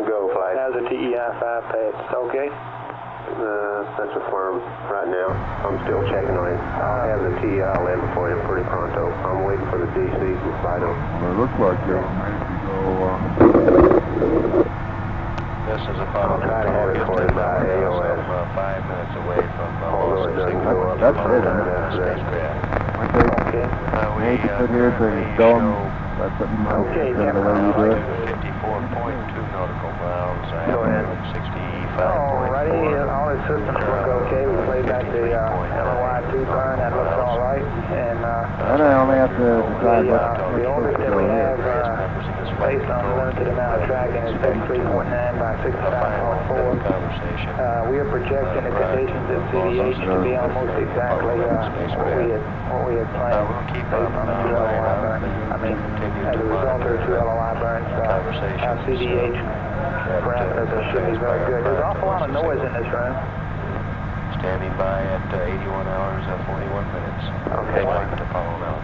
Go flight. How's the TEI-5 pads? Okay? That's affirmed right now. I'm still checking on it. I'll have the TEI land before you pretty pronto. I'm waiting for the DCs from Fido. Well, it looks like you're ready to go. This is Apollo. I'll try to have it for you by AOS. 5 minutes away from Although it doesn't go up. That's it, huh? spacecraft. Okay. Hey, you sit here so you go them. That's what you might Okay, the way you do it. 54.2 nautical miles. Go ahead. 65. Alrighty, all the systems look okay. We played back the LOI-2 burn. That looks all right. And Then I only have to decide the orbit that we have, based on the limited amount of tracking, is 53.9 by 65.4. We are projecting the conditions at CDH to be almost exactly what we had planned based on the 2 LOI burns. I mean, as a result of the 2 LOI burns, our CDH parameters should be very good. There's an awful lot of noise in this room. Standing by at 81 hours and 41 minutes. Okay. Flight to Apollo 11.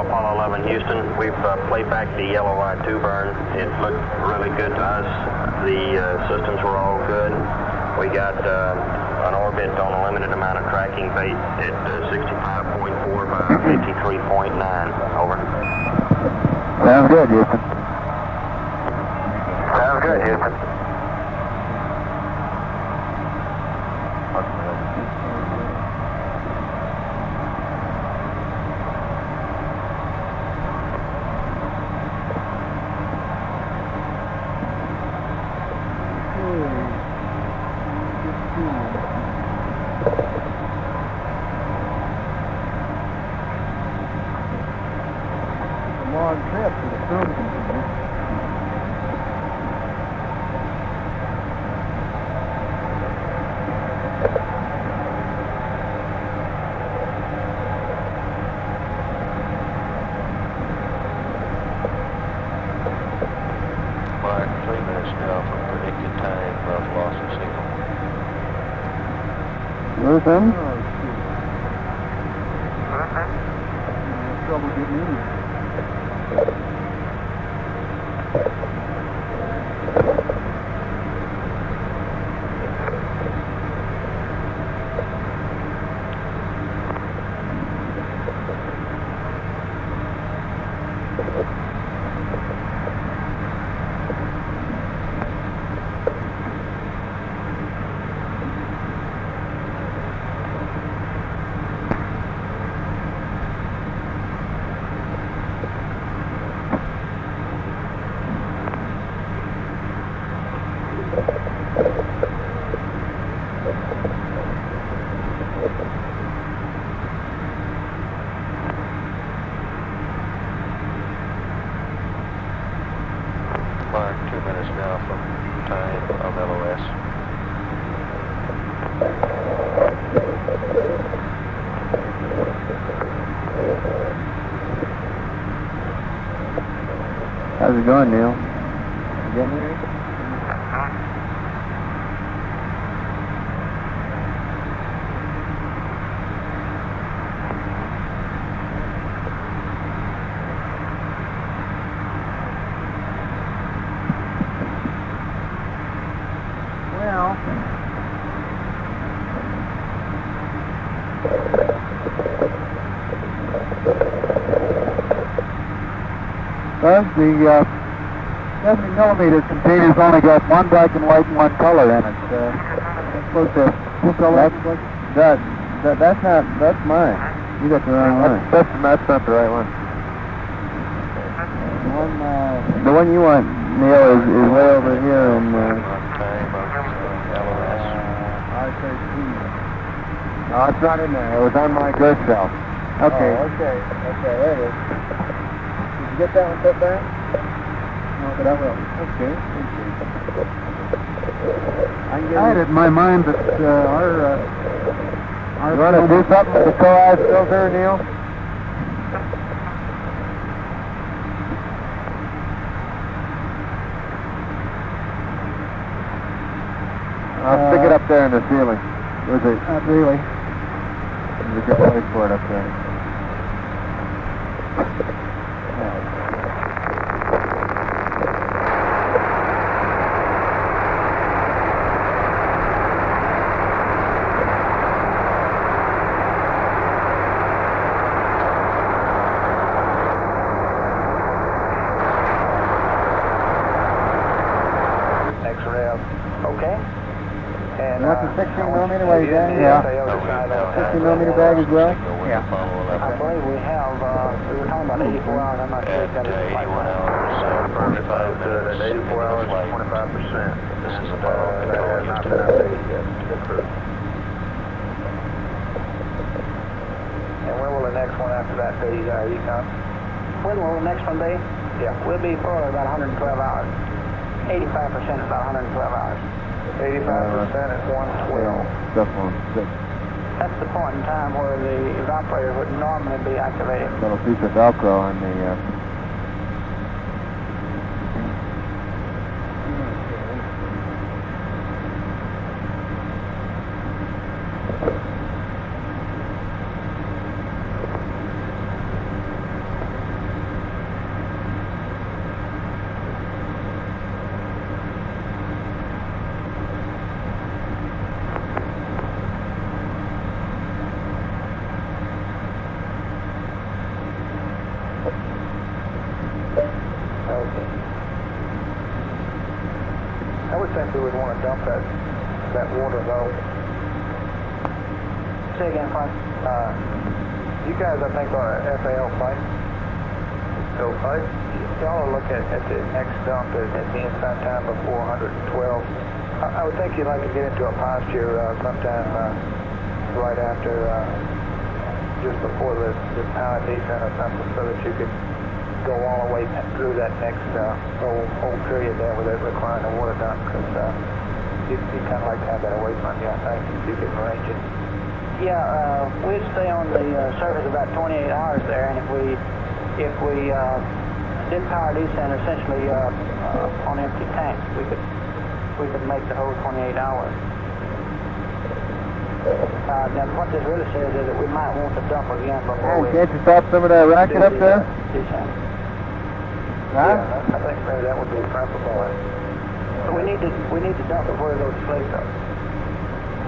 Apollo 11 Houston, we've played back the LOI-2 burn. It looked really good to us. The systems were all good. We got an orbit on a limited amount of tracking bait at 65.4 by 53.9. Over. Sounds good, Houston. Sounds good, Houston. Long trip to the sun. Mark, 3 minutes now from predicted time of loss of signal. Where's them? Trouble getting in there. Mark, 2 minutes now from time of LOS. How's it going, Neil? You getting it? Well, the 70mm container's only got one black and white and one color in it. It's supposed to have two colors. That's mine. You got the wrong one. That's not the right one. The one you want, Neil, is way over here in Time of LOS. No, it's not in there. It was on my girth shelf. Okay. Oh, okay, there it is. Did you get that one put back? No, but I will. Okay. I had it in my mind that our you want to do something with the coax filter, Neil? I'll stick it up there in the ceiling. Where's it? Not really. There's a good place for it up there. Okay. And, You want the 16mm while you're down? Yeah. 16mm bag as well? Yeah. I believe we have, we were talking about 84 hours, I'm not sure if that is the 81 flight. hours, 45 minutes. 84 hours, 25%. This is That has not been updated yet to the crew. And when will the next one after that be, Econ? When will the next one be? Yeah. We'll be probably about 112 hours. 85% is about 112 hours. 85% is 112. Stuff on 6. That's the point in time where the evaporator would normally be activated. Little piece of Velcro on the we'd want to dump that water though. Say again, Frank. You guys, I think, are FAL site. So, y'all will look at the next dump at being sometime before 112. I would think you'd like to get into a posture sometime right after, just before the power descent or something, so that you could go all the way through that next whole period there with it requiring a water dump, because you kind of like to have that away from you, I think, if you can arrange it. Yeah, we'd stay on the surface about 28 hours there, and if we did power descent essentially on empty tanks, we could make the whole 28 hours. Now, what this really says is that we might want to dump again before we... Can't you stop some of that racket up there? Descent. Huh? Yeah, I think maybe that would be preferable. But we need to dump before those slates up.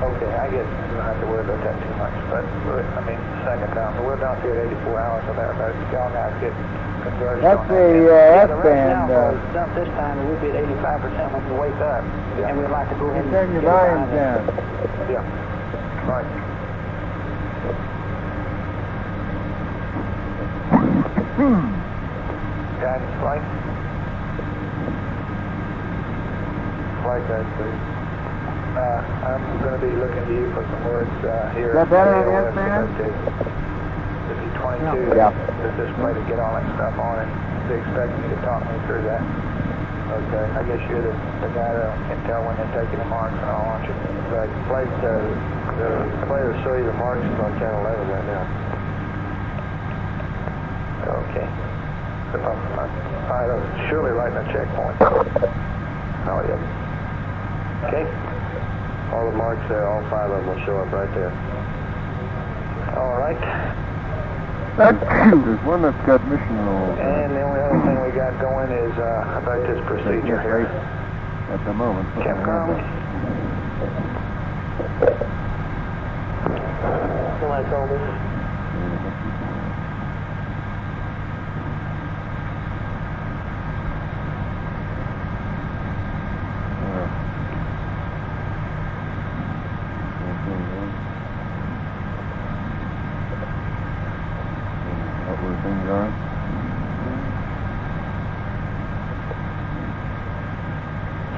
Okay, I guess we don't have to worry about that too much, but, I mean, second down, so we're down here at 84 hours or thereabouts. Y'all guys get conversion That's on the that. S-band. Dump this time, and we'll be at 85% when we wake up, and we'd like to go ahead and Turn your get it volume down. Yeah, right. Guidance flight. Flight guide, please. I'm going to be looking to you for some words here. Is that better on the AOS S-band? The V-22 Yeah. the display to get all that stuff on, and they expect me to talk me through that. Okay, I guess you're the guy that can tell when they're taking the marks and all, aren't you? Right, the display will show you the marks on channel 11 right now. Okay. Surely right in the checkpoint. Oh, yeah. Okay. All the marks there, all 5 of them will show up right there. All right. There's one that's got mission roll. And the only other thing we got going is about this procedure here. At the moment. Capcom. Somebody told me.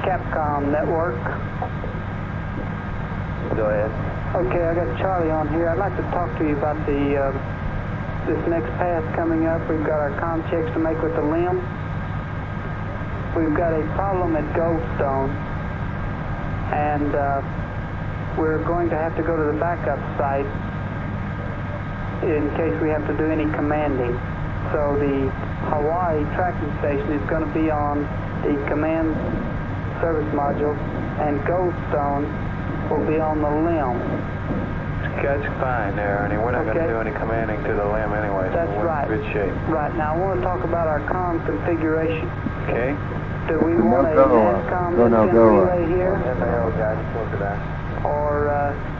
Capcom network. Go ahead. Okay, I got Charlie on here. I'd like to talk to you about this next pass coming up. We've got our comm checks to make with the LIM. We've got a problem at Goldstone, and we're going to have to go to the backup site in case we have to do any commanding. So the Hawaii tracking station is going to be on the command service module, and Goldstone will be on the LIM. That's fine there, Ernie. We're not going to do any commanding to the LIM anyway. That's so we're right. in good shape. Right. Now I want to talk about our comm configuration. Okay. Do we want a NASCOM relay here? FAO guidance, look at that. Or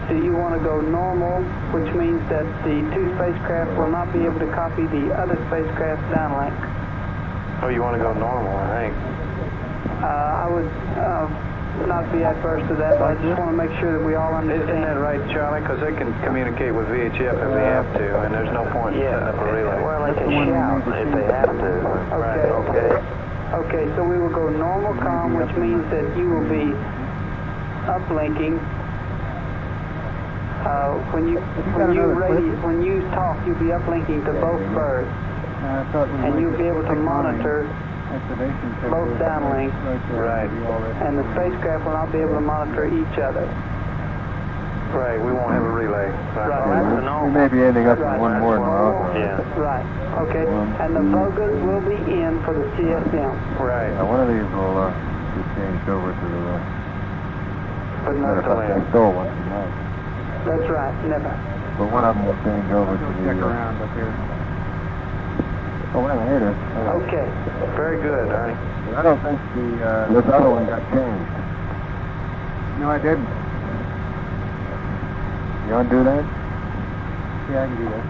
do you want to go normal, which means that the 2 spacecraft will not be able to copy the other spacecraft's downlink? Oh, you want to go normal, I think. I would not be adverse to that, but I just want to make sure that we all understand. Isn't that right, Charlie? Because they can communicate with VHF if they have to, and there's no point in setting up a relay. Well, they can shout if they have to. Okay. Okay. Okay, so we will go normal comm, which means that you will be uplinking. When you talk, you'll be uplinking to both birds, and you'll be able to monitor both downlinks. Right. And the spacecraft will not be able to monitor each other. Right, we won't have a relay. Right. We may be ending up with one more than we're authorized. Yeah. Right. Okay. And the Vogas will be in for the CSM. Right. Now, one of these will be changed over to the... But not the I LIM. stole one tonight. That's right. Never. But one of them will change over to the... Check around up here. Oh, wait a minute, here it is. Okay. Very good, Ernie. I don't think this other one got changed. No, I didn't. You want to do that? Yeah, I can do that.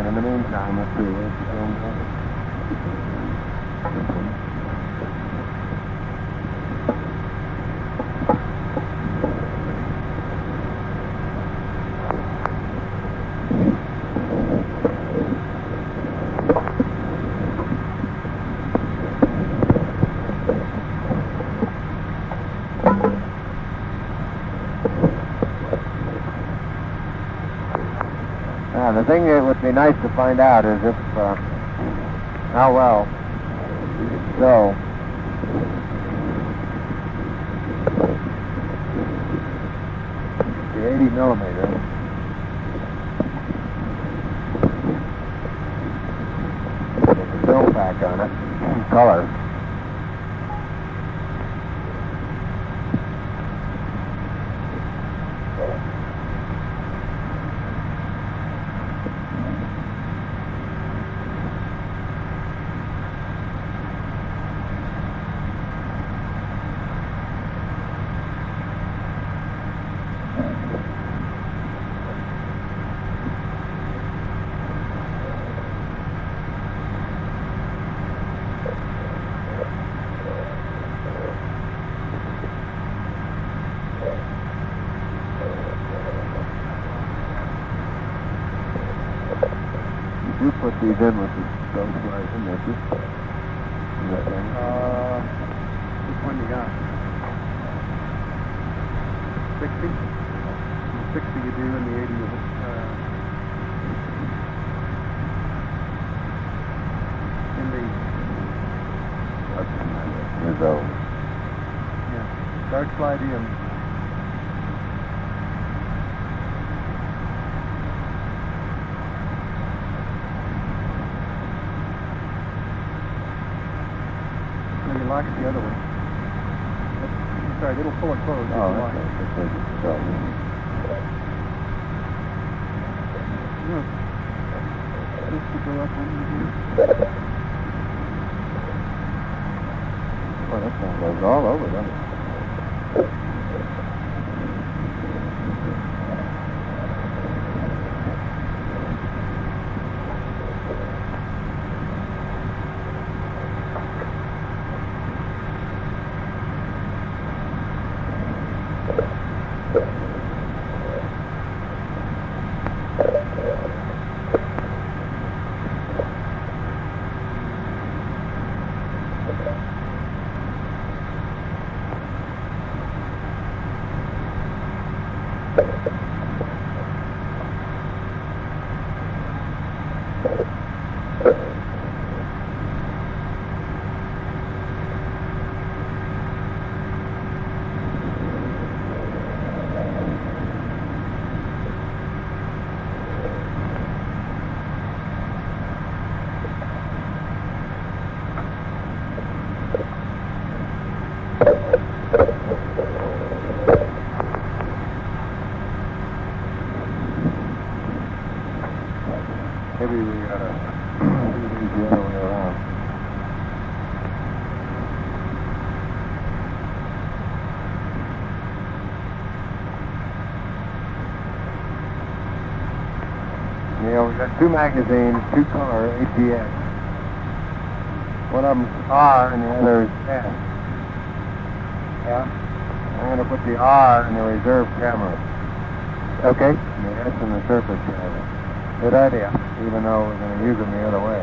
And in the meantime, let's see. Where's the film going? The thing that would be nice to find out is if, how well, so, the 80 millimeter, with the film pack on it, color. You put these in with the ghost light in there, just which one you got? 60? 60 you do, and the 80 you in the... Here's those. Yeah, dark slide in. Lock it the other way. That's right, it'll pull it closed. Oh, that's right. That's right. This to go up under here. Well, that thing goes all over, doesn't it? Maybe we gotta do these the other way around. You know, we got two magazines, two color ATX. One of them's R and the other is S. Yeah? I'm gonna put the R in the reserve camera. Okay. And the S in the surface camera. Good idea, even though we're going to use them the other way.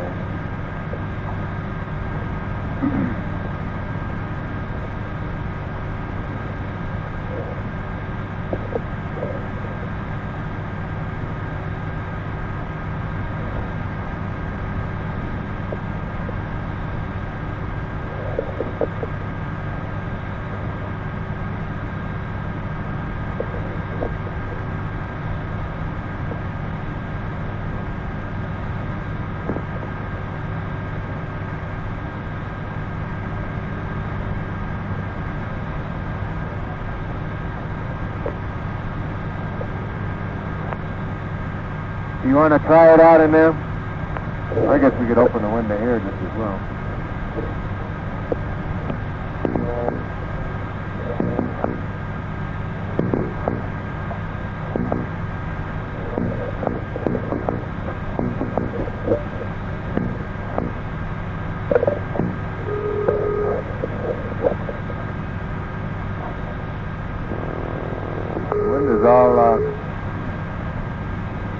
You want to try it out in there? I guess we could open the window here just as well.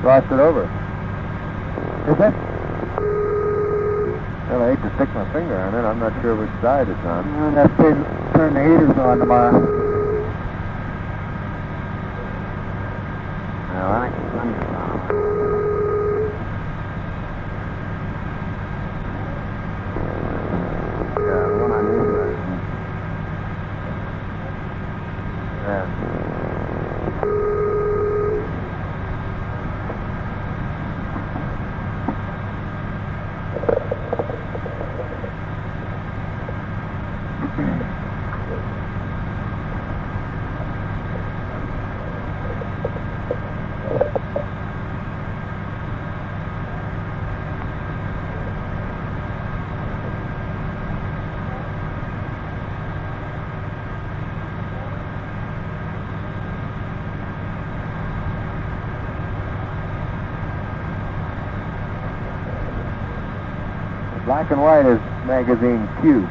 crossed it over. Is it? Well, I hate to stick my finger on it. I'm not sure which side it's on. I'm going to have to turn the heaters on tomorrow. Well, I think the sun's on. Yeah, the one on this side. Yeah. Black and White is magazine Q.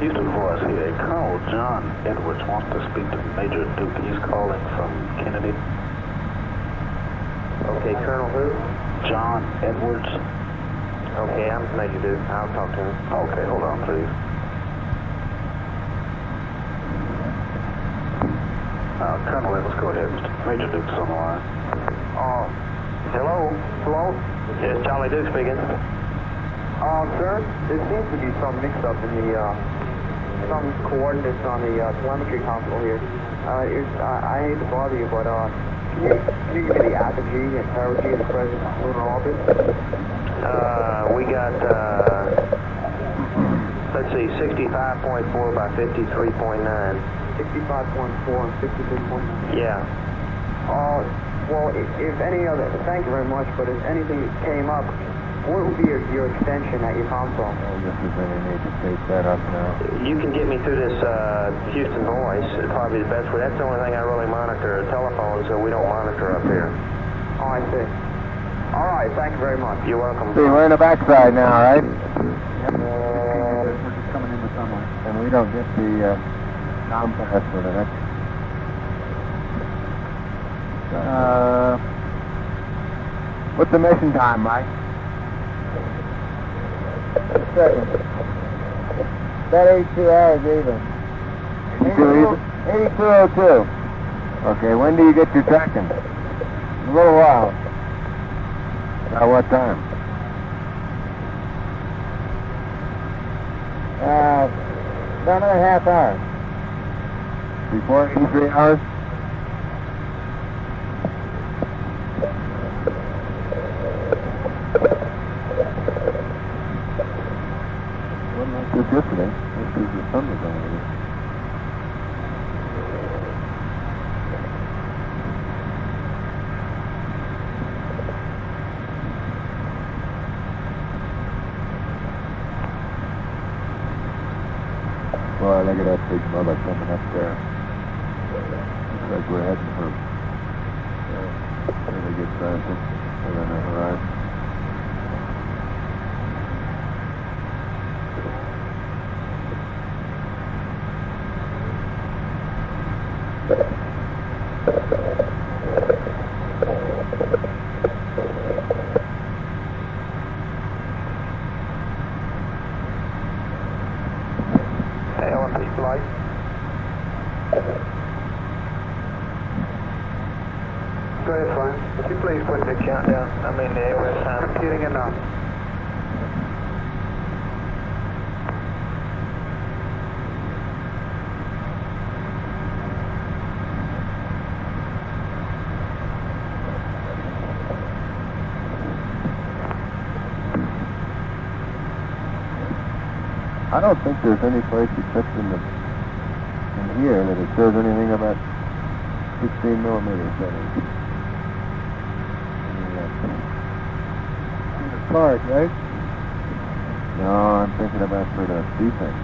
Houston Voice here. Colonel John Edwards wants to speak to Major Duke. He's calling from Kennedy. Okay, Colonel who? John Edwards. Okay, I'm Major Duke. I'll talk to him. Okay, hold on, please. Colonel Edwards, go ahead. Major Duke's on the line. Hello? Hello? Yes, Charlie Duke speaking. Sir, there seems to be some mix-up in the, some coordinates on the telemetry console here. I hate to bother you, but can you give me the apogee and perigee of the present lunar orbit? We got, let's see, 65.4 by 53.9. 65.4 and 53.9? Yeah. Well, if any other, thank you very much, but if anything came up, what would be your extension at your console? Oh, this is really need to take that up now. You can get me through this Houston Voice. It'd probably be the best way. That's the only thing I really monitor. Telephones, we don't monitor up here. Oh, I see. All right, thank you very much. You're welcome. See, we're in the backside now, right? Yep. We're just coming into somewhere. And we don't get the sound pass for the next. What's the mission time, Mike? Second. About 82 hours even. 8202. Okay, when do you get your tracking? A little while. About what time? About another half hour. Before 83 hours? Wasn't like this yesterday. That's because the sun was on it. Boy, look at that big mother coming up there. Looks like we're heading for really good size picture on the horizon. Flight. Go ahead, Flying. Would you please put the countdown, the AOS time? Computing enough. I don't think there's any place except in here that it says anything about 16 millimeter settings. In the card, right? No, I'm thinking about for the defense.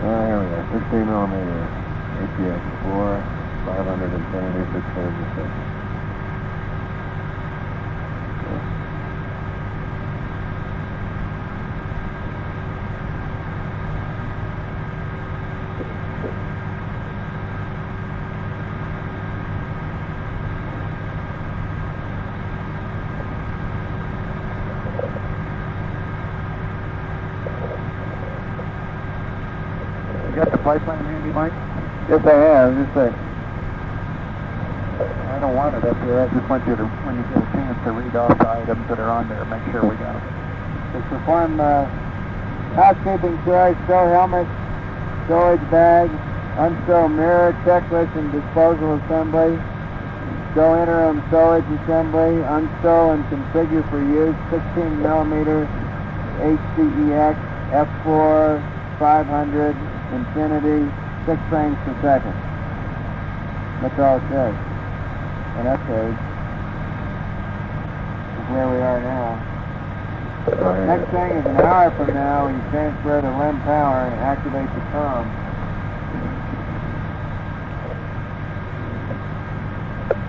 Here we go. 16 millimeter APX 4, 576 frames a second. You got the flight plan handy, Mike? Yes, I have. Just a I don't want it up here. I just want you to, when you get a chance to read off the items that are on there, make sure we got them. To perform housekeeping chores, stow helmet, storage bag, unstow mirror, checklist and disposal assembly, stow interim stowage assembly, unstow and configure for use 16 millimeter HCEX F4 500 Infinity 6 frames per second. That's all it says. And upgrade is where we are now. Next thing is an hour from now, you transfer to LEM power and activate the comm.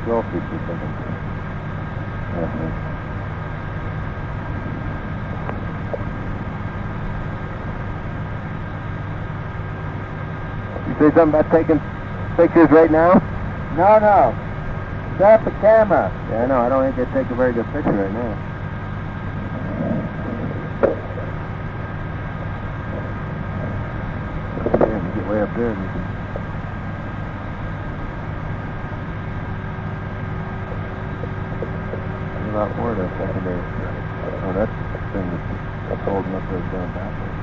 12 feet per second. You say something about taking pictures right now? No. Set the camera. Yeah, no, I don't think they'd take a very good picture right now. Yeah, you get way up there and you can... There's a lot more of those secondary. Oh, that's the thing that's holding up those down backwards.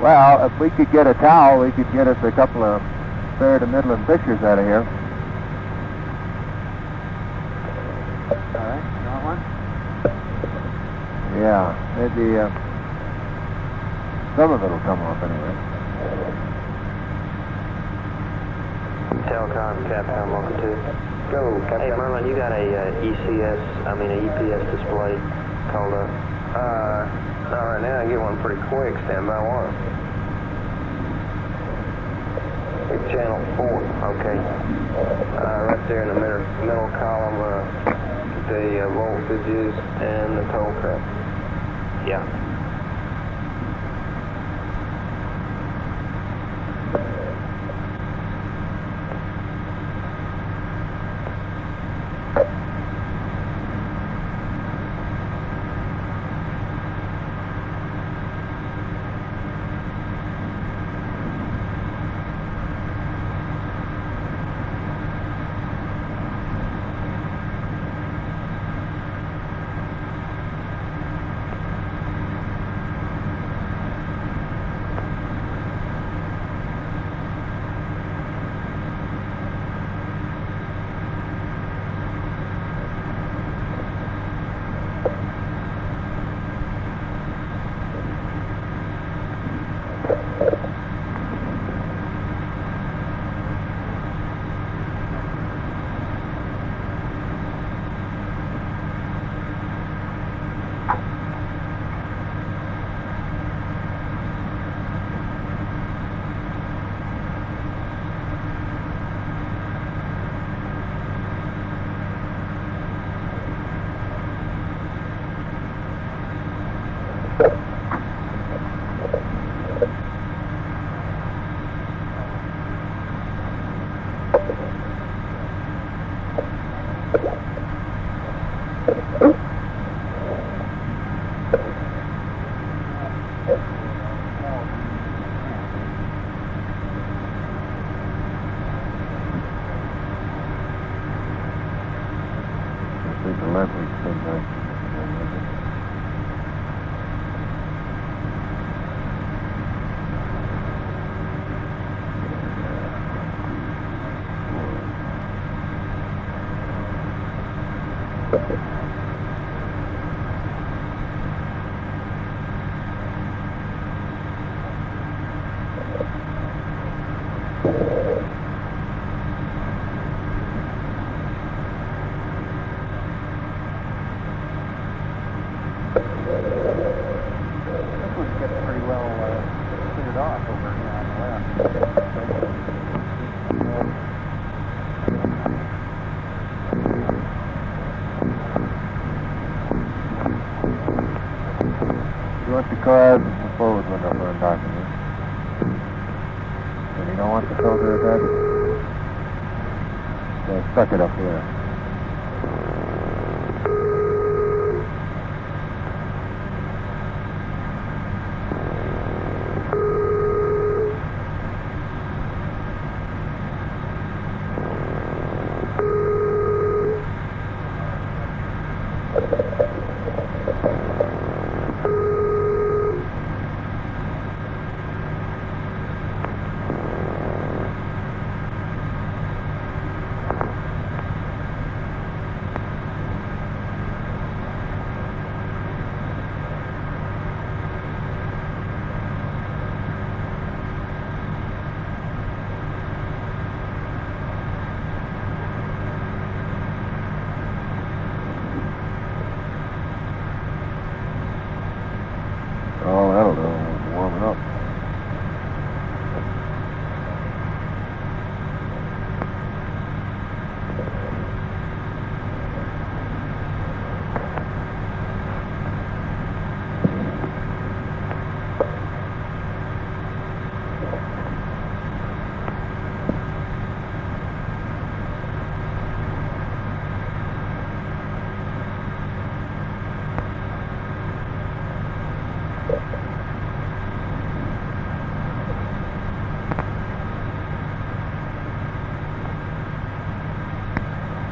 Well, if we could get a towel, we could get us a couple of fair to middling pictures out of here. All right. Yeah, maybe some of it will come off anyway. Telecom, Capcom, welcome to. Go, Capcom. Hey, Merlin, you got a EPS display called up? Not right now. I get one pretty quick. Stand by one. Channel 4. Okay. Right there in the middle column, the voltages and the toll curve. Yeah. Cars the forward window for a document. And you don't want the filter attached? They stuck it up here. Oh, that'll do. Warming up.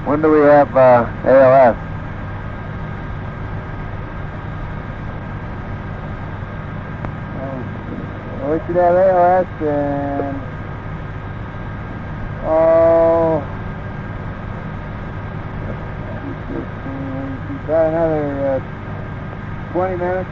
When do we have ALS? We should have ALS in, about another 20 minutes.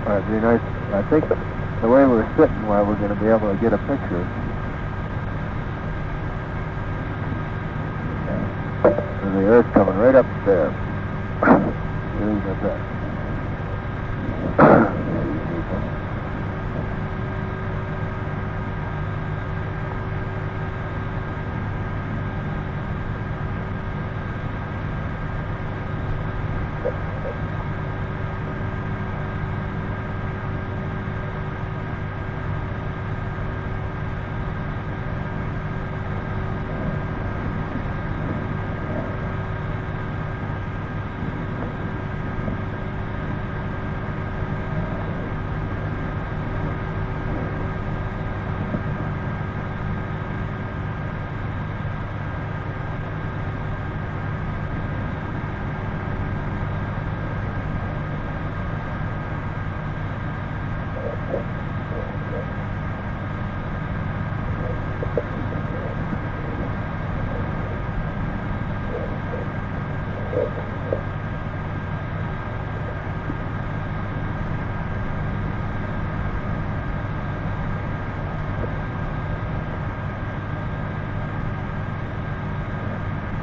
It'd be nice. I think the way we're sitting, well, we're going to be able to get a picture. And the Earth coming right up there. Really good that.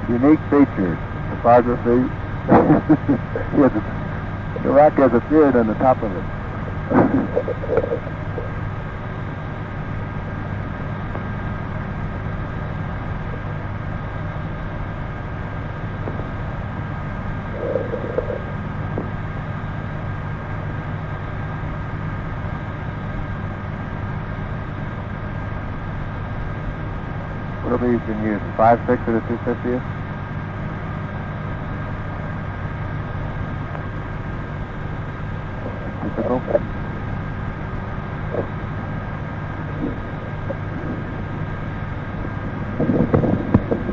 Unique features, topography. The rock has a beard on the top of it. Whatever you can use, 5.6 or the 250th? Typical.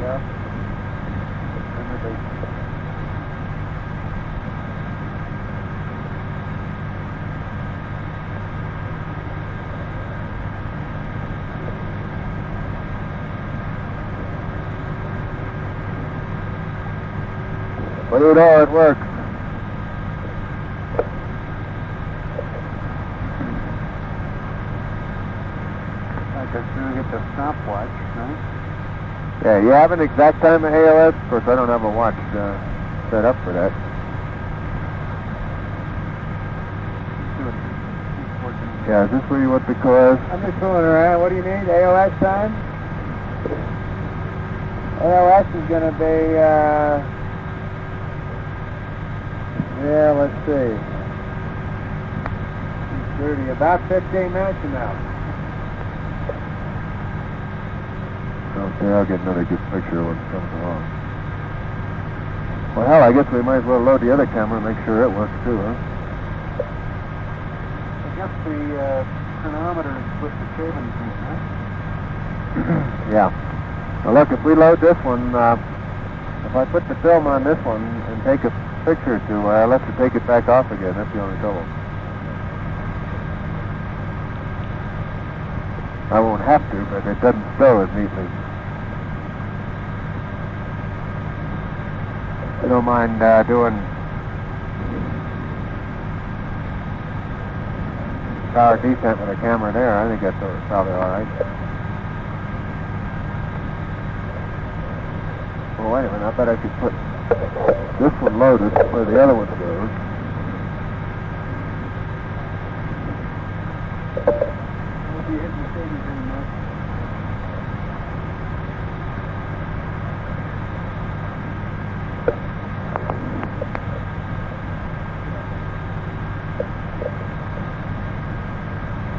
Yeah. Well, you know it works. I could soon get the stopwatch, right? Yeah, you have an exact time of ALS? Of course, I don't have a watch set up for that. Yeah, is this where you want the cause? I'm just fooling around. What do you need? ALS time? ALS is going to be, yeah, let's see. 2:30, about 15 minutes from now. Okay, I'll get another good picture when it comes along. Well, hell, I guess we might as well load the other camera and make sure it works too, huh? I guess the chronometer is with the cabins in, right? Yeah. Now look, if we load this one, if I put the film on this one and take a picture or two, I'll have to take it back off again. That's the only trouble. I won't have to, but it doesn't show as neatly. I don't mind doing power descent with a camera there. I think that's probably all right. Well, wait a minute. I bet I could put this one loaded where the other one goes. Won't be hitting the cabins anymore.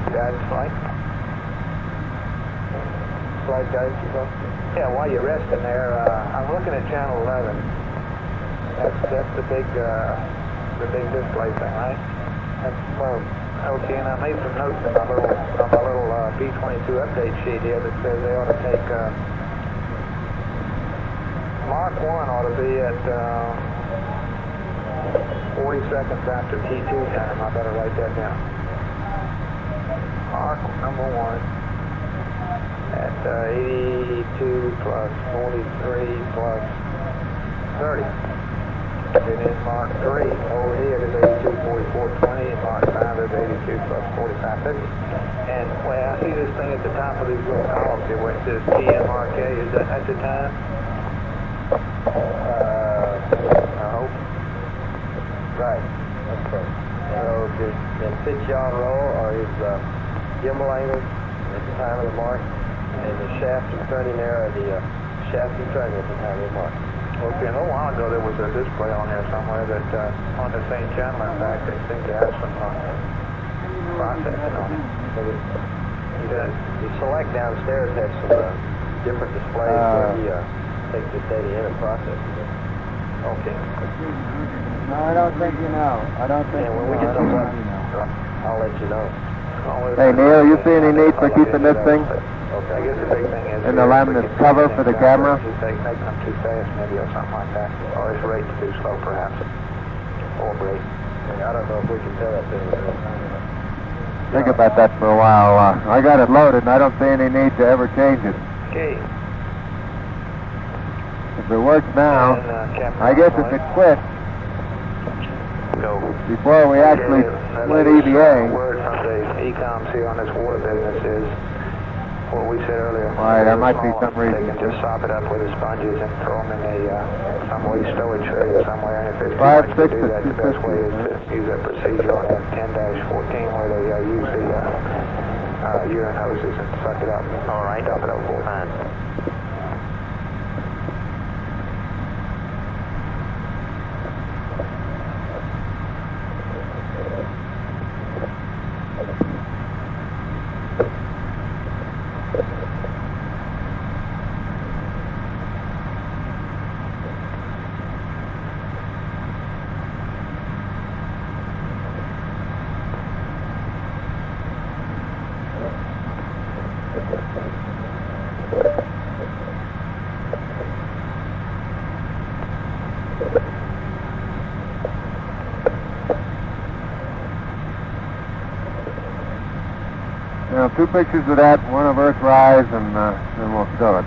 Guidance Flight? Flight guys, Yeah, while you're resting there, I'm looking at channel 11. That's the big display thing, right? Okay, and I made some notes in my little B-22 update sheet here that says they ought to take Mark 1 ought to be at 40 seconds after T2 time. I better write that down. Mark number 1 at 82 plus 43 plus 30. And then Mark 3 over here is 82, 44, 20, and Mark 5 is 82 plus 45, 50. And well, I see this thing at the top of these little columns here where it says TMRK. Is that at the time? I hope. Right. Okay. So the pitch yaw roll or his gimbal angles at the time of the mark, and the shaft and turning there are the shaft and turning at the time of the mark. Okay, a little while ago there was a display on there somewhere that on the same channel, in fact, they seem to have some processing on it. So the select downstairs has some different displays where he takes the data in and processes it. Okay. No, I don't think you know. I don't think when you we know. get I don't those up, think you know. I'll let you know. Hey, Neil, you see any need for keeping this thing Okay, I guess the big thing is in the laminate cover for the camera? Just making them too fast maybe or something like that. Or his rate too slow perhaps. Or brake. I don't know if we can tell that thing. Think about that for a while. I got it loaded and I don't see any need to ever change it. Okay. If it works now, I guess if it quits, Go. before we actually went EVA. Word from the ECOMs here on this water business is what we said earlier. Why, there might be some reason. They can just sop it up with the sponges and throw them in some waste storage area somewhere. And if it's 5, 6, to do that, the best way is to use that procedure on that 10-14 where they use the urine hoses and suck it up. All right. Dump it up full time. Now, 2 pictures of that, one of Earthrise, and then we'll do it.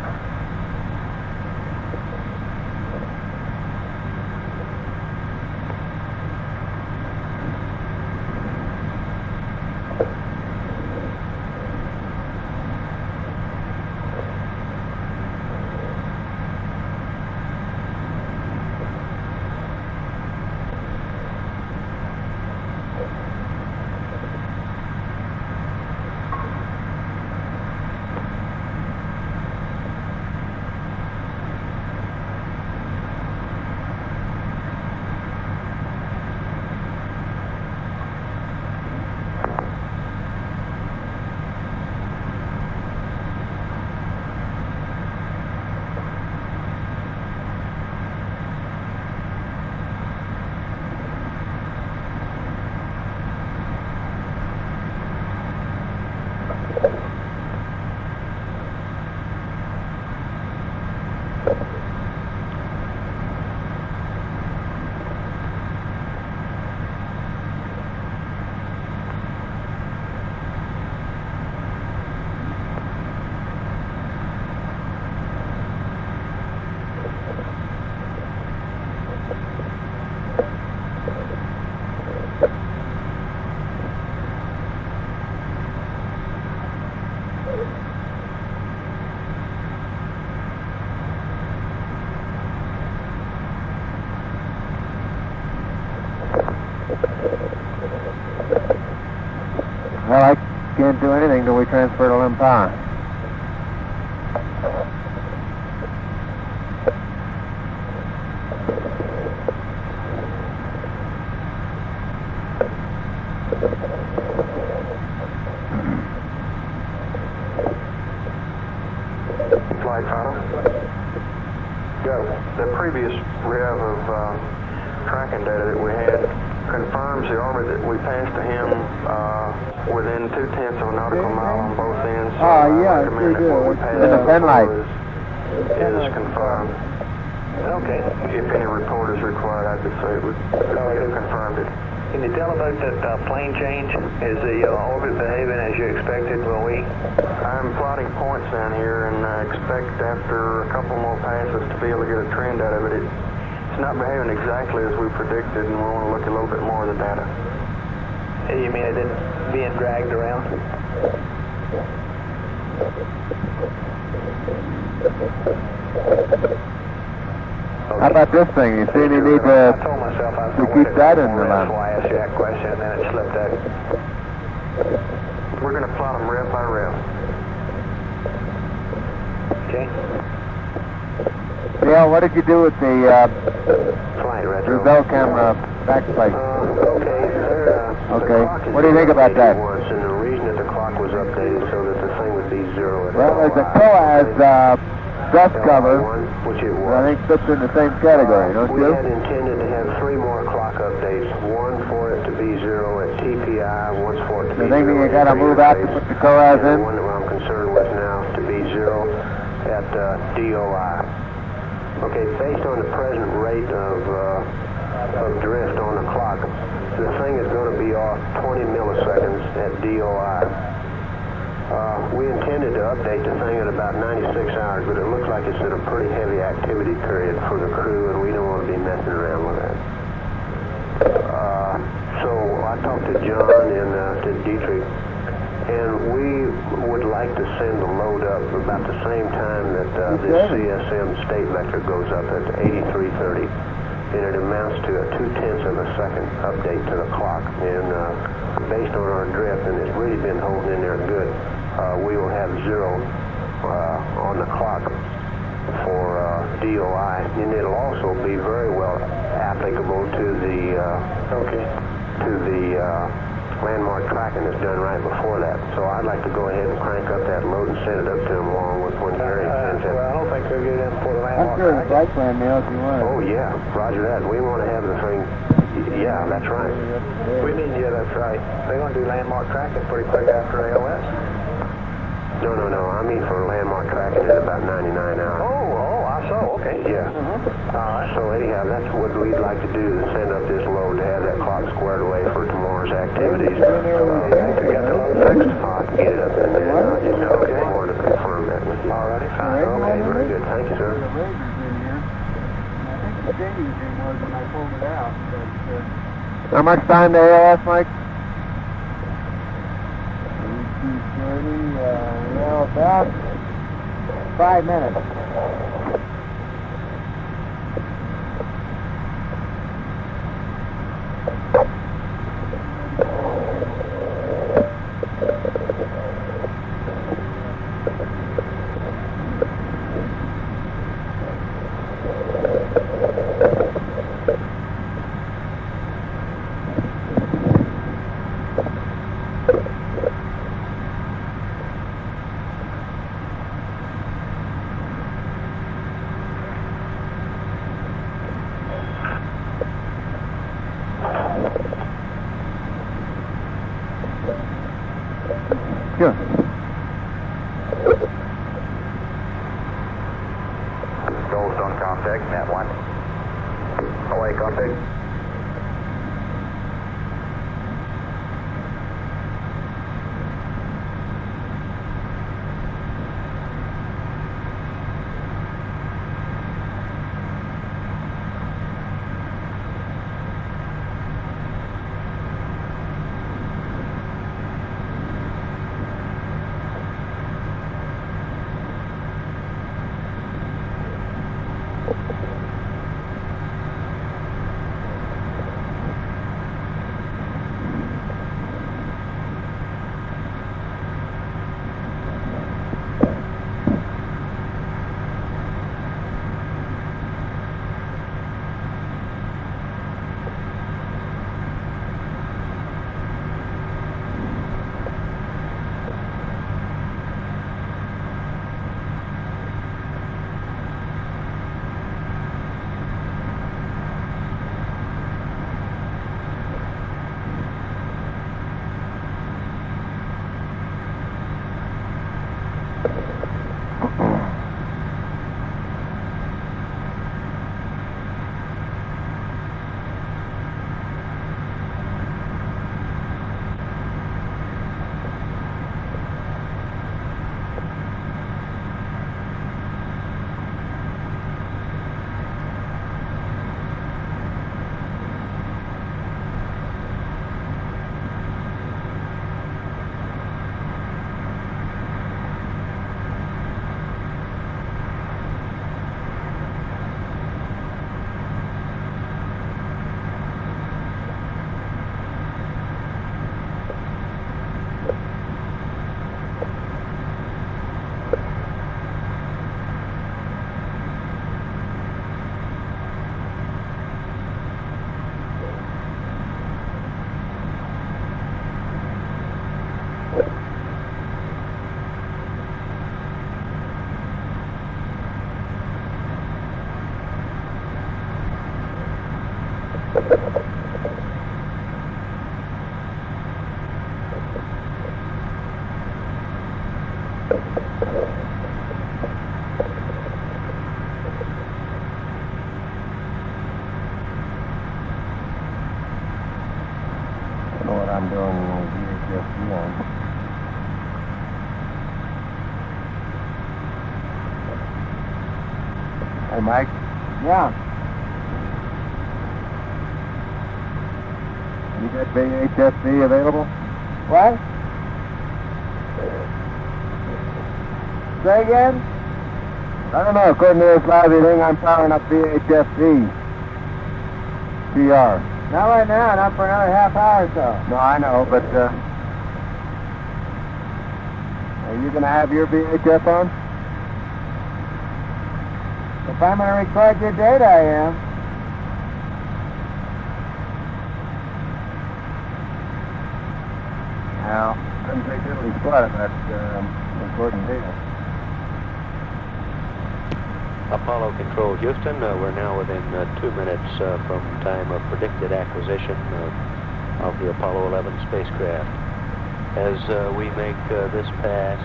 Well, I can't do anything till we transfer to Limpah. Flight final. Go. The previous rev of tracking data that we had confirms the orbit that we passed to him within 0.2 of a nautical mile on both ends. So yeah, recommend that what we passed in the pen light. is confirmed. Okay. If any report is required, I could say we have confirmed it. Can you tell about that plane change? Is the orbit behaving as you expected? Will we? I'm plotting points down here, and I expect after a couple more passes to be able to get a trend out of it. It's not behaving exactly as we predicted, and we want to look a little bit more of the data. You mean it isn't being dragged around? How about this thing? You see any need to keep that in the line? That's why I asked you that question, and then it slipped out. We're going to plot them rev by rev. Okay. Yeah, what did you do with the Flight retro. Bell camera backplate? Okay. What do you think about that? And the reason that the clock was updated so that the thing would be 0 at Well, there's a COAS dust cover, which it was. I think fits in the same category, don't We you? had intended to have 3 more clock updates. One for it to be 0 at TPI, one's for it to be 0 You think you at got to move out to put the COAS and in? the one that I'm concerned with now to be 0 at DOI. Okay, based on the present rate of drift on the clock, the thing is going to be off 20 milliseconds at DOI. We intended to update the thing at about 96 hours, but it looks like it's in a pretty heavy activity period for the crew, and we don't want to be messing around with that. So I talked to John and to Dietrich, and we would like to send the load up about the same time that the CSM state vector goes up at 8330, and it amounts to a 0.2 of a second update to the clock. And based on our drift, and it's really been holding in there good, we will have 0 on the clock for DOI, and it'll also be very well applicable to the landmark tracking that's done right before that. So I'd like to go ahead and crank up that load and send it up to him along with when Gary sends it. Well, I don't think they'll get it in before the I'm landmark sure the tracking. flight plan now if you want. Oh yeah, roger that. We want to have the thing. Yeah, that's right. We mean, yeah, that's right. They're going to do landmark tracking pretty quick after AOS. No. I mean for landmark tracking at about 99 hours. I saw. Okay. Yeah. All right. So anyhow, that's what we'd like to do, is send up this load to have that clock squared away for tomorrow's activities. You got the load fixed? I can get it up and then just tell them more to confirm that with you. All righty. Fine. Okay, very good. Thank you, sir. The razor's in here. I think the changing thing was when I pulled it out. But, how much time to ALS, Mike? 2:30, well, about 5 minutes. Sure. Goldstone contact, net 1. Away contact. Hey, Mike. Yeah. You got VHF-B available? What? Say again? I don't know. According to this lousy thing, I'm powering up VHF-B. PR. Not right now, not for another half hour or so. No, I know, but, are you going to have your VHF on? If I'm going to record your data, I am. Now, doesn't take diddly squat of that recording data. Apollo Control Houston, we're now within 2 minutes from time of predicted acquisition of the Apollo 11 spacecraft. As we make this pass,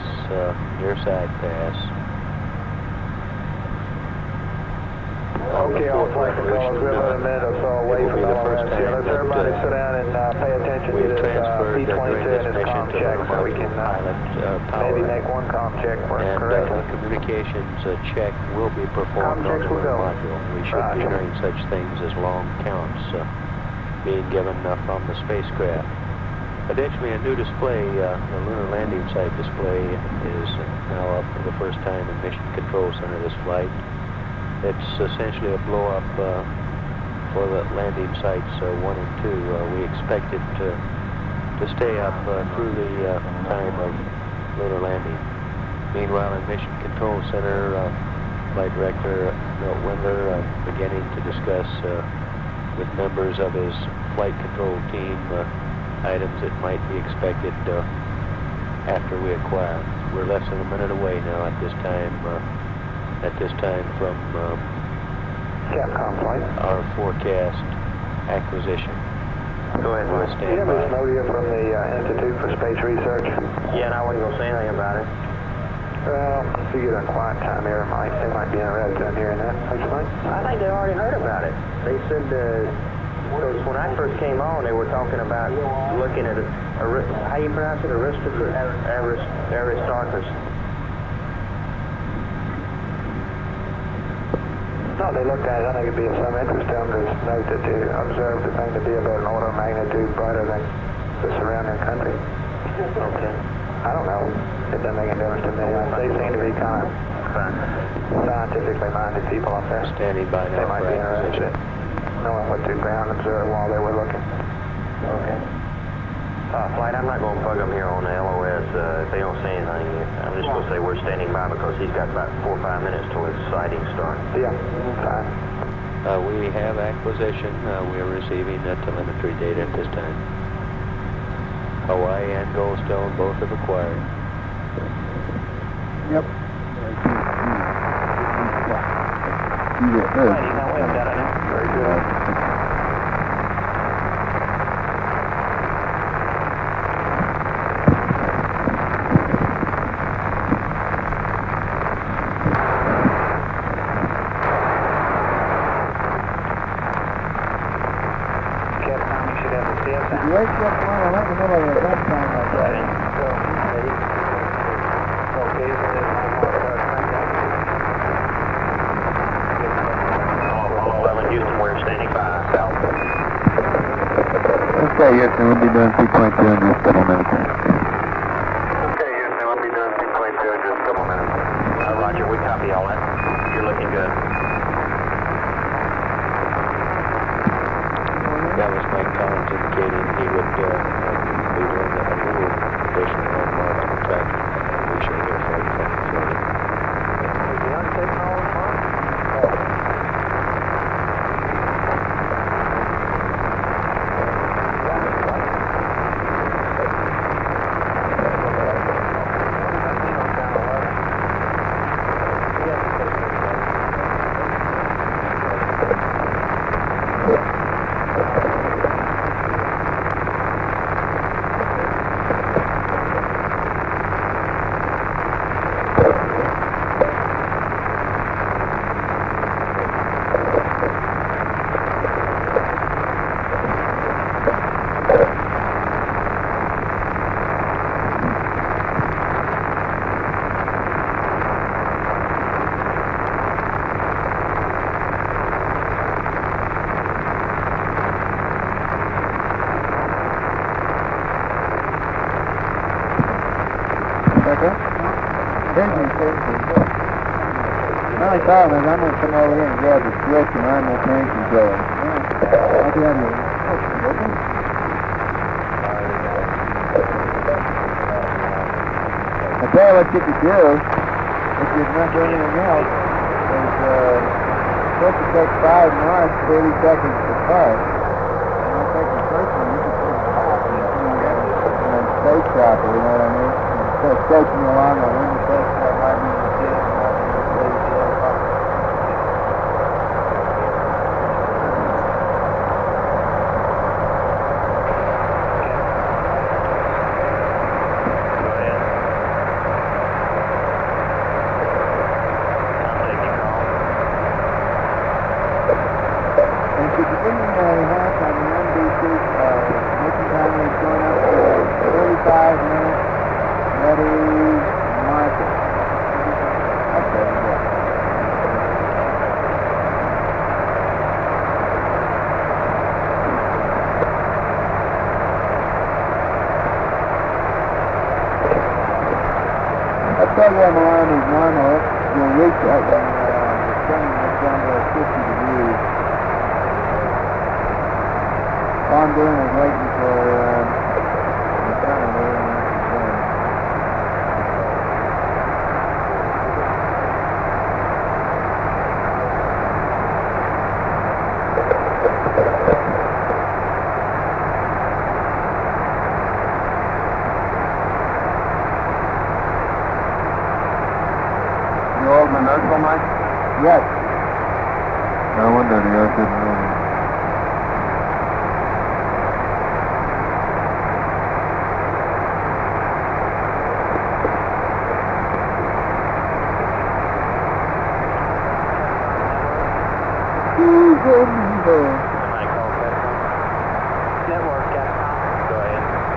near side pass. Okay, all flight controllers, we're about a minute or so away from the LRS. Yeah, let's everybody sit down and pay attention to this B-22 and this comm check so we can maybe make one comm check work correctly. And communications check will be performed on the lunar module. We should be hearing such things as long counts being given from the spacecraft. Additionally, a new display, the lunar landing site display, is now up for the first time in Mission Control Center this flight. It's essentially a blow-up for the landing sites 1 and 2. We expect it to stay up through the time of lunar landing. Meanwhile, in Mission Control Center, Flight Director Milt Wendler beginning to discuss with members of his flight control team items that might be expected after we acquire. We're less than a minute away now at this time. From Capcom flight. Our forecast acquisition. Go ahead, Mike. Do you have a note here from the Institute for Space Research? Yeah, and I wasn't going to say anything about it. Well, if you get on quiet time here, Mike, they might be interested in hearing that. What you think? I think they already heard about it. They said, because when I first came on, they were talking about looking at how you pronounce it, Aristarchus. No, they looked at it. I think it'd be of some interest to them to note that they observed the thing to be about an order of magnitude brighter than the surrounding country. Okay. I don't know. It doesn't make any difference to me. They seem to be kind of scientifically minded people up there. Standing by now. They might be interested in knowing what to ground observe while they were looking. Okay. Flight, I'm not going to bug them here on the LOS if they don't say anything. I'm just going to say we're standing by because he's got about 4 or 5 minutes till his sighting starts. Yeah, fine. We have acquisition. We're receiving telemetry data at this time. Hawaii and Goldstone both have acquired. Yep. Very good. Okay, Houston, we'll be doing 2.2 in just a couple minutes. Okay, Houston, we'll be doing 2.2 in just a couple minutes. Roger, we copy all that. You're looking good. That was Mike Collins indicating he would be doing a little additional landmark on track. We should hear from Florida. Is the untaken all in front? My only problem is I'm going to come over here and grab the switch and run the train controller. I'll be on the... I tell you what you could do, if you're not doing anything else, is supposed to take 5 north, 30 seconds to park. And I'll take the first one, you can put it back and space chopper, you know what I mean? Instead of coaching you along a windy space chopper, might be the kid, program alarm is normal. You'll reach that when the train gets down to 50 degrees. All I'm doing is waiting for the timer. Yes. No wonder the earth isn't moving.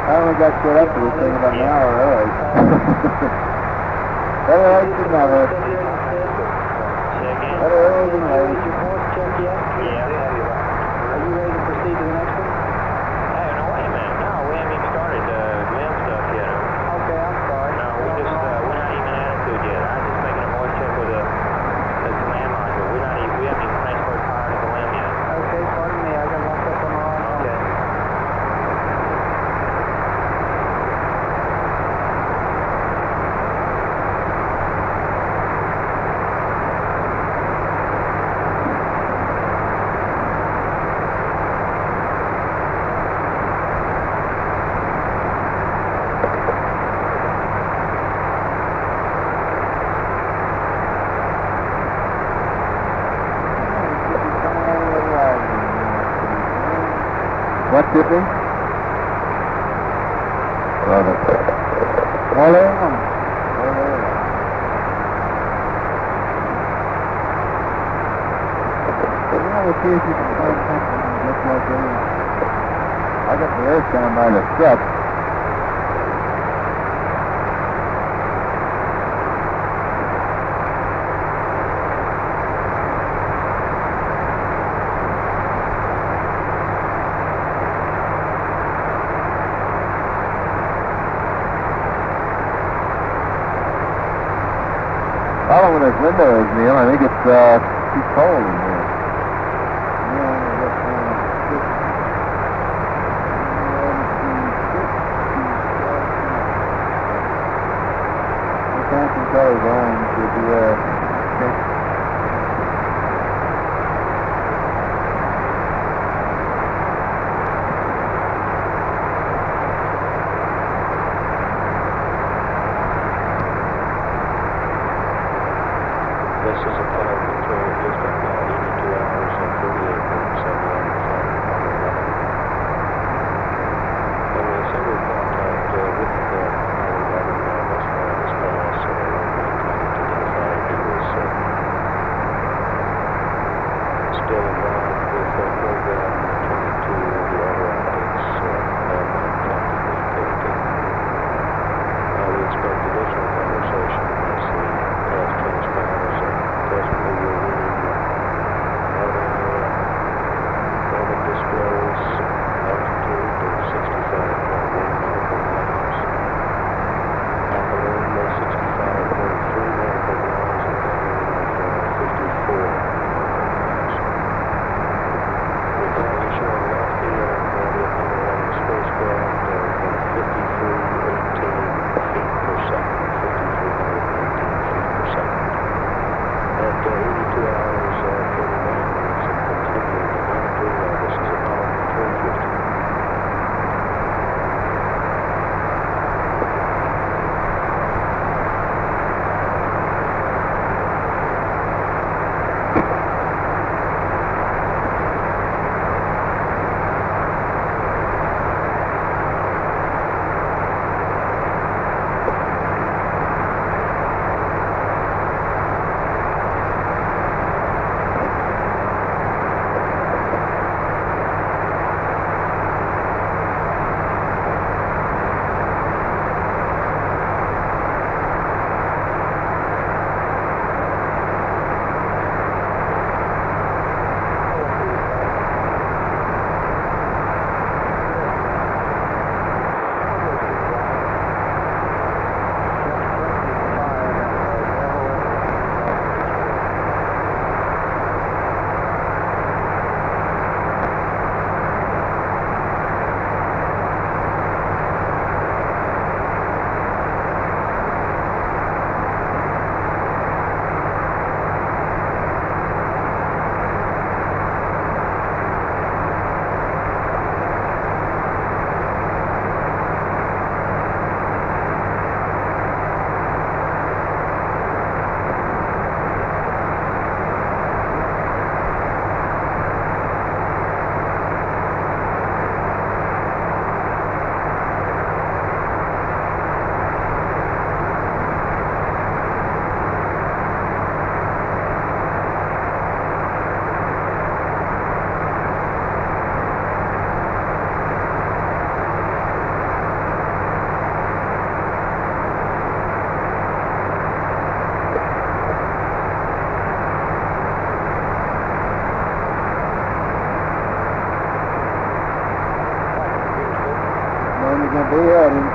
I only got set up for this thing about an hour early. Better late than never. Better early than late. Is your fourth check yet? Yeah. Are you ready to proceed to the next one? Hey, no, wait a minute. No, we haven't even started the LIM stuff yet. Okay, I'm sorry. No, we're not even attitude yet. I'm just making a voice check with the command module. We haven't even transferred power to the LIM yet. Okay, pardon me. I got locked up on the wrong one. Okay. What tipping? Well, All in on. We'll see if you can find something that looks like that. I got the earth down by the truck. Following those windows, Neil, I think it's too cold in here. Control zone should be This is a cloud control district now, 82 hours and 38 minutes on the other side of Apollo 11. And we single contact with the Apollo 11 as far as pass, so we maintained to identify he was still involved with the program returning to the other optics landmark tracking activity. We expect additional conversation as the path transpires. Presently we're reading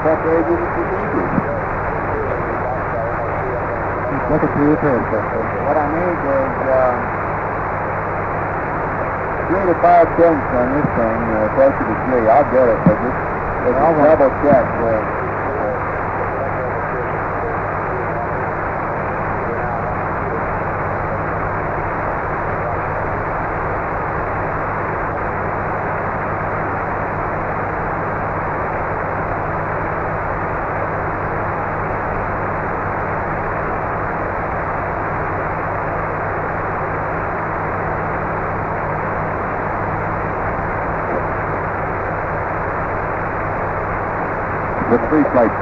Check ages if you need to. Look at the repair stuff. What I need is 3 to 5 tenths on this thing, closer to 3. I'll get it, but just double check. The 3 flights.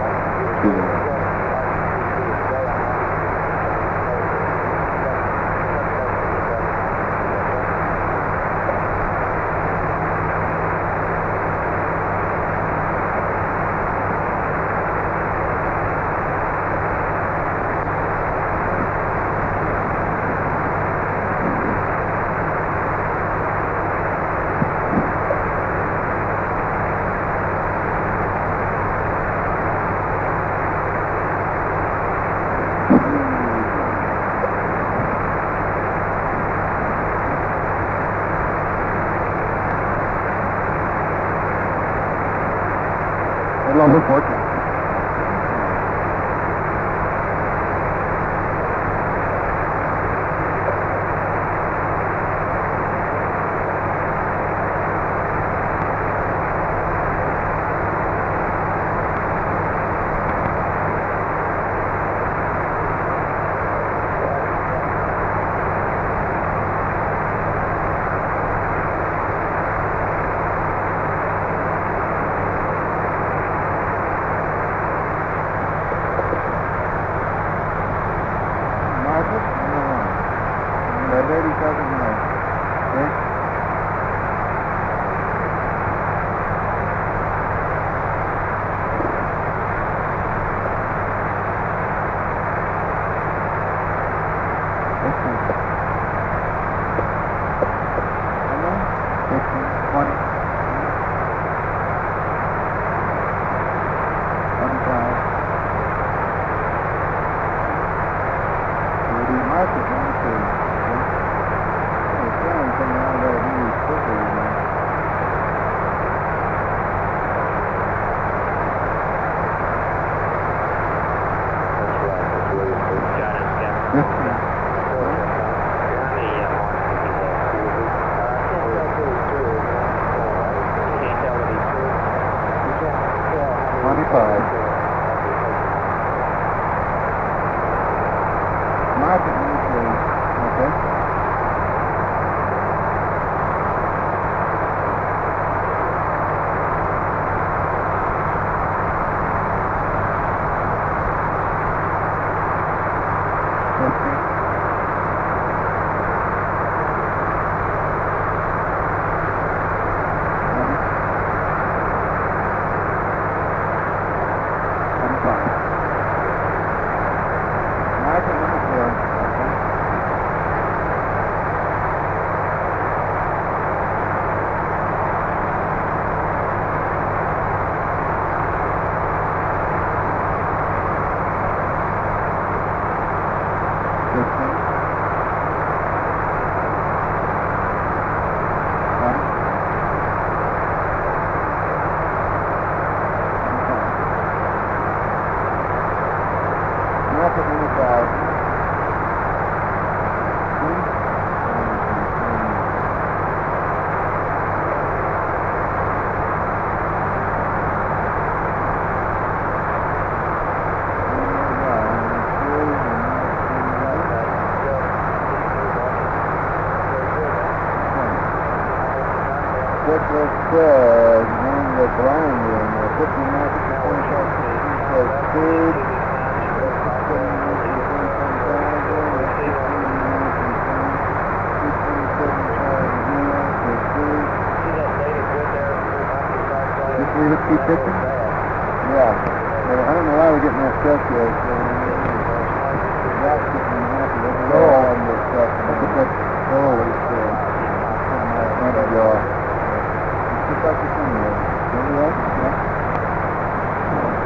Level 14.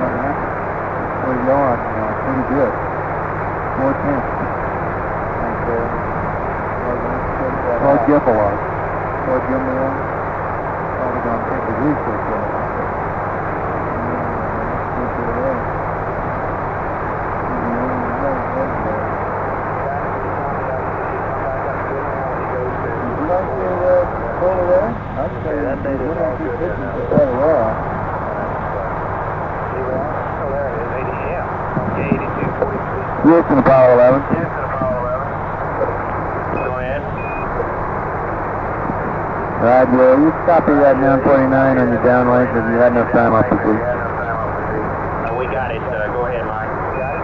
We're going pretty good. 410. Or Gippelock. Or Gimel. Probably going to take the research on it. Over there? I'd say that data is all good. Quite a while. Oh, there it is, 80, yeah. Okay, 8243. Houston, Apollo 11. Houston, Apollo 11. Go ahead. Roger, you copy that 949 on your downlink if you had enough time off the booth. We got it. Go ahead, Mike. Got it?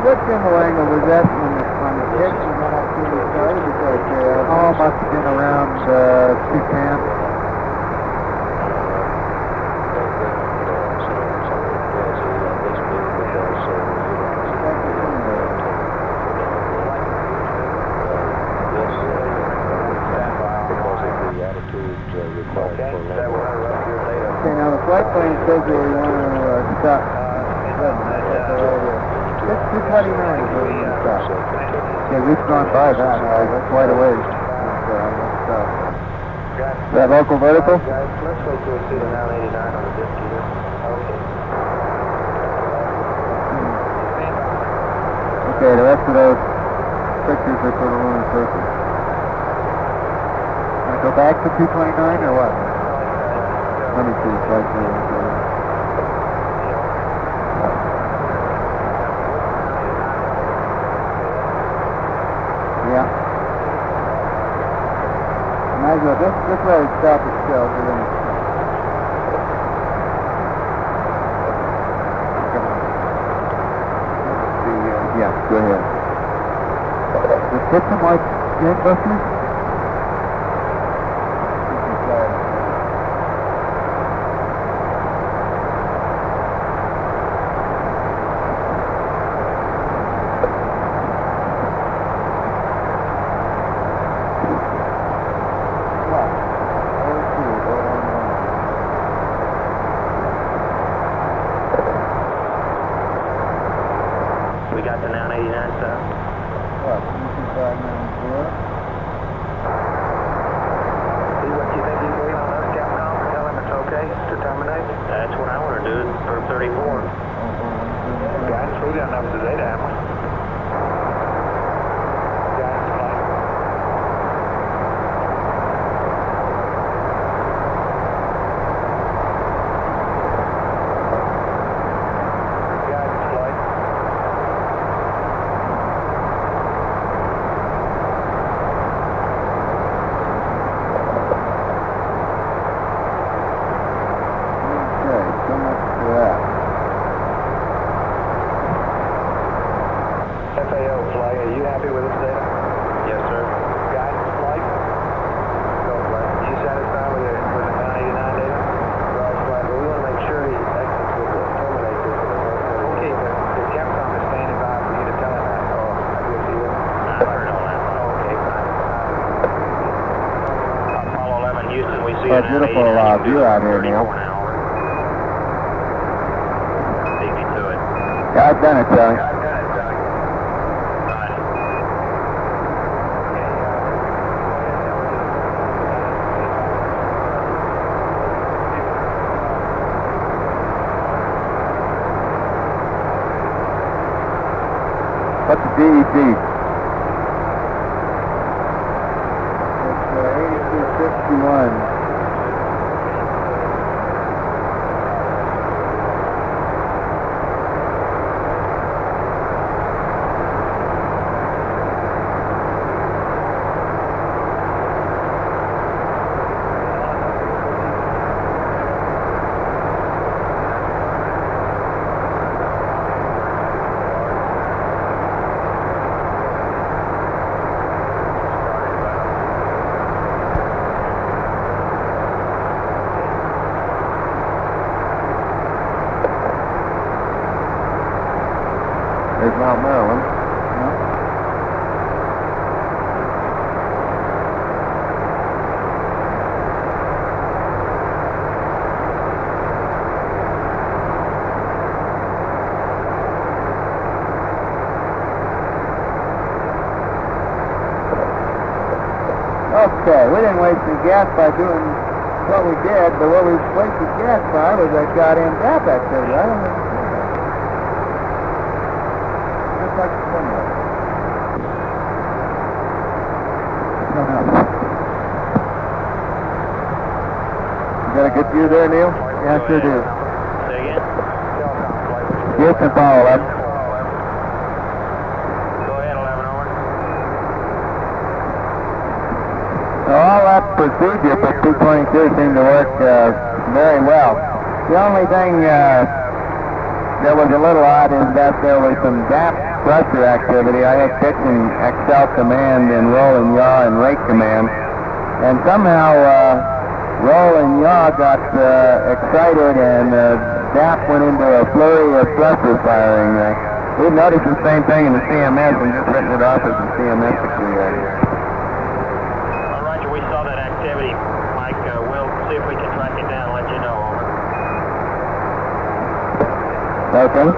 What gimbal angle was that on the pitch when that activity started? Because, oh, must have been around 210. Okay, now the flight plane says that we want to stop. It's 229 is where we need to stop. Yeah, we've gone by that. That's quite a ways. Is that local vertical? Guys, let's go to a seat of 989 on the disc here. Okay, the rest of those pictures are for the lunar surface. Want to go back to 229 or what? Let me see the flight plan. Yeah. Might as well, this way we stop itself. Yeah, go ahead. Just put some like gangbusters. We got the 989 stuff. What? 22594? See what you think he's waiting on us, Capcom? Tell him it's okay to terminate? That's what I want to do for 34. Guys, we got enough today to have one. Guys, flight. Guys, flight. Okay, so much for that. FAO flight, are you happy with this data? Yes, sir. Guidance flight? Go flight. You satisfied with the 989 data? Right, flight, but we want to make sure he exits with the terminate this. Okay, but the Capcom is standing by for you to tell him that. Oh, I guess he is. I heard all that. Oh, okay, fine. Apollo 11, Houston, we see Oh, you beautiful view out here now. Take me to it. Yeah, I've done it, Charlie. What's the DEC? It's 8261. Mount Maryland. Okay, we didn't waste any gas by doing what we did, but what we wasted gas by was that goddamn gap activity. I don't understand that. Just like the simulator. No. You got a good view there, Neil? Yeah, I sure do. Say again? Houston, Apollo 11. All that procedure for 222 seemed to work very well. The only thing that was a little odd is that there was some gap pressure activity. I had pitching Excel command and rolling yaw and rate command, and somehow rolling yaw got excited and DAP went into a flurry of pressure firing. We've noticed the same thing in the CMS and just written it off as a CMS activity. We saw that activity, Mike. We'll see if we can track it down and let you know. Over. Okay.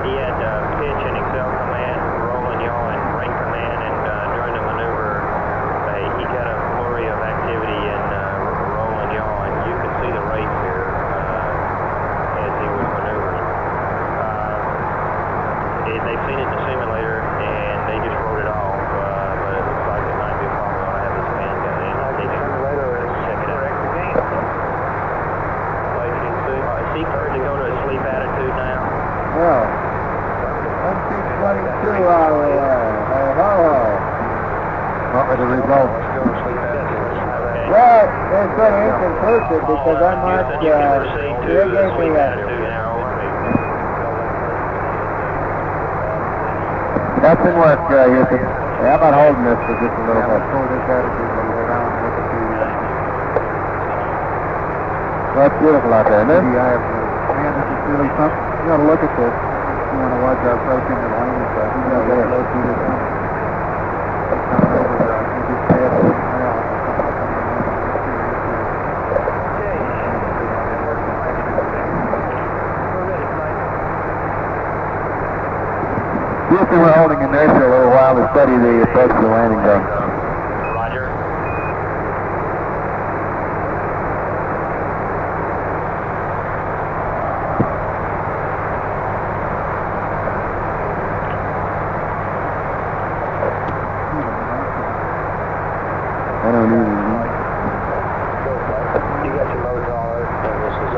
He had pitch and Excel command, rolling yaw and rate command, and during the maneuver, he got a flurry of activity in rolling yaw, and you can see the rate here as he was maneuvering. They've seen it in the simulator, and they just wrote it off. Well, 122 out of the What were the results? Well, it's sort of inconclusive because I marked, they gave me That's in work, Houston. How about holding this for just a little bit? Hold this attitude when we're around and look at the... Well, it's beautiful out there, isn't it? Man, this is really something. You got to look at this. You want to watch our approach into the lane and stuff. You got to go through this one. Coming over there. You just stay up there. Houston, we're holding inertia a little while to study the approach to the landing zone. Roger. I don't either. You got your motor all right, and this is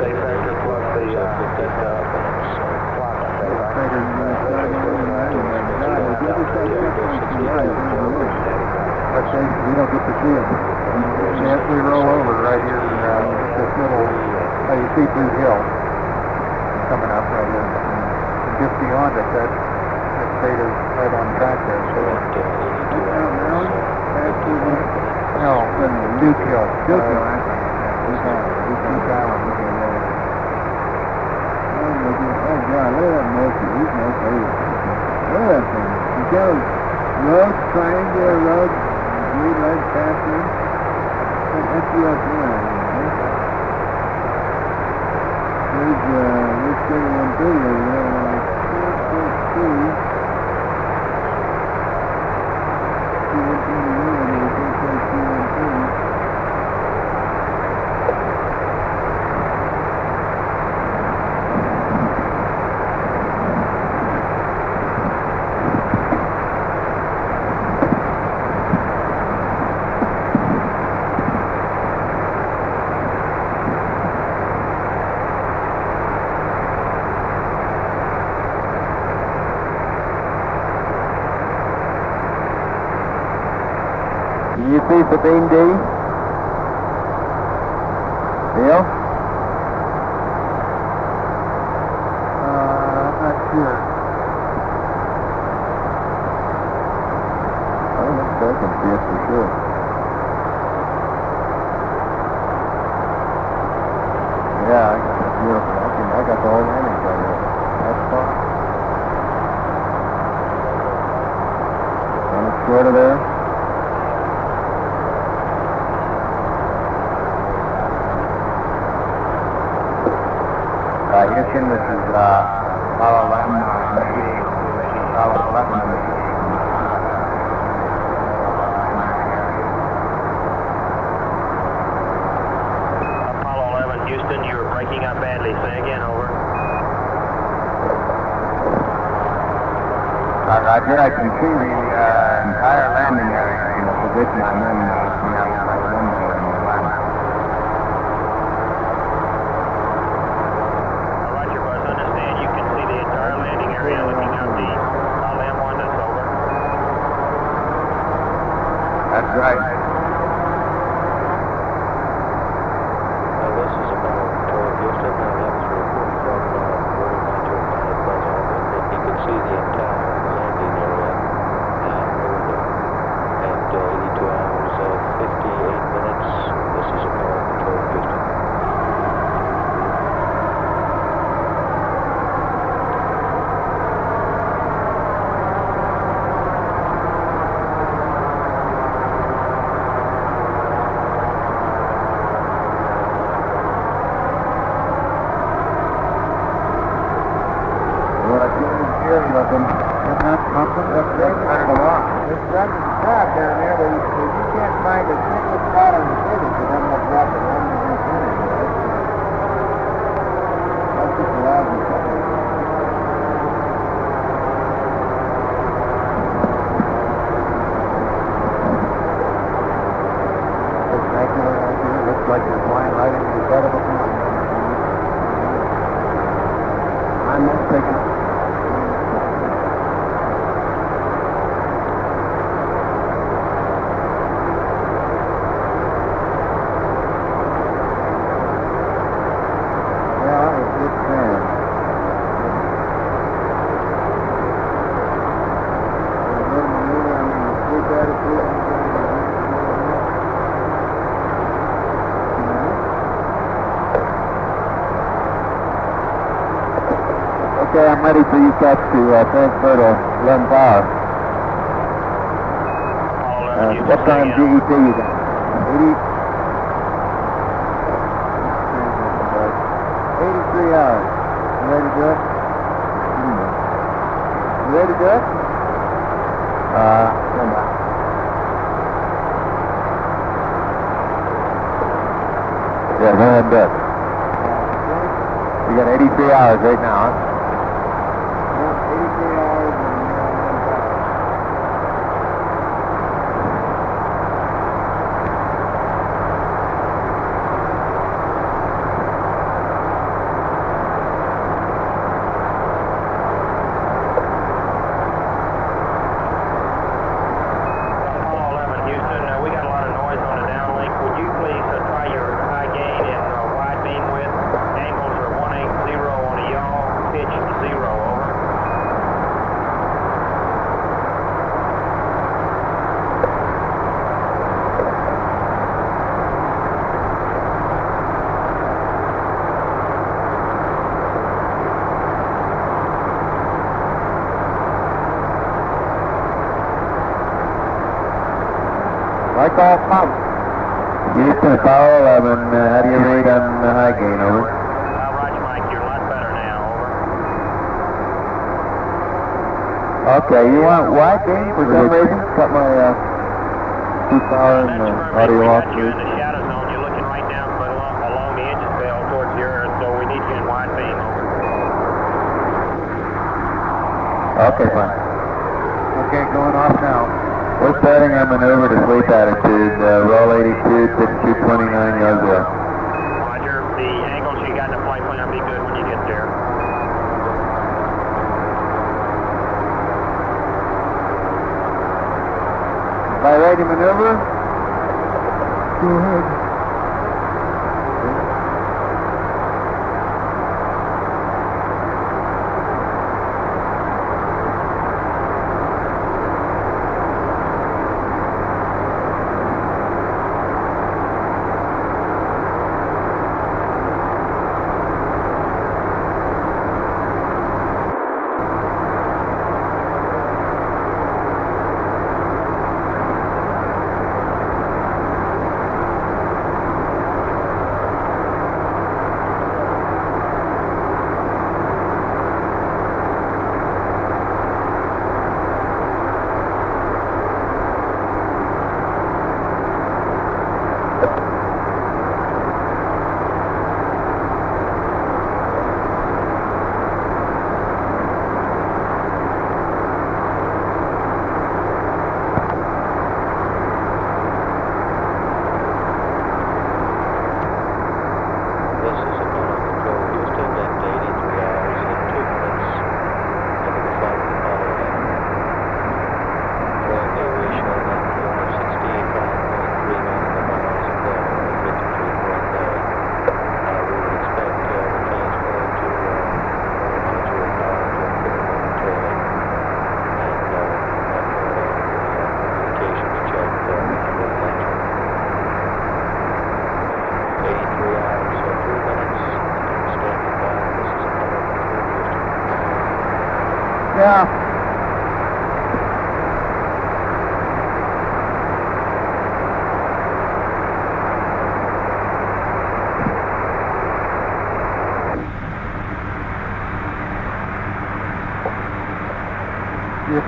stay factor plus the But we don't get to see it. As we roll over right here, this little, you see Blue Hill coming up right here. And just beyond it, that state is right on track there. So, no, Duke Hill. Duke Hill. Duke Island. Oh, God, look at that motion. He's no favorite. Look at that thing. He goes road, triangular road, green light passing. That's the up there. There's 3130 over there. 4.2. You see Sabine D? Neil? I'm not sure. I don't think so. I can see it for sure. Yeah, I got that beautiful. I got the whole landing zone. Houston, this is Apollo 11, Apollo 11. Houston, you were breaking up badly. Say again, over. Roger, I can see the entire landing area in the position I'm in from the outside window in the lab. Roger, Buzz, understand you can see the entire landing area looking out the M1, that's over. That's right. This is Apollo Control, Houston. That was a report from Rotor Master Pilot Buzz Aldrin that he could see the entire landing area over there. At 82 hours, 58 minutes, this is Apollo Control, Houston. This running top down there, but you can't find a single spot on the figure for them to drop it on the infinity. That's just a lousy something. Looks like you're flying right into the bed of a plane. I'm not taking it. Okay, I'm ready for you cats to transfer to 11 power. What time GET you got? 80? 83 hours. You ready to do it? You ready to do it? Come on. Yeah, go ahead and do it. You got 83 hours right now, huh? 83 hours and Like all pumps. Houston, Apollo 11, how do you rate on the high gain, over? Roger, Mike, you're a lot better now, over. Okay, you want wide gain for some reason? Cut my power and audio off, You're in the shadow zone. You're looking right down along the engine tail towards the earth, so we need you in wide beam, over. Okay, fine. Okay, going off now. We're starting our maneuver to sleep attitude, roll 82, pitch 229, yards left. Roger, the angles you got in the flight plan will be good when you get there. Am I ready to maneuver? Go ahead.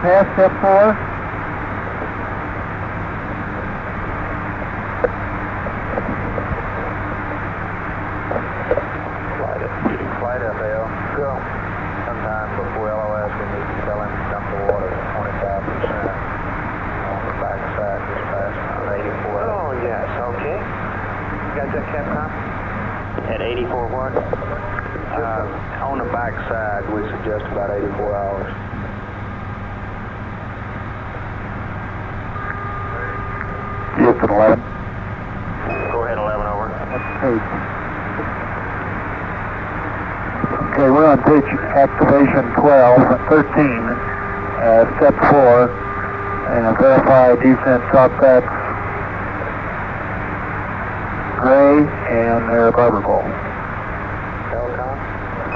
past step 4? Flight FAO. Go. Sometime before LOS, we need to tell him to dump the water at 25% on the back side, just past on 84. Oh, yes, okay. You got that, Capcom? At 84 what? On the back side, we suggest about 84 hours. Houston 11. Go ahead, 11 over. That's page. Okay, we're on page activation 13, step 4, and verify descent Southwest Gray and their barber pole. Telecom?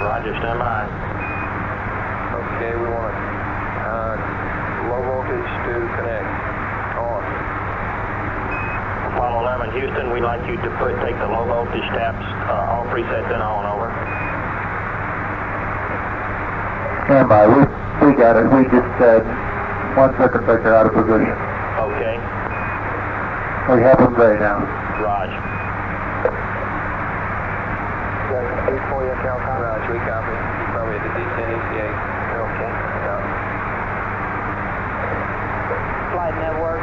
Roger, stand by. Okay, we want low voltage to connect. On. Apollo 11, Houston, we'd like you to take the low voltage taps, all presets in on, over. Stand by. We got it. We just said 1 circuit breaker out of position. Okay. We have them gray now. Raj. Is that complete for you, Telecom? Raj, we copy. You're probably at the D10 ECA. Okay. Flight network.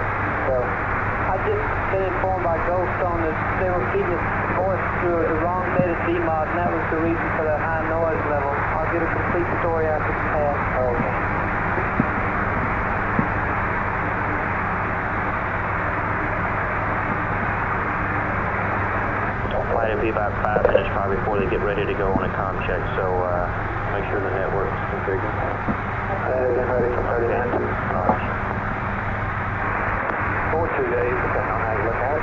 So, I just been informed by Goldstone that they were feeding the voice through the wrong data DMOD, and that was the reason for the high noise level. I'll get a complete story after the pass. okay. Flight will be about 5 minutes probably before they get ready to go on a comm check, so make sure the network's configured. Getting ready for 30 minutes. Or 2 days, depending on how you look at it.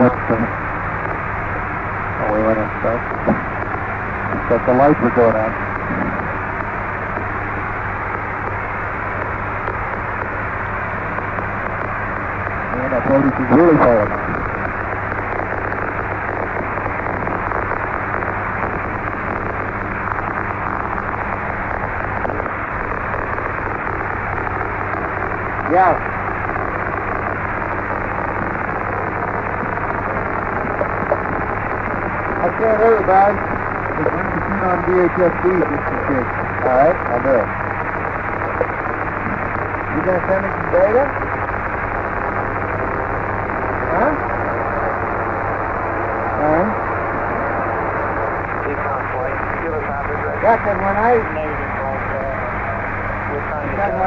What's the... Oh, we went in stuff. But the lights were going on. And that voltage is really falling off. Yeah. I can't hear you, bud. Just want to tune on VHFC just in case. All right, I'll do it. You gonna send me some data? Huh? All right. Decon flight. Give us half address. Yeah, 'cause when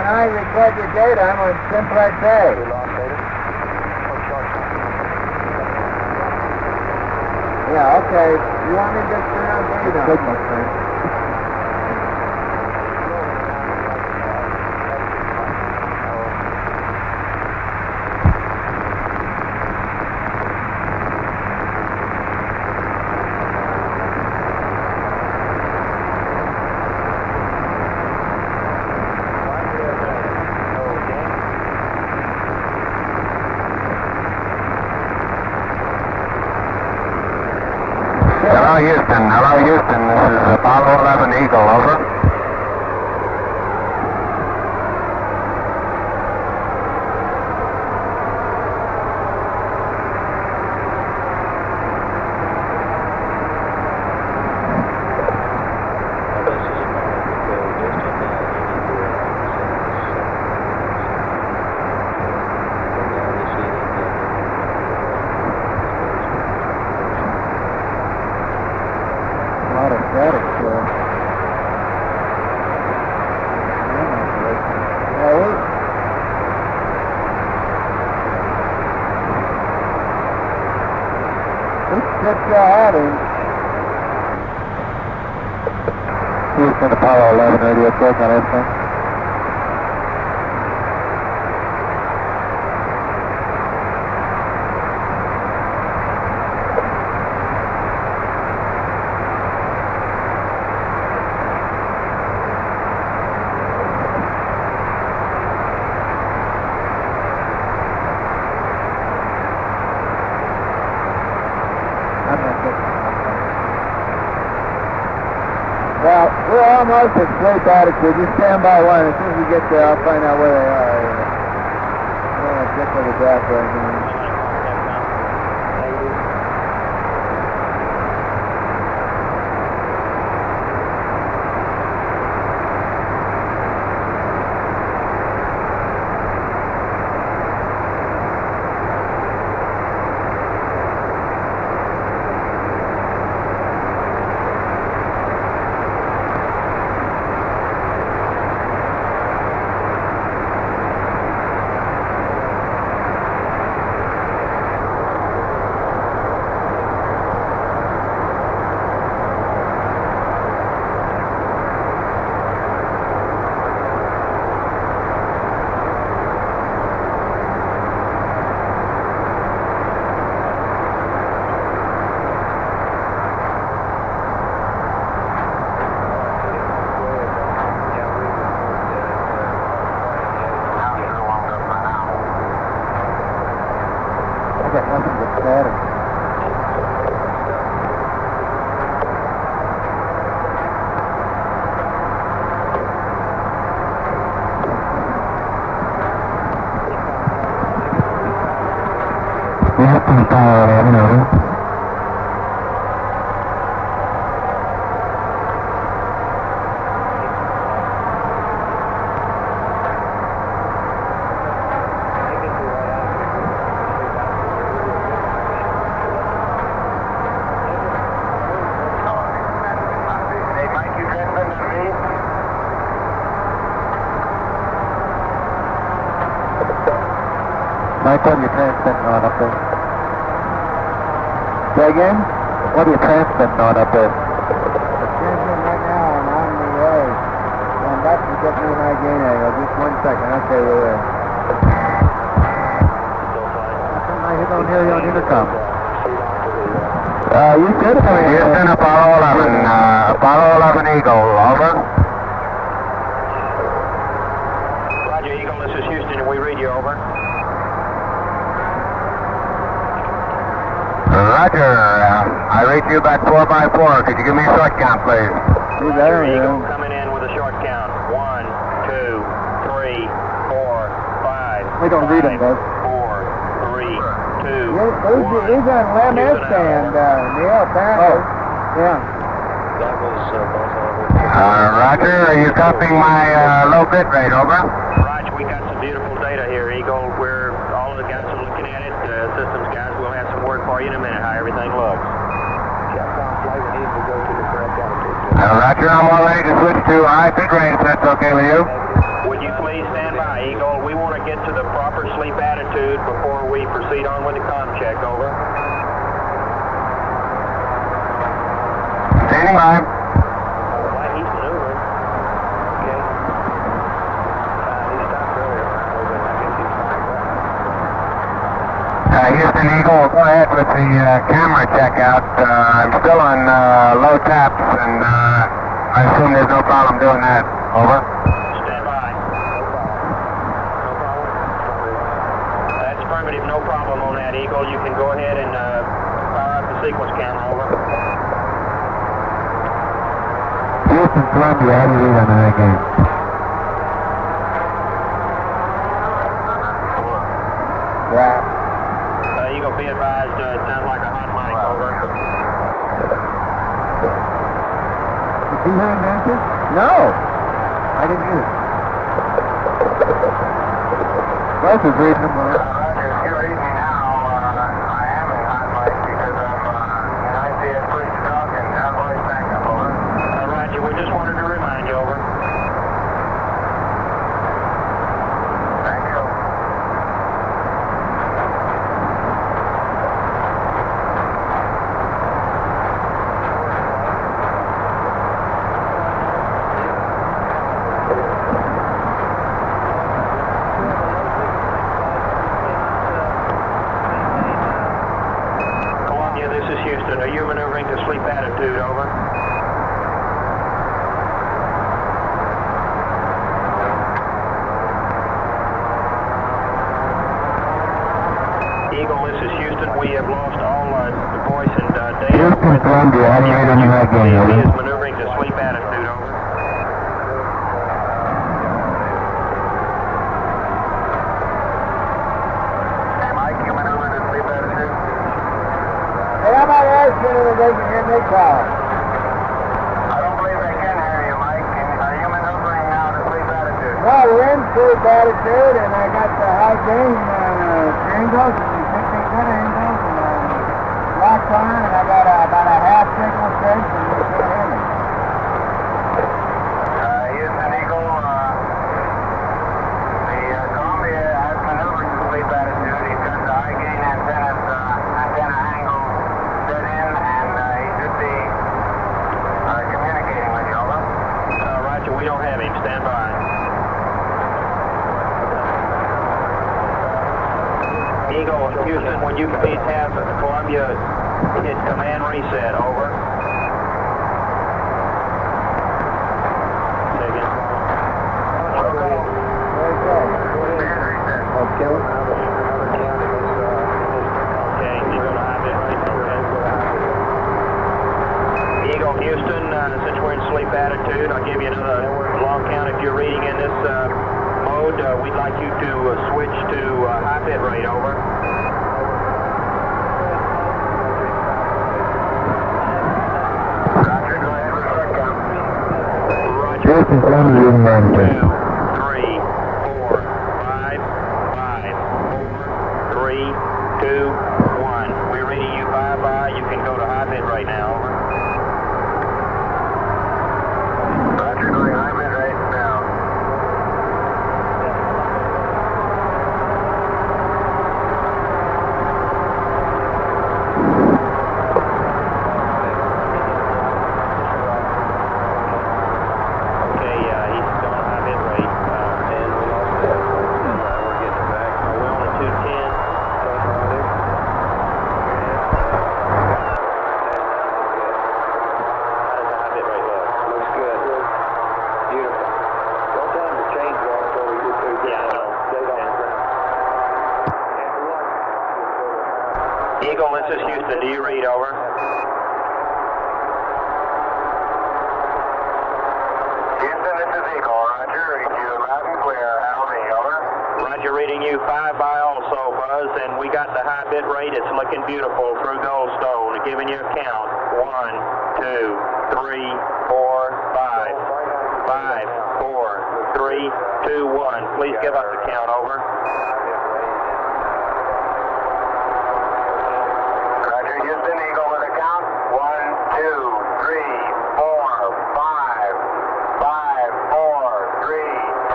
I record your data, I'm on Simplex A. We lost data? Or short time? Yeah, okay. You want me to just turn on data? Signal strength. Hello, Houston. This is Apollo 11 Eagle, over. Houston, Apollo 11 radio check on everything. both at sleep attitude. Just stand by one. As soon as we get there, I'll find out where they are. I don't want to get to the death right now. Mike, what are you transmitting on up there? Say again? What are you transmitting on up there? I'm transmitting right now on the air. And that's to get me an eye gain angle. Just 1 second. Okay, we're there. I don't hear you on intercom. You said it. Houston, Apollo 11. Apollo 11 Eagle, over. Roger, Eagle, this is Houston, and we read you, over. Roger. I read you back 4x4. Could you give me a short count, please? Roger, Eagle, coming in with a short count. 1, 2, 3, 4, 5. We don't read them, though. 4, 3, 2, He's on Lam-S stand, Neil, apparently. Yeah. That was Roger, are you copying my low bit rate, over? Roger, we got some beautiful data here, Eagle. All of the guys are looking at it. Systems guys, we'll have some word for you in a minute, how everything looks. Roger, I'm all ready to switch to high bit rate if that's okay with you. Would you please stand by, Eagle? We want to get to the proper sleep attitude before we proceed on with the comm check, over. Standing by. He's maneuvering. Okay. He stopped earlier. Houston Eagle, go ahead with the camera checkout. I'm still on low taps, and I assume there's no problem doing that. Over. Stand by. No problem? That's affirmative, no problem on that, Eagle. You can go ahead and fire up the sequence camera, over. Houston, Columbia, how do you read on that game? Yeah. Eagle, be advised, it sounds like a hot mic, over. Did you hear him answer? No. I didn't hear it. Both is reasonable. Roger, if you read me now, I am in hot mic because I'm I see it push to talk and that voice back up, over. Roger, we just wanted to remind you, over. Thank you. Columbia, this is Houston. Are you maneuvering to sleep attitude, over? Eagle, this is Houston. We have lost all voice and data. Houston, Columbia, how do you read on that game, He over? is maneuvering to sleep attitude, over. let me call. I don't believe they can hear you, Mike. Are you maneuvering now to sleep attitude? Well, we're in sleep attitude, and I got the high gain angles, and 15 good angles, and locked on, and I got about a half signal straight, and you can't hear me. Houston Eagle, the Columbia has maneuvered to sleep attitude. He's got the high gain antenna angle set in, and he should be communicating with you, over. Roger, we don't have him. Stand by. Eagle, Houston, when you please have Columbia hit command reset, over. Say again. Okay. Okay, you go to high bit rate. Eagle, Houston, since we're in sleep attitude, I'll give you another long count. If you're reading in this mode, we'd like you to switch to high bit rate, over. Roger, go ahead with short count. Roger. This is London, 2, 3, 4, 5, 5, 4, 3, 2, 1. We're reading you 5-by. You can go to high bit right now, over. Roger, going high bit right now. Okay, he's going high bit rate. And we lost that. We're getting it back. We're on the 210. How does the high bit rate look? Looks good. Beautiful. Don't tell them to change that until we get through. Yeah, I know. Stay on the ground. Eagle, this is Houston. Do you read, over? Houston, this is Eagle. Roger, read you loud and clear. How me, over? Roger, reading you 5-by also, Buzz, and we got the high bit rate. It's looking beautiful through Goldstone. Giving you a count. 1, 2, 3, 4, 5. 5, 4, 3, 2, 1. Please give us a count, over. Roger, Houston, Eagle with a count. 1, 2, 3, 4, 5. 5, 4, 3,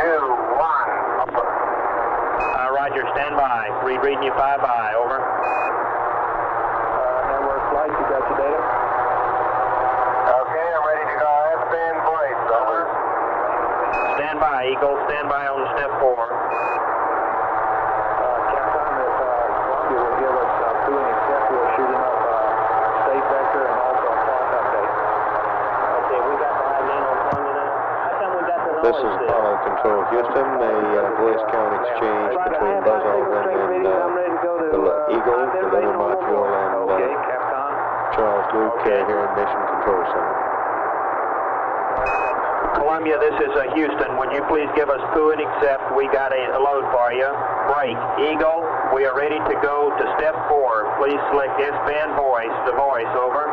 2, 1. Roger, stand by. Reading you 5-by, over. Network flight, you got your data? Okay, I'm ready to go. S-band voice, over. Stand by, Eagle. Stand by on step 4. Capcom, if Columbia will give us two and accept, we'll shoot him up state vector and also a clock update. Okay, we got the high gain on Columbia now. How come we got the noise? This is Apollo Control Houston. A voice count exchange between Buzz Aldrin and the Eagle, the little module, and Okay, Capcom. Charles Luke here in Mission Control Center. Columbia, this is Houston. Would you please give us coup and accept? We got a load for you. Break. Eagle, we are ready to go to step 4. Please select S-band voice, the voice, over.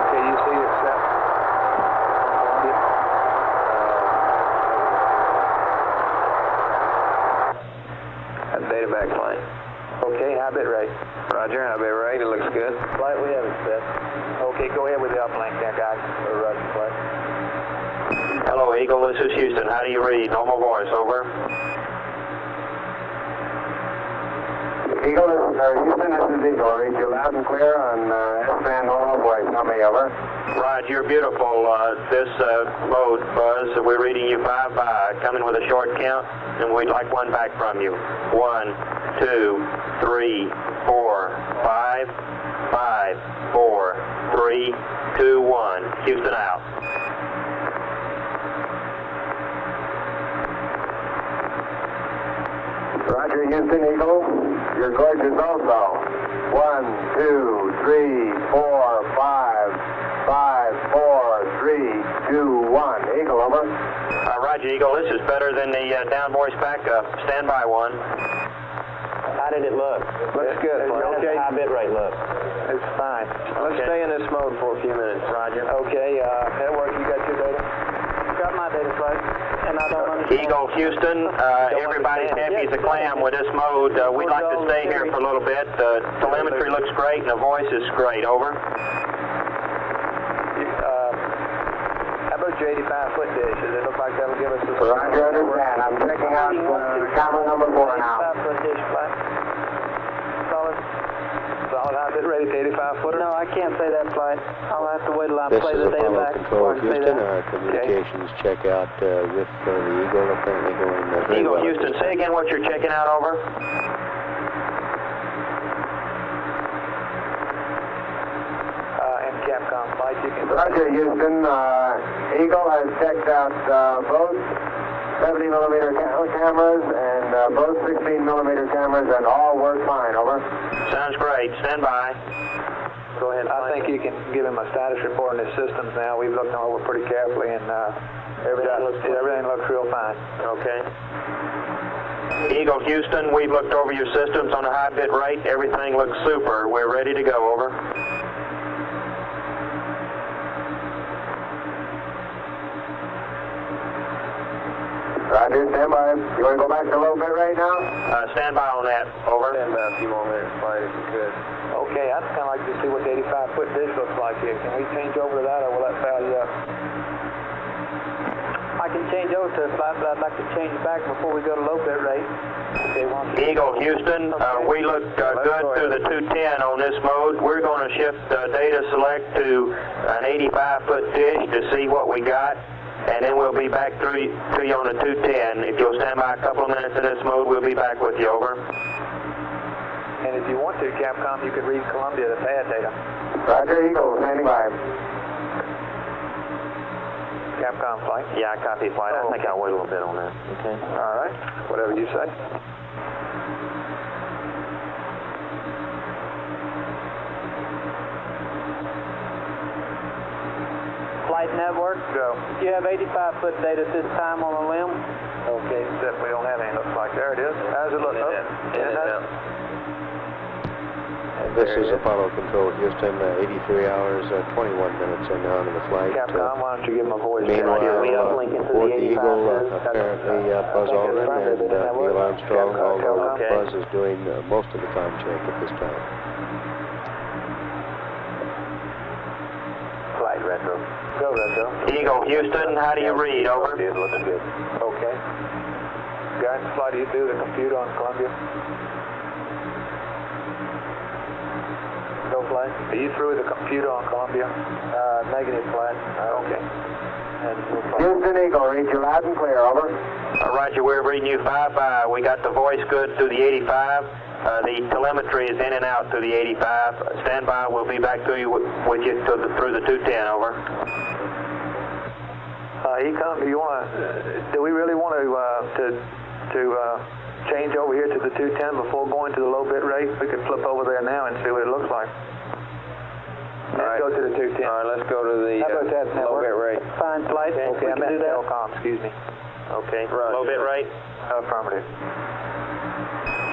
Okay, you see accept. Columbia. Data back flight. Okay, high bit rate. Roger, high bit rate. It looks good. Flight, we have it set. Okay, go ahead with the uplink there, guys. Or flight. Hello, Eagle, this is Houston. How do you read? Normal voice, over. Eagle, Houston, this is Eagle. Read you loud and clear on S-band normal voice. How me, over? Roger, you're beautiful. This mode, Buzz, we're reading you 5-by. Coming with a short count, and we'd like one back from you. 1, 2, 3, 4, 5, 5, 4, 3, 2, 1. Houston out. Roger, Houston Eagle. You're gorgeous also. 1, 2, 3, 4, 5, 5, 4, 3, 2, 1. Eagle, over. Roger, Eagle. This is better than the down voice backup. Stand by 1. How did it look? Looks good. How does the high bit rate look? It's fine. Let's stay in this mode for a few minutes. Roger. Okay, network, you got your data? Got my data flight, and I don't understand. Eagle, Houston, everybody's happy as a clam with this mode. We'd like to stay here for a little bit. The telemetry looks great and the voice is great. Over. How about your 85-foot dish? Does it look like that'll give us the... Roger, understand. I'm checking out camera number 4 now. 85-foot dish flight. Solid. Solid high bit rate to 85-footer? No, I can't say that flight. I'll have to wait till I This play is the data Apollo back. Control before I can say Houston. that. Our communications check out with the Eagle apparently going very Eagle, well. Houston, say again what you're checking out. Over. And Capcom flight, you can... Roger, Houston. Eagle has checked out both 70mm cameras and both 16mm cameras, and all work fine. Over. Sounds great. Stand by. Go ahead. I think you can give him a status report on his systems now. We've looked them over pretty carefully, and everything looks real fine. Okay. Eagle, Houston, we've looked over your systems on a high bit rate. Everything looks super. We're ready to go. Over. Roger, stand by. You want to go back to low bit right now? Stand by on that. Over. Stand by a few more minutes, flight, if you could. Okay, I'd kind of like to see what the 85-foot dish looks like here. Can we change over to that, or will that fail you up? I can change over to the flight, but I'd like to change it back before we go to low bit rate. Eagle, Houston, we look good through the 210 on this mode. We're going to shift data select to an 85-foot dish to see what we got, and then we'll be back to you on the 210. If you'll stand by a couple of minutes in this mode, we'll be back with you. Over. And if you want to, Capcom, you could read Columbia, the pad data. Roger, Eagle, standing by. Capcom flight? Yeah, I copy flight. I think I'll wait a little bit on that. Okay. All right. Whatever you say. Flight network. Go. You have 85-foot data at this time on the limb. Okay, except we don't have any. Looks like there it is. How's it look? In and out. This is Apollo Control Houston. 83 hours, 21 minutes are now into the flight. Capcom, why don't you give him a voice? Meanwhile, aboard the Eagle, apparently Buzz Aldrin and Neil Armstrong, although Buzz is doing most of the time check at this time. Flight retro. Go retro. Eagle, Houston, how do you read? Over. It looks good. Okay. Guidance flight, do you do the computer on Columbia? Go flight. Are you through the computer on Columbia? Negative flight. Okay. Houston Eagle, read you loud and clear. Over. Roger, we're reading you 5-5. We got the voice good through the 85. The telemetry is in and out through the 85. Stand by. We'll be back to you with you through the 210. Over. Ecom, do we really want to change over here to the 210 before going to the low bit rate? We could flip over there now and see what it looks like. Let's go to the 210. All right, let's go to the low bit rate. Fine flight. Okay, I meant Telcom, excuse me. Okay, low bit rate. Affirmative.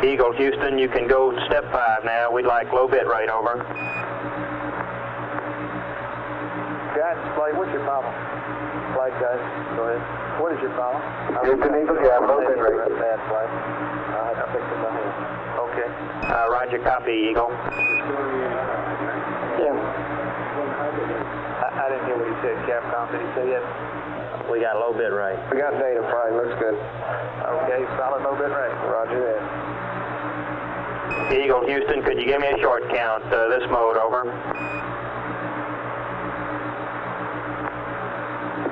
Eagle, Houston, you can go step 5 now. We'd like low bit rate. Over. Guidance flight, what's your problem? Flight, guys, go ahead. What is your problem? Houston Eagle, you have low bit rate. Bad flight. I'll have to fix it by hand. Okay. Roger, copy, Eagle. Yeah. I didn't hear what he said, Capcom. Did he say yes? We got low bit rate. We got data, fine, looks good. Okay, solid low bit rate. Roger that. Eagle, Houston, could you give me a short count, this mode? Over.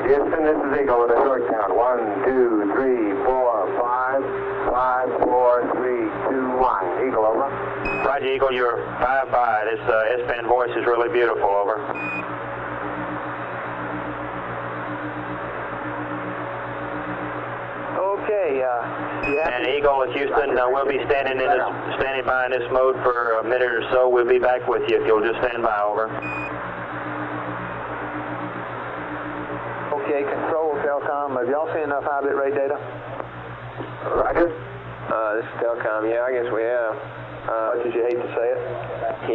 Houston, this is Eagle with a short count. 1, 2, 3, 4, 5, 5, 4, 3, 2, 1. Eagle, over. Roger, Eagle, you're 5-5. This S-band voice is really beautiful. Over. Okay, And Eagle at Houston, we'll be standing by in this mode for a minute or so. We'll be back with you if you'll just stand by, over. Okay, Control, Telcom, have y'all seen enough high bit rate data? Roger. This is Telcom. Yeah, I guess we have. Much as you hate to say it.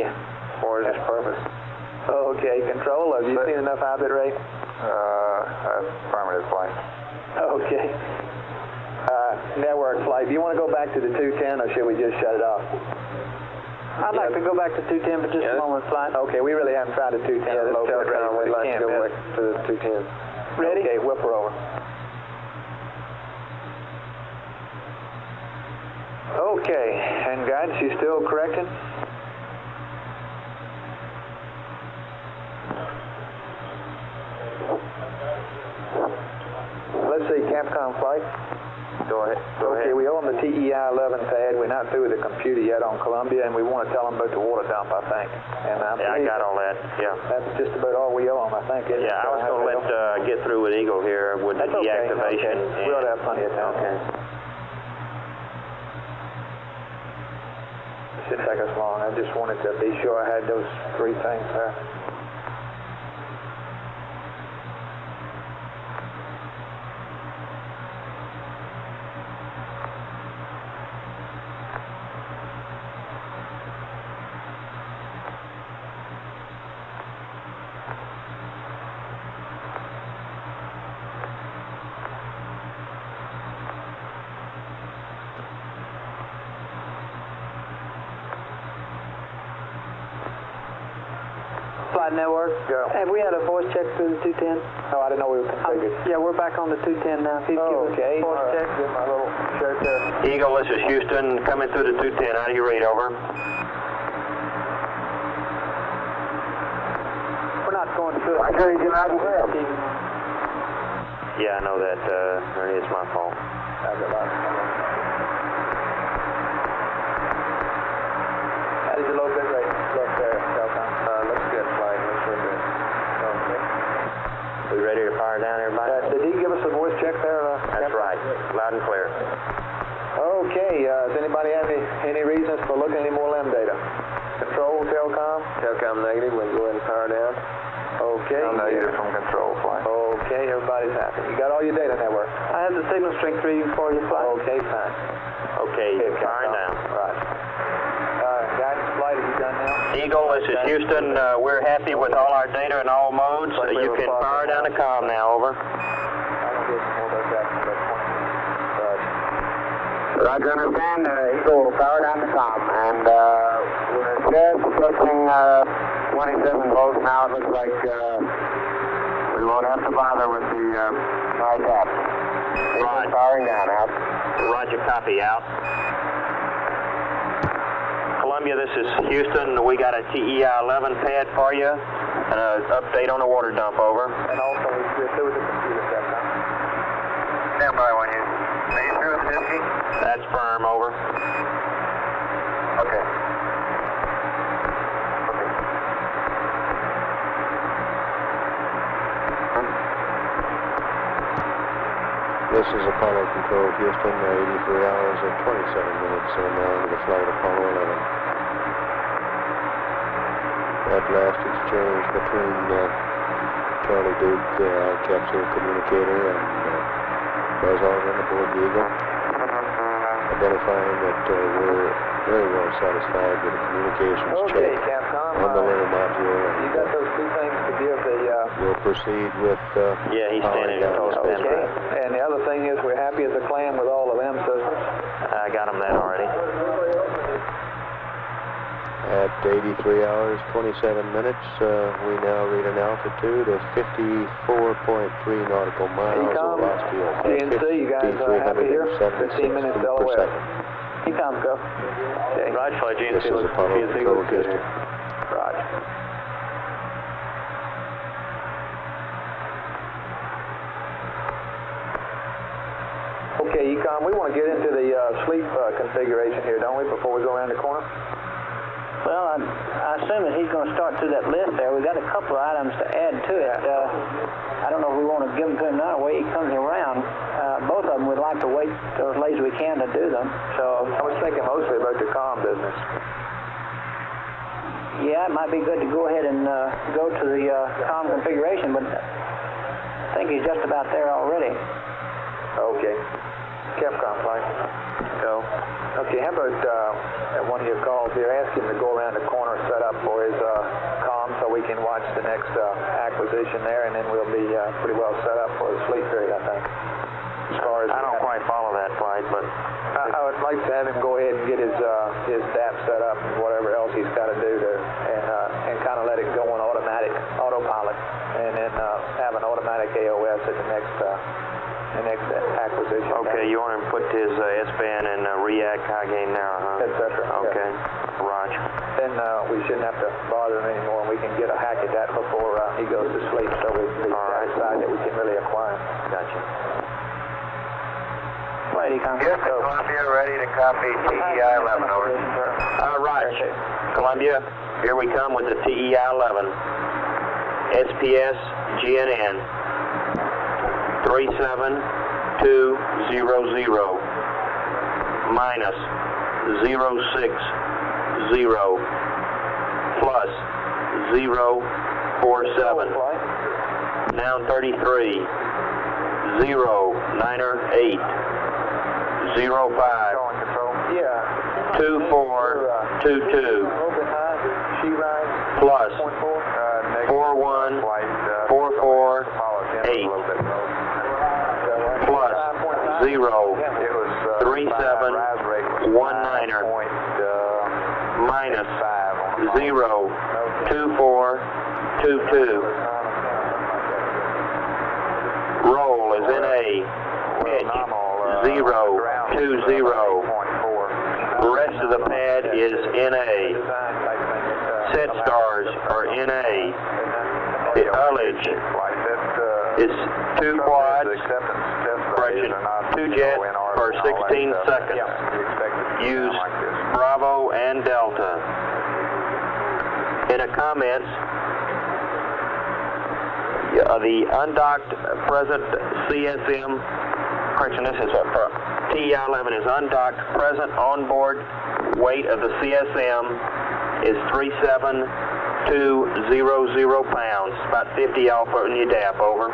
Yeah, for this purpose. Okay, Control, have you seen enough high bit rate? Affirmative flight. Okay. Network flight, do you want to go back to the 210 or should we just shut it off? I'd like to go back to 210 for just a moment, flight. Okay, we really haven't tried the 210. Yeah, this is Telcom. We'd like to go back to the 210. Ready? Okay, whip her over. Okay, and guidance, you still correcting? Let's see, Capcom flight. Go ahead. Okay, we own the TEI-11 pad. We're not through with the computer yet on Columbia, and we want to tell them about the water dump, I think. And I got all that, yeah. That's just about all we owe them, I think. Yeah, I was going to let get through with Eagle here with the deactivation. Okay. We ought to have plenty of time. Okay. It shouldn't take us long. I just wanted to be sure I had those three things there. Flight Network. Go. Have we had a voice check through the 210? Oh, I didn't know we were configured. Yeah, we're back on the 210 now. Please give us Okay. a voice check. Get my little shirt there. Eagle, this is Houston, coming through the 210. How do you read, over? We're not going through it. I hear you out of there. Yeah, I know that, Ernie, it's my fault. That is a low bit rate. Look there, Telcom. Looks good, flight. Looks real good. Okay. We ready to fire down, everybody? Did he give us a voice check there? That's right. Loud and clear. Okay, does anybody have any reasons for looking at any more LEM data? Control, Telcom? Telcom negative. We can go ahead and power down. Okay. Negative from control, flight. Okay, everybody's happy. You got all your data, Network? I have the signal strength reading for you, flight. Okay, fine. Okay, firing down. Right. Guidance flight, are you done now? Eagle, this is Houston. We're happy with all our data in all modes. You can fire down the comm now, over. I'm going to get some more of those back in about 20 minutes. Roger, understand. Eagle will power down the comm, and we're just approaching 27 volts now. It looks like we won't have to bother with the high tap. Right. Powering down, out. Roger, copy, out. Columbia, this is Houston. We got a TEI-11 pad for you, and an update on the water dump, over. And also, we're through with the computer set now. Stand by when you. Are you through with the disky? That's firm, over. Okay. This is Apollo Control, Houston, 83 hours and 27 minutes now into the flight of Apollo 11. That last exchange between Charlie Duke, our capsule communicator, and Buzz Aldrin aboard the Eagle, identifying that we're very well satisfied with the communications Okay, check Capcom. on the lunar module. You got those two things to give the... We'll proceed with yeah, he's standing in total Okay, standby. and the other thing is we're happy as a clan with all of them systems. I got him that already. At 83 hours, 27 minutes, we now read an altitude of 54.3 nautical miles, ECOM, velocity of CNC, you guys are happy here? 15 minutes feet per LOS. second. ECOM, go. Okay. Roger, flight This GNC is looks Apollo GNC Control, looks good Houston. here. Roger. Okay, ECOM, we want to get into the sleep configuration here, don't we, before we go around the corner? Well, I assume that he's going to start through that list there. We've got a couple of items to add to it. I don't know if we want to give them to him now, the way he comes around. both of them, we'd like to wait till as late as we can to do them. So I was thinking mostly about the comm business. yeah, it might be good to go ahead and go to the comm configuration, but I think he's just about there already. Okay. Capcom flight. Go. Okay, how about at one of your calls here, ask him to go around the corner, set up for his comm so we can watch the next acquisition there, and then we'll be pretty well set up for the fleet period, I think. As far as I don't quite follow that flight, but I would like to have him go ahead and get his DAP set up and whatever else he's got to do to, and kind of let it go on autopilot, and then have an automatic AOS at the next acquisition. okay, you want him to put his S-band and react high gain narrow, huh? Et cetera. Okay, roger. Then we shouldn't have to bother him anymore, and we can get a hack at that before he goes to sleep, so we can be satisfied that we can really acquire him. Gotcha. Flight Econ. Houston, Columbia, ready to copy TEI 11, over. Raj, Columbia, here we come with the TEI 11. SPS GNN 37200 minus 060 plus 047. Down 33 098 05 2422 plus 41448 plus 03719 minus 02422. Roll is NA. Pitch 020. The rest of the pad is NA. Set stars are NA. The ullage is 2 quads, correction, 2 jets per 16 seconds. Use Bravo and Delta. In the comments, the undocked present CSM, correction, this is for TEI-11 is undocked present onboard weight of the CSM is 37200 pounds, about 50 off on your DAP, over.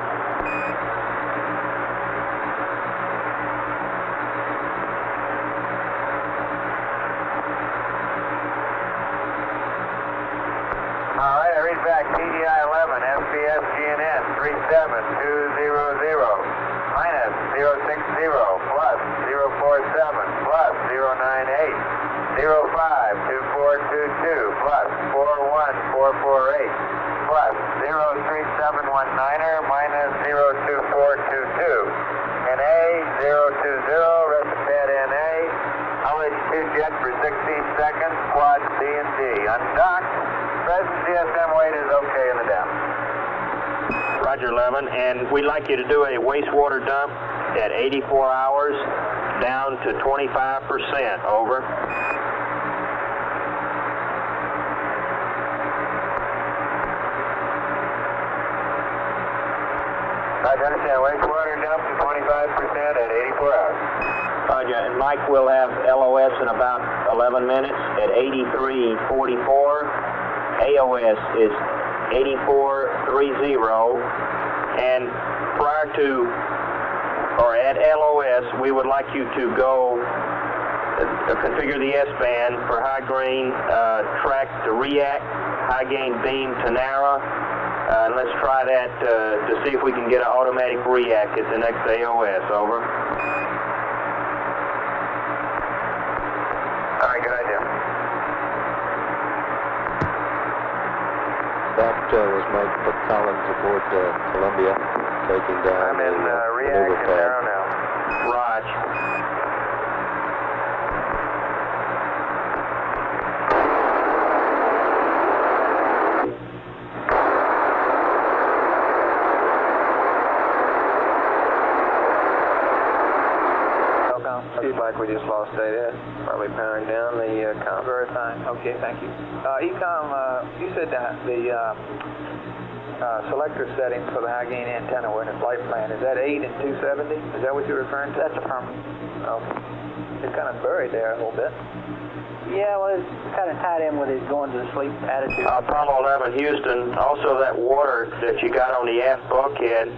All right, I read back TEI-11, SPS GNN 37200 minus 060 plus 047 plus 098 052422 plus 41448 plus 03719 minus 02422 NA 020 rest of pad NA ullage 2 jet for 16 seconds quad C and D undocked. Present CSM weight is okay in the depth. Roger, 11, and we'd like you to do a wastewater dump at 84 hours down to 25%, over. Roger, understand, wastewater dump to 25% at 84 hours. Roger, and Mike will have LOS in about 11 minutes at 8344. AOS is 8430, and prior to or at LOS, we would like you to go configure the S-band for high gain track to react, high gain beam to narrow, and let's try that to see if we can get an automatic react at the next AOS, over. All right, good idea. That was Mike Collins aboard Columbia, taking down I'm in react and narrow now. Raj. Feedback, we just lost data. Probably powering down the comm. Very fine. Okay, thank you. Ecom, you said that the selector setting for the high gain antenna we're in the flight plan. Is that 8 and 270? Is that what you're referring to? That's affirmative. Okay. It's kind of buried there a little bit. Yeah, well, it's kind of tied in with his going to sleep attitude. Apollo 11 Houston, also that water that you got on the aft bulkhead,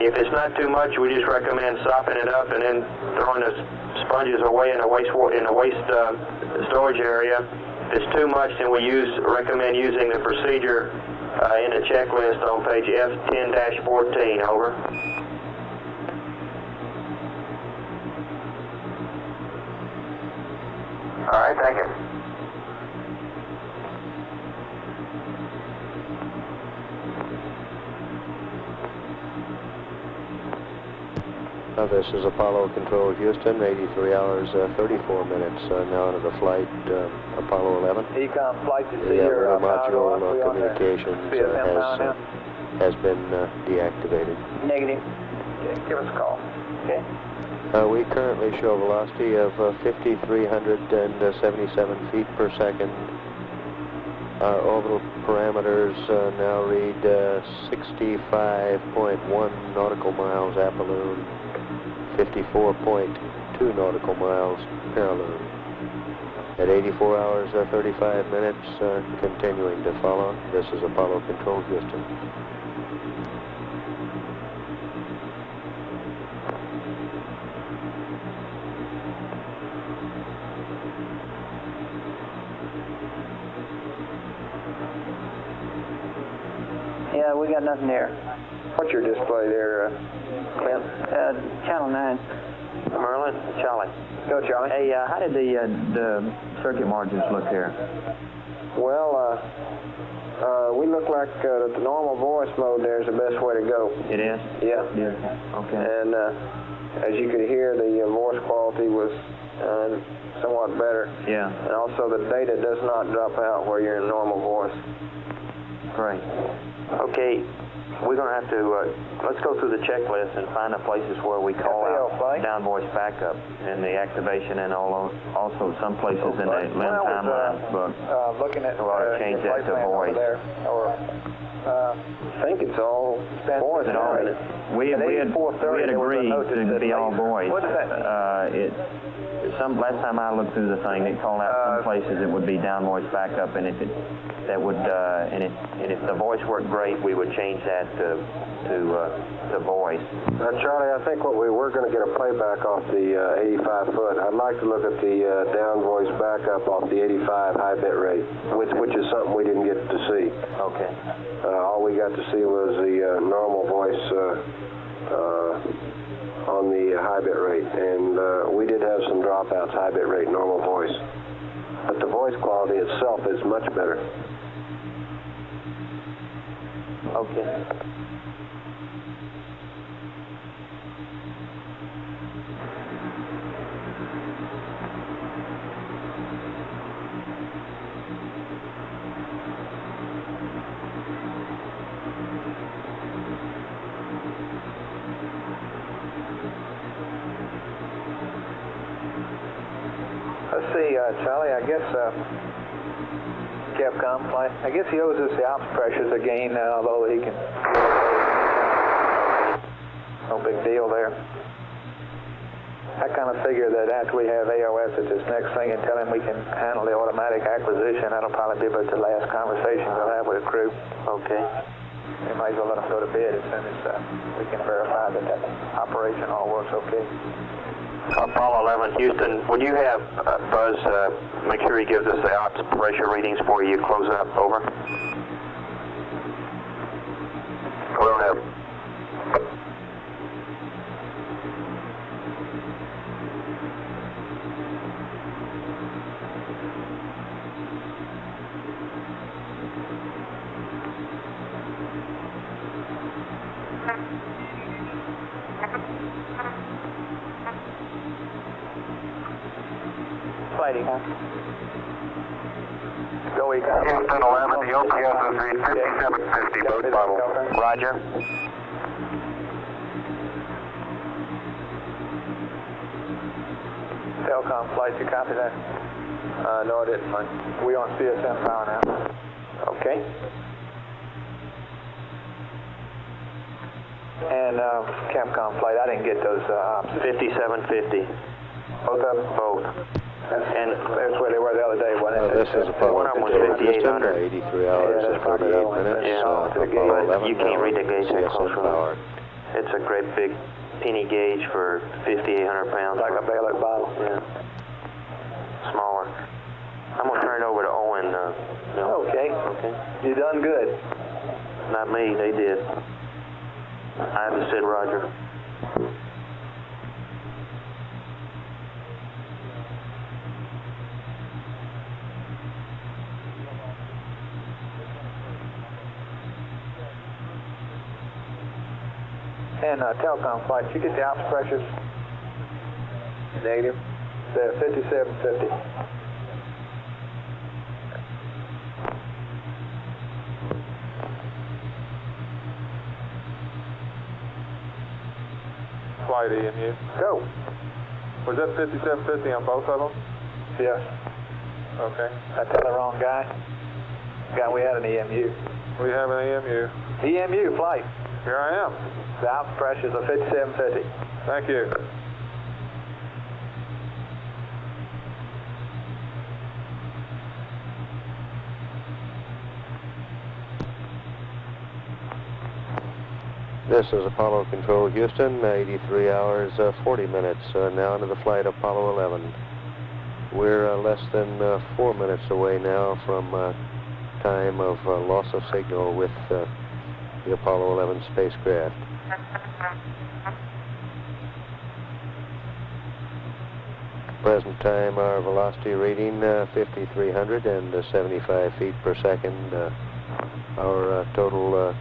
if it's not too much, we just recommend sopping it up and then throwing the sponges away in the waste storage area. If it's too much, then we recommend using the procedure in the checklist on page F10-14. Over. All right, thank you. This is Apollo Control Houston, 83 hours, 34 minutes now into the flight, Apollo 11. Econ flight to see The your module communications has been deactivated. Negative. Okay, give us a call. Okay. We currently show a velocity of 5,377 feet per second. Our orbital parameters now read 65.1 nautical miles apoloon, 54.2 nautical miles paraloon. At 84 hours 35 minutes, continuing to follow. This is Apollo Control Houston. Yeah, we got nothing there. What's your display there, Clint? Channel 9. Merlin? Charlie. Go, Charlie. Hey, how did the circuit margins look here? Well, we look like the normal voice mode there is the best way to go. It is? Yeah. Yeah. Okay. And as you could hear, the voice quality was somewhat better. Yeah. And also the data does not drop out where you're in normal voice. Great. Okay, we're going to have to, let's go through the checklist and find the places where we call out down voice backup and the activation and also some places in the Lynn timeline book. Looking at we ought to change that to voice. I think it's all voice. We had agreed to be all voice. What does that mean? Last time I looked through the thing, it called out some places it would be down voice backup, and if the voice worked great, we would change that to voice. Charlie, I think we were going to get a playback off the 85 foot. I'd like to look at the down voice backup off the 85 high bit rate, which is something we didn't get to see. Okay. All we got to see was the normal voice on the high bit rate, and we did have some dropouts, high bit rate, normal voice. But the voice quality itself is much better. Okay. Let's see, Charlie, I guess Capcom, I guess he owes us the ops pressures again, although he can... No big deal there. I kind of figure that after we have AOS at this next thing and tell him we can handle the automatic acquisition, that'll probably be about the last conversation we'll have with the crew. Okay. We might as well let them go to bed as soon as we can verify that that operation all works okay. Apollo 11 Houston, would you have Buzz make sure he gives us the ops pressure readings before you close up? Over. We don't have. Fighting, huh? Go, Econ. Houston 11, the OPS is read 5750, boat bottle. Roger. Telcom flight, you copy that? No, I didn't, Mike. We on CSM power now. Okay. And Capcom flight, I didn't get those ops. 5750. Both of them? Both. And that's where they were the other day, wasn't it? This is Apollo Control Houston, 83 hours and 38 minutes. Apollo 11, you can't read the gauge that close CSN power. It's a great big penny gauge for 5,800 pounds. Like a Baylor bottle. Yeah. Smaller. I'm going to turn it over to Owen. Okay. Okay. You done good. Not me, they did. I haven't said Roger. And telecom flight, did you get the ops pressures? Negative. They're 5750. Flight EMU. Go. Was that 5750 on both of them? Yes. Okay. I tell the wrong guy. We had an EMU. We have an EMU. EMU flight. Here I am. The ops pressures are 5750. Thank you. This is Apollo Control Houston, 83 hours, 40 minutes, now into the flight Apollo 11. We're less than 4 minutes away now from time of loss of signal with the Apollo 11 spacecraft. Present time, our velocity reading 5,375 feet per second. Our total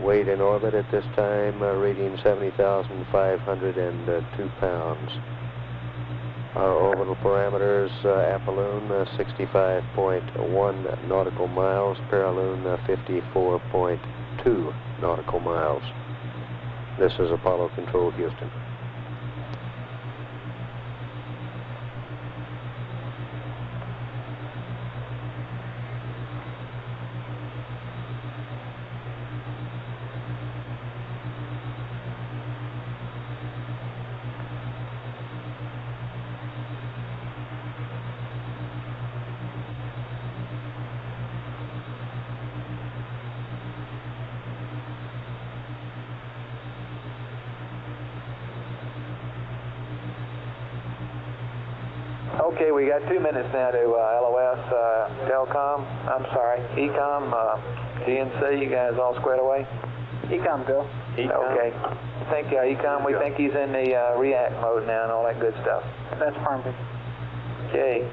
weight in orbit at this time reading 70,502 pounds. Our orbital parameters, apolloon 65.1 nautical miles, paraloon 54.2 nautical miles. This is Apollo Control Houston. Okay, we got 2 minutes now to LOS, Telcom, I'm sorry, ECOM, GNC, you guys all squared away? ECOM, go. Okay. Thank you, ECOM. We think he's in the react mode now and all that good stuff. That's perfect. Okay.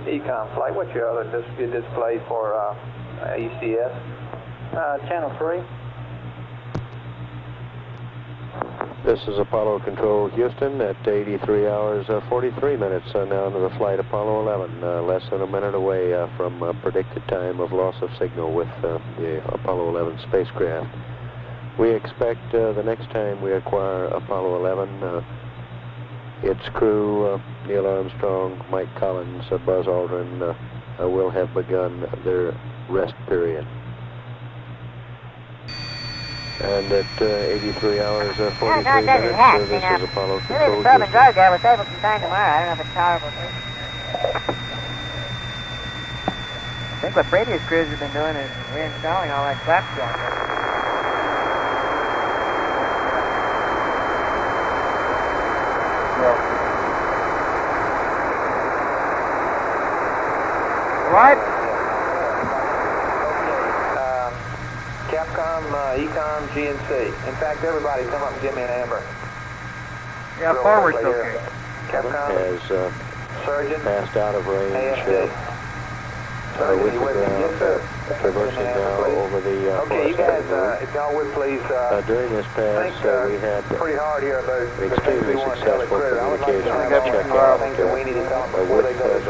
ECOM flight, what's your other display for ECS? Channel 3. This is Apollo Control Houston at 83 hours, 43 minutes now into the flight Apollo 11, less than a minute away from predicted time of loss of signal with the Apollo 11 spacecraft. We expect the next time we acquire Apollo 11, its crew, Neil Armstrong, Mike Collins, Buzz Aldrin, will have begun their rest period. And at 83 hours, 43 minutes, this is Apollo Control. Maybe the probe and drug guy will save up some time tomorrow. I don't know if it's tolerable. I think what previous crews have been doing is reinstalling all that flapjack. What? Capcom, Econ, GNC. In fact, everybody come up and give me an amber. Yeah, forward's okay. Capcom has passed out of range with the ground, traversing now over the okay, you guys, if y'all would please, during this pass, we had pretty hard here about extremely successful communication check out with the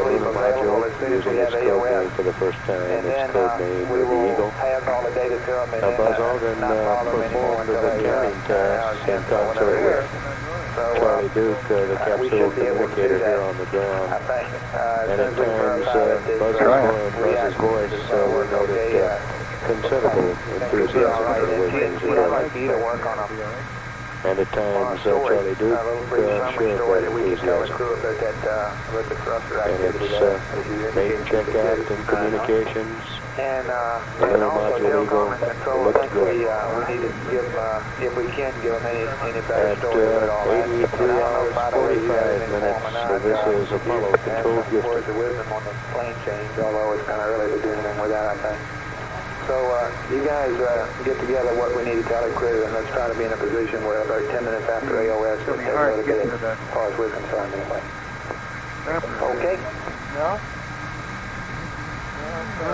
lunar module using its code name for the first time, its code name, the Eagle. Buzz Aldrin performed the counting tasks in concert with Charlie Duke, the capsule communicator here on the ground. And at times, Buzz's voice, we noted considerable enthusiasm for the way things are going. And at times, Charlie Duke shared that enthusiasm. And it's main checkout and communications. The lunar module Eagle looked good. We need to give, if we can give them any better at story at all. 83 hours, 45 minutes, so this is Apollo Control Words Houston. of wisdom on the plane change, although it's kind of early to do anything with that, I think. So you guys get together what we need to tell the crew, and let's try to be in a position where about 10 minutes after AOS, we'll be able to get it, as far as we're concerned anyway. Okay? No?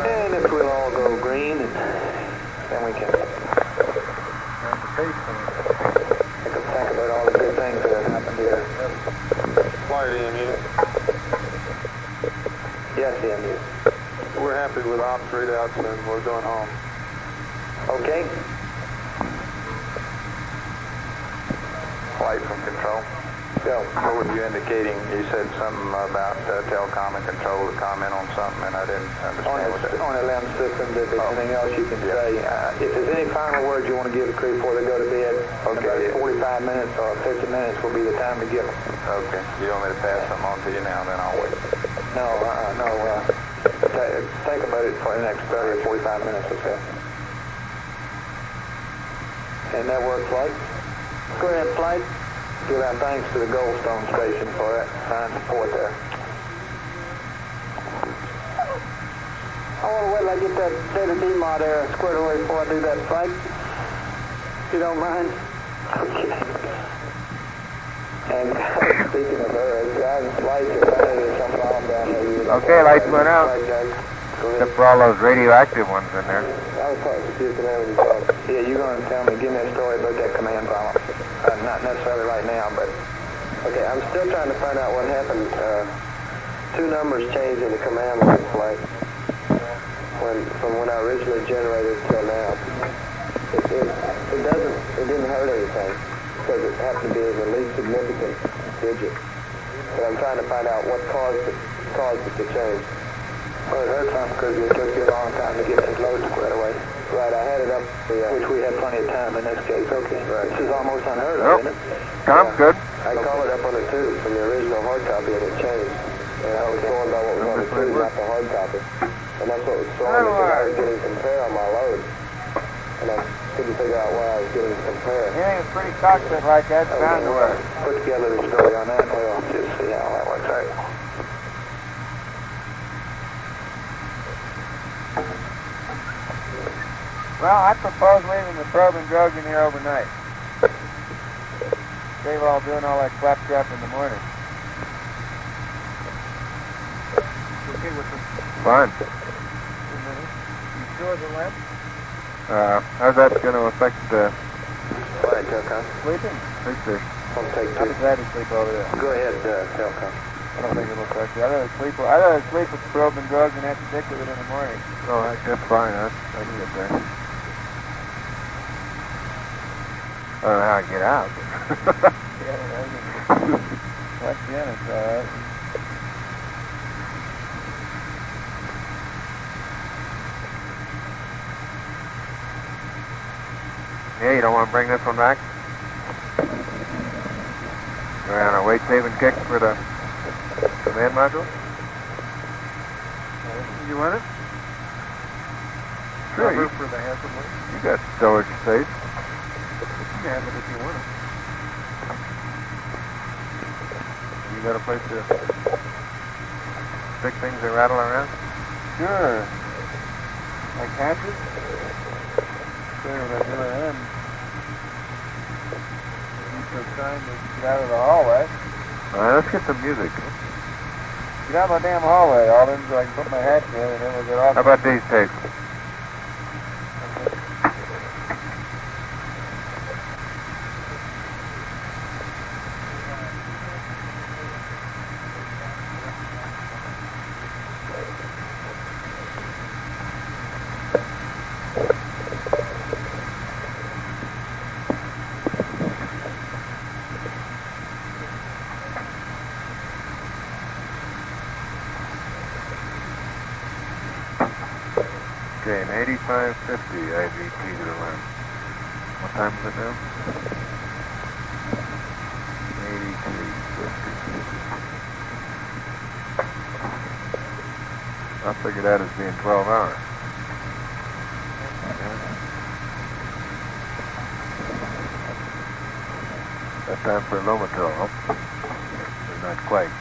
And if we'll all go green, then we can think about all the good things that have happened here. Flyer EMU. Yes, EMU. We're happy with ops readouts and we're going home. Okay. Flight from control. Go. What were you indicating? You said something about telecom and control to comment on something, and I didn't understand what that. On the LEM system, if there's anything else you can say. If there's any final words you want to give the crew before they go to bed, about 45 minutes or 50 minutes will be the time to give them. Okay. You want me to pass them on to you now, then I'll wait. No, think about it for the next 30 or 45 minutes or so. And network flight? Go ahead, flight. Give our thanks to the Goldstone Station for that fine support there. I want to wait till I get that data D-mod there squared away before I do that flight. If you don't mind. Okay. And speaking of her, guys, lights are bad. There's some problem down there. Okay, lights went out. Except for all those radioactive ones in there. I was talking to you today when you talked. Yeah, you're going to tell me, give me a story about that command problem. Not necessarily right now, but... Okay, I'm still trying to find out what happened. Two numbers changed in the command line flight from when I originally generated till now. It didn't hurt anything because it happened to be the least significant digit. But I'm trying to find out what caused it to change. Well, it hurt something because it took you a long time to get this load squared away. Right, I had it up. Which we had plenty of time in this case. Okay. Right. This is almost unheard of, Nope. isn't it? Tom's good. I called it up on the tube from the original hard copy and it changed. And I was going by what was on the tube, not the hard copy. And that's what was throwing me because I was getting compare on my load. And I couldn't figure out why I was getting compare. Anything that's pretty cockpit like that's bound to work. Put together the story on that and we'll just see how that works out. Well, I propose leaving the probe and drug in here overnight. Save all doing all that claptrap in the morning. Okay with the... Fine. You sure the lamp? How's that going to affect the... Flight, Telcom. Sleeping? Space station? I'll take I'll be glad to sleep over there. Go ahead, Telcom. I don't think it'll affect you. I'd rather sleep with the probe and drug than have to stick with it in the morning. Oh, that's fine. I can get there. I don't know how I get out. That's the end, it's alright. Hey, you don't want to bring this one back? Go on a weight-saving kick for the command module? You want it? Sure. Cover for the handsome one. You got storage space. You can have it if you want it. You got a place to stick things that rattle around? Sure. Like hatches? Sure, what I do with them. Need some time to get out of the hallway. All right, let's get some music. Get out of my damn hallway, Alden, so I can put my hat in and then we'll get off. How about these tapes? Okay, an 8550 IVT to the left. What time is it now? 8350. I figured that as being 12 hours. That time for Lomatel, but not quite.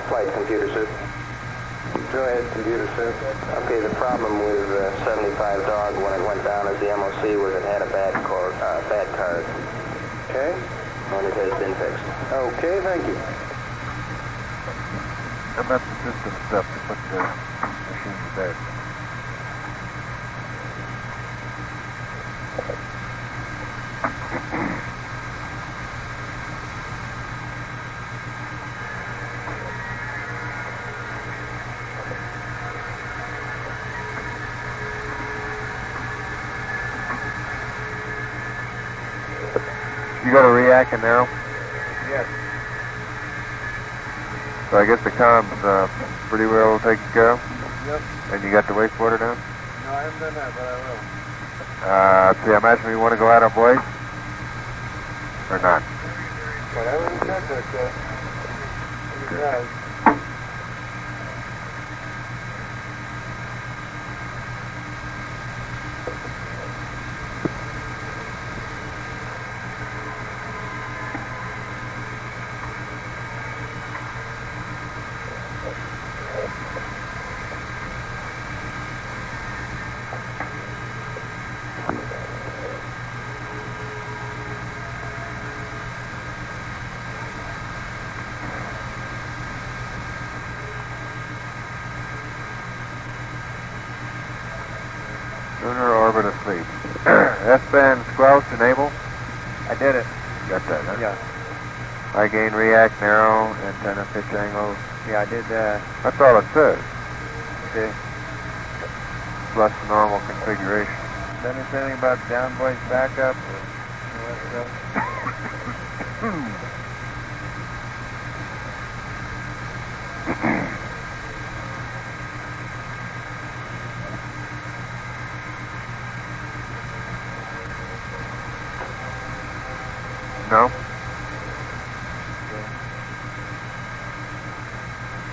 Flight computer soup. Go ahead, computer soup. Okay, the problem with 75 Dog when it went down as the MOC was it had a bad card. Okay. And it has been fixed. Okay, thank you. How about the system stuff to put the machine to bed? You got a react in there? Yes. So I guess the comms pretty well taken care of? Yep. And you got the wastewater down? No, I haven't done that, but I will. See, I imagine we want to go out of voice? Or not? Whatever you said there, you guys. Lunar orbit asleep. S-band squelch enable? I did it. Got that, huh? Yeah. High gain react narrow, antenna pitch angles. Yeah, I did that. That's all it says. Okay. Plus normal configuration. Then it's anything about down voice backup or all that stuff. No?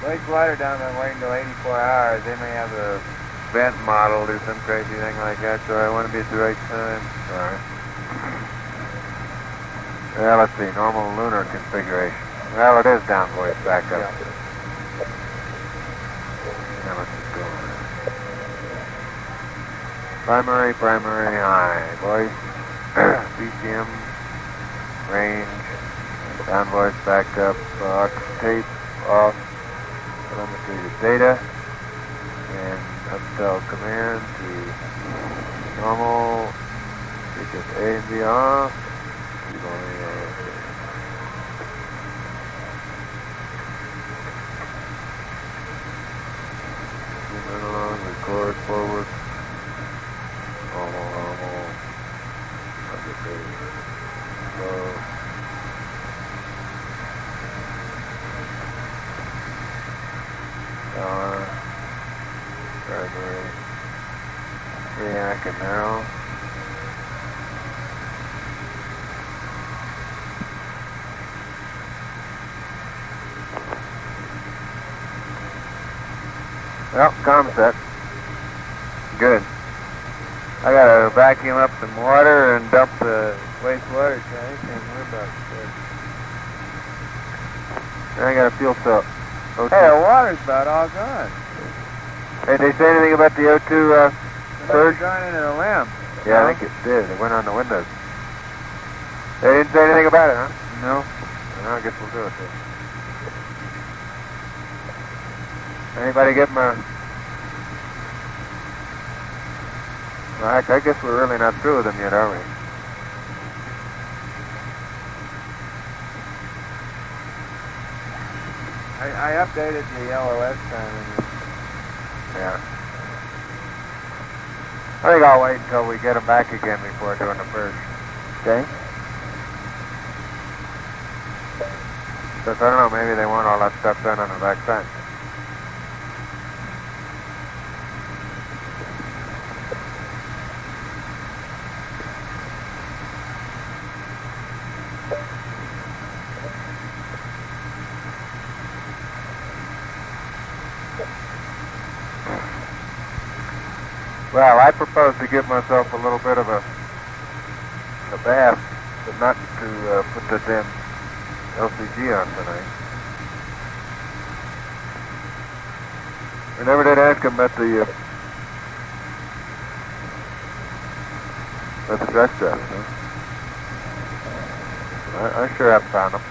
Lake Glider down there waiting till 84 hours. They may have a vent model or some crazy thing like that, so I want to be at the right time. Alright. Well, let's see. Normal lunar configuration. Well, it is down voice backup. Yeah. Now let's just go on. Primary high. Voice, BCM, range, down voice backup, aux tape, off, telemetry to data, and upsell command to normal, just A and B off, analog, record back in narrow. Well, comm set. Good. I gotta vacuum up some water and dump the wastewater tank, and we're about good. And I got a fuel cell. O2. Hey, the water's about all gone. Hey, did they say anything about the O2 surge? Gone into the lamp. Yeah, I think it did. It went on the windows. They didn't say anything about it, huh? No. Well, I guess we'll do it then. Anybody get my... Well, I guess we're really not through with them yet, are we? I updated the LOS time. Yeah. I think I'll wait until we get them back again before doing the first. Okay? Because I don't know, maybe they want all that stuff done on the back side. Well, I propose to give myself a little bit of a bath, but not to put the damn LCG on tonight. I never did ask him about the drug test, huh? I sure have found them.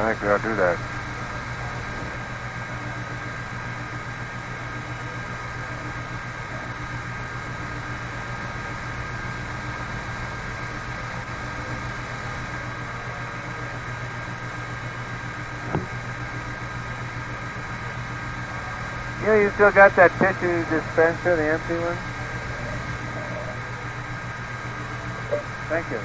I think we ought to do that. Yeah, you still got that tissue dispenser, the empty one? Thank you.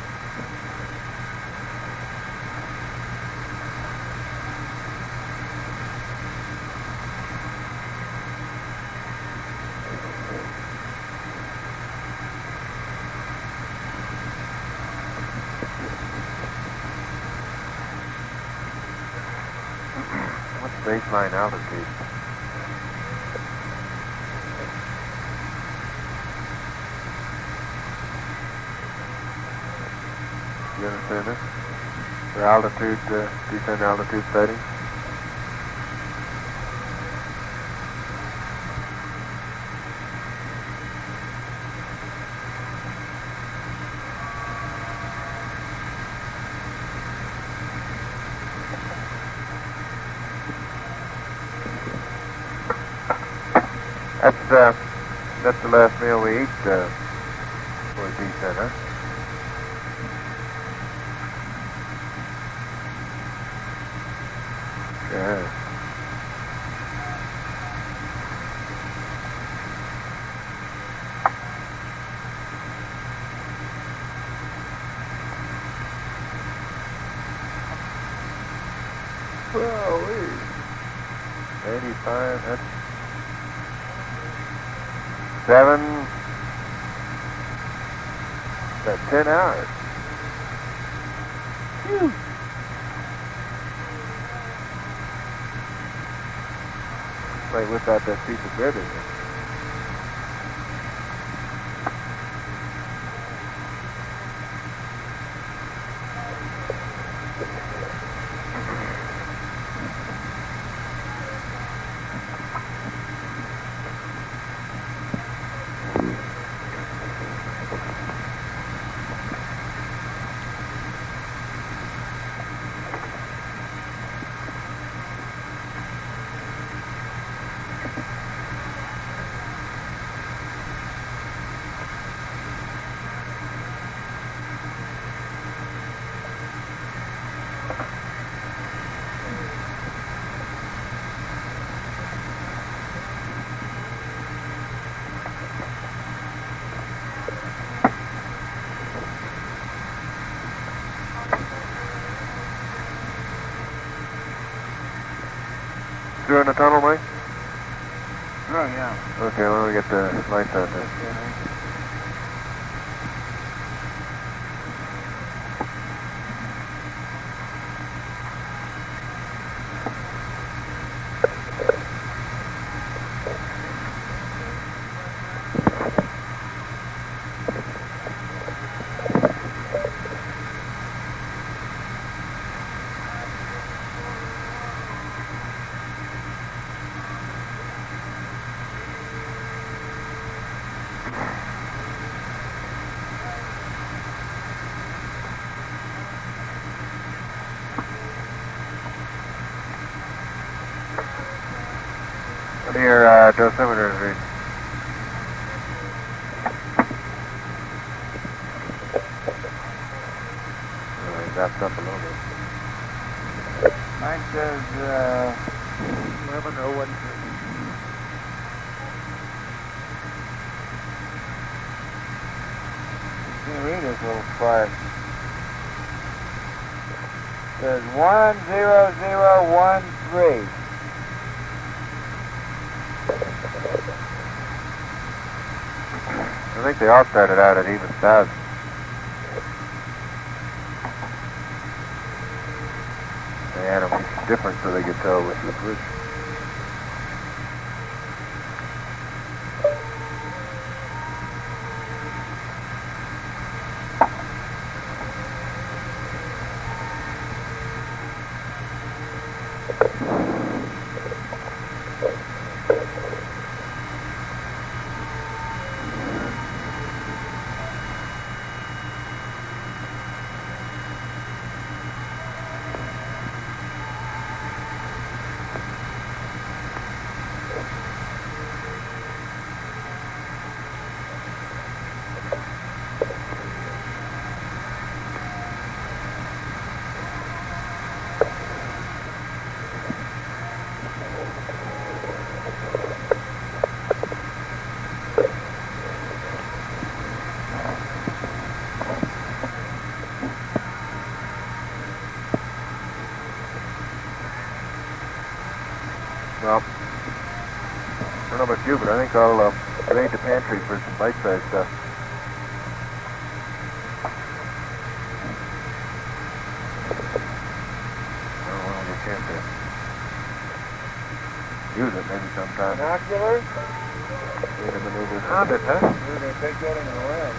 What's baseline altitude? You understand this? For altitude, descent altitude setting? That's the last meal we eat for descent, huh? Yeah. Well, 85, that's 10 hours. Phew. Like without that piece of bread in it. through in the tunnel, Mike? Oh, yeah. Okay, let me get the lights out there. What are your dosimeters read? Oh, it dropped up a little bit. Mine says 11:01. Can't read this little spark. It says 10013. I think they all started out at even 1,000. They had them different so they could tell which was which. Well, I don't know about you, but I think I'll raid the pantry for some bite-sized stuff. I don't want to get a chance to use it maybe sometime. Binoculars? Need a maneuver. Honda, huh? We're going to take that in the lab.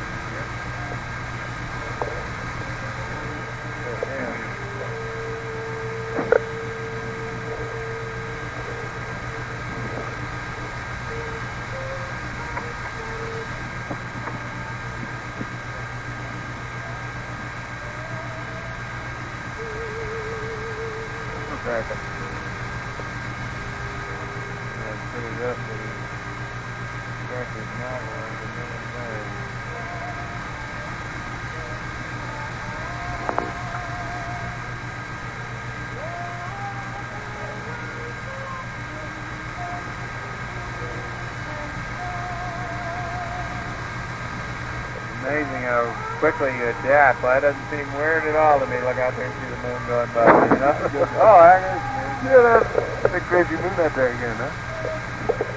Amazing how quickly you adapt. Well, that doesn't seem weird at all to me. Look out there and see the moon going by. You know? Oh, there it is. Yeah, that's a big crazy moon out there again, huh?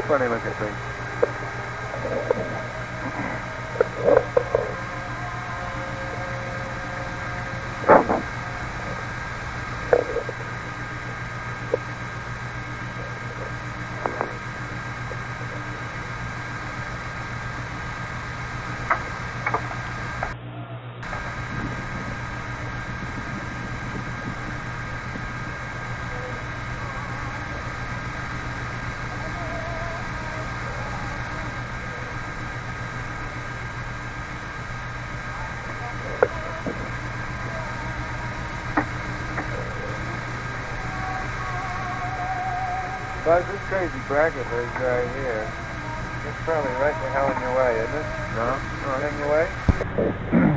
Funny looking thing. Buzz, this crazy bracket is right here. It's probably right the hell in your way, isn't it? No. Not in your way?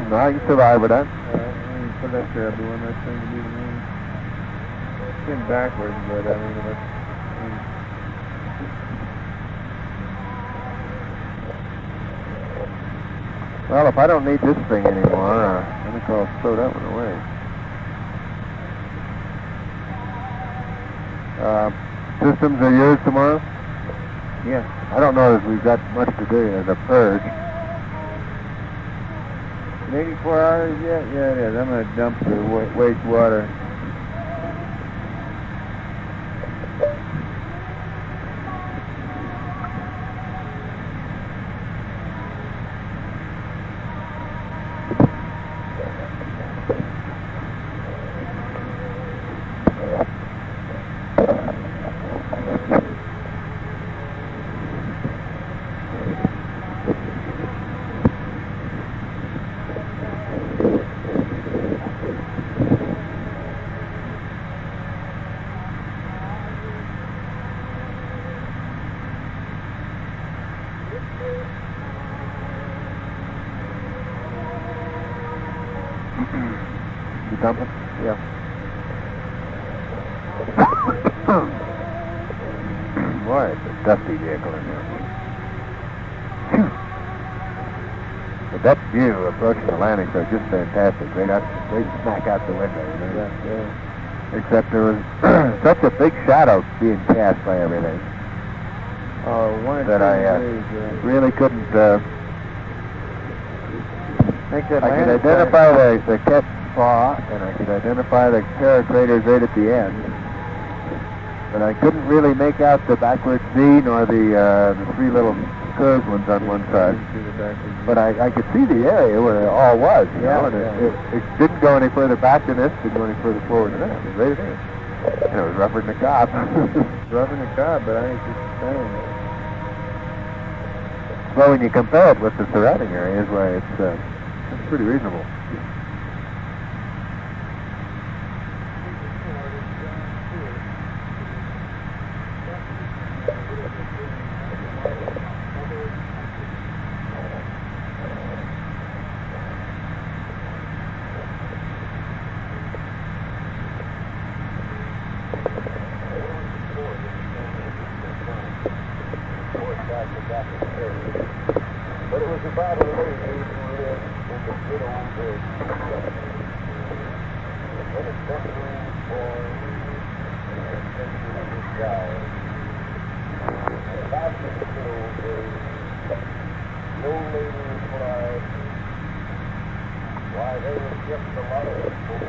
No, I can survive with that. Alright, let me put that there. I'll be one less thing to do to me. Spin backwards, but I mean, Well, if I don't need this thing anymore, I think I'll throw that one away. systems are yours tomorrow? Yes. I don't know if we've got much to do as a purge. 84 hours yet? Yeah, it is. I'm going to dump the wastewater. You dumping? Yeah. Boy, it's a dusty vehicle in there. Phew. But that view approaching the landing is just fantastic. Right smack out the window, you know? Yeah. Except there was such a big shadow being cast by everything that I really couldn't make that I could identify the cat paw, and I could identify the paracraters right at the end, but I couldn't really make out the backwards V nor the three little curved ones on one side. But I could see the area where it all was, you know, and it didn't go any further back than this, didn't go any further forward than that. It was right there. And it was rougher than a cob. Rougher than a cob, but I ain't just saying. Well, when you compare it with the surrounding areas, where it's pretty reasonable. But it was about a lady who lived in the good old days. When a suffering boy died. About the good old days, the old lady replied, why, they were just a lot of people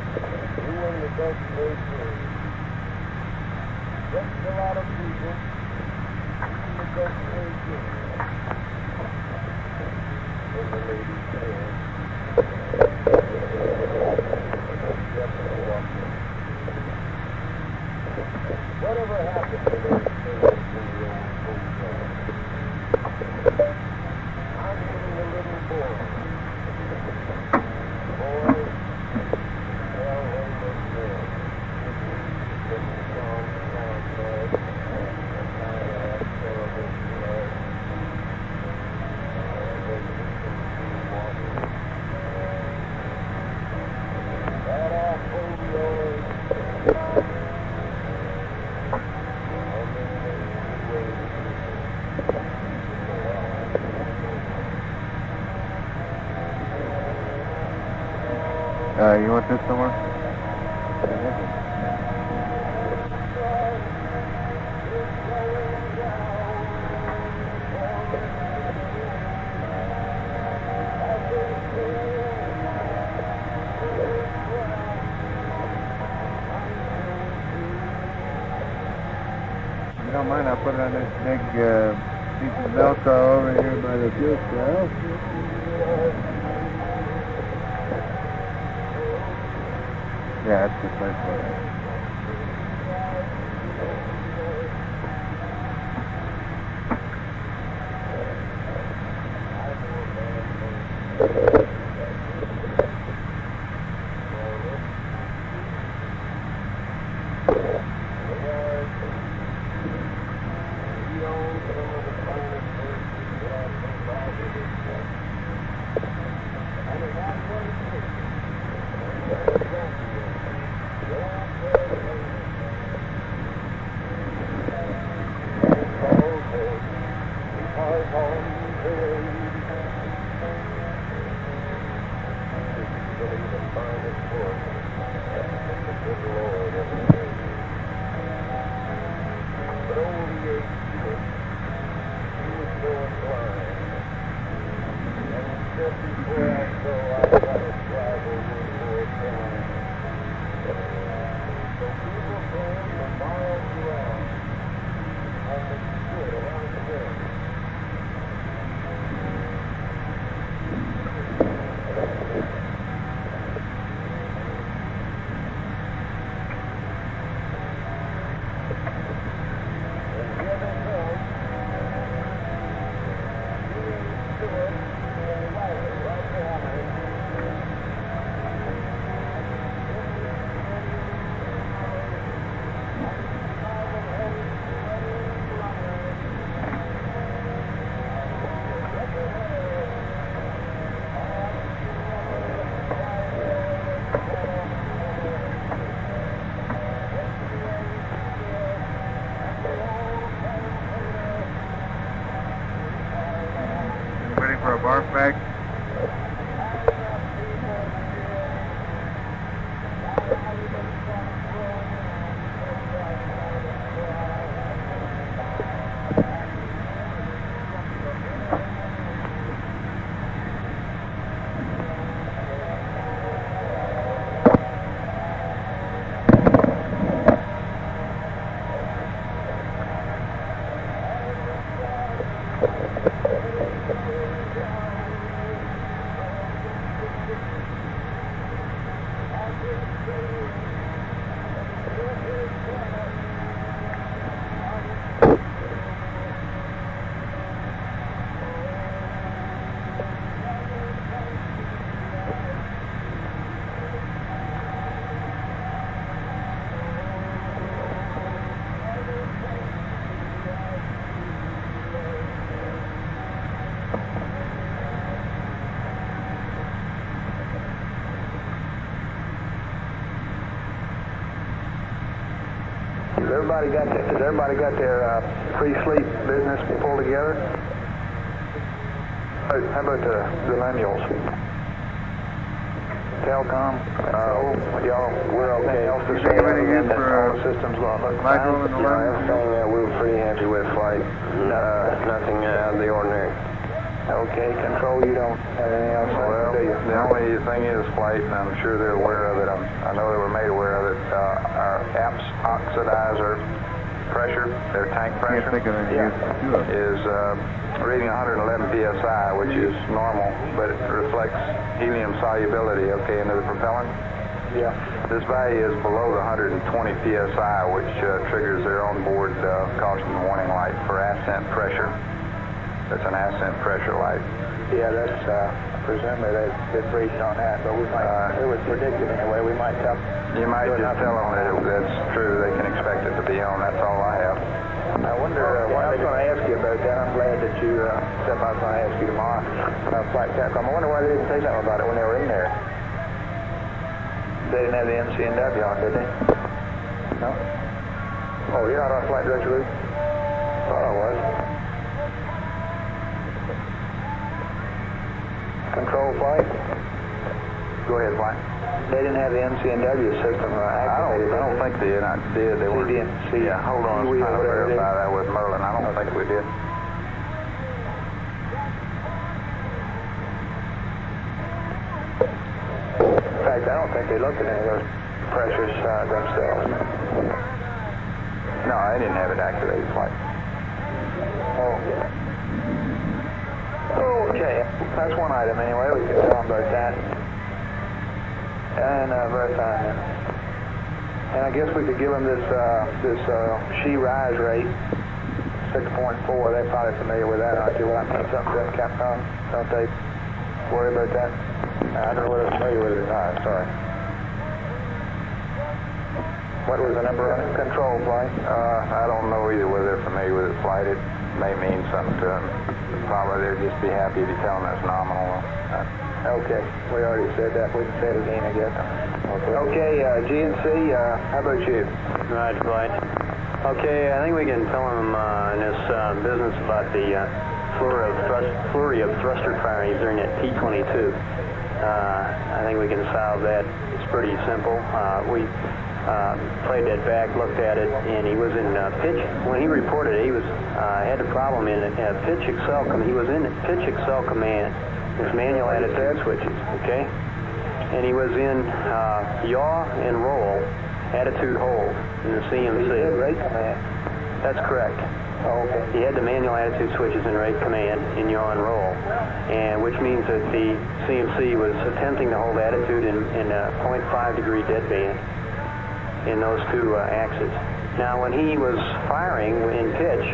doing the best they could. Just a lot of people doing the best they could. And the lady said, whatever happened to those things in the old hotel? I'm getting a little bored. Boy, well, they look good. It's gone down bad. And I have terrible blood. That awful noise. You want this somewhere? You don't mind, I'll put it on this big piece of milk over here by the fuel cell. Yeah, that's the place for it. Waiting for a barf bag. Has everybody got their pre-sleep business pulled together? How about the millennials? Telcom, y'all, we're okay. Again for systems flight rule and everything we were pretty happy with flight. Nothing out of the ordinary. Okay, control, you don't have anything else? Well, the only thing is flight, and I'm sure they're aware of it. I know they were made aware of it. Our APS oxidizer pressure, their tank pressure, is reading 111 psi, which is normal, but it reflects helium solubility, okay, into the propellant. Yeah. This value is below the 120 psi, which triggers their onboard caution warning light for ascent pressure. That's an ascent pressure light. Yeah, that's presumably they've breached on that, but we might. It was predicted anyway. We might tell. You might just tell them that that's true. They can expect it to be on. That's all I have. I wonder. I was going to ask you about that. I'm glad that you said I was going to ask you tomorrow about Flight Telcom. I wonder why they didn't say something about it when they were in there. They didn't have the NCNW on, did they? No. Oh, you're not on flight director route? Thought I was. Control flight? Go ahead, flight. They didn't have the NCNW system activated. I don't think they did. They were. Yeah, hold on. I was trying to verify that with Merlin. I don't think we did. In fact, I don't think they looked at any of those pressures themselves. No, they didn't have it activated, flight. Oh. Okay, that's one item anyway. We can tell them about that. And verify them. And I guess we could give them this she rise rate, 6.4. They're probably familiar with that, aren't you? Well, I think something to Capcom. Don't they worry about that? I don't know whether they're familiar with it or not. Sorry. What was the number on it? Control flight? I don't know either whether they're familiar with it, flight. It may mean something to them. Probably they'd just be happy if you tell them that's nominal. Okay, we already said that. We can say it again, I guess. Okay, GNC, how about you? Right, flight. Okay, I think we can tell them in this business about the flurry of thruster firings during that T-22. I think we can solve that. It's pretty simple. We played that back, looked at it, and he was in pitch. When he reported it, he was had a problem in pitch Excel. He was in pitch Excel command. There's manual attitude switches, okay? And he was in yaw and roll, attitude hold in the CMC. He did rate command. That's correct. Oh, okay. He had the manual attitude switches in rate command in yaw and roll, and which means that the CMC was attempting to hold attitude in a 0.5 degree deadband in those two axes. Now, when he was firing in pitch,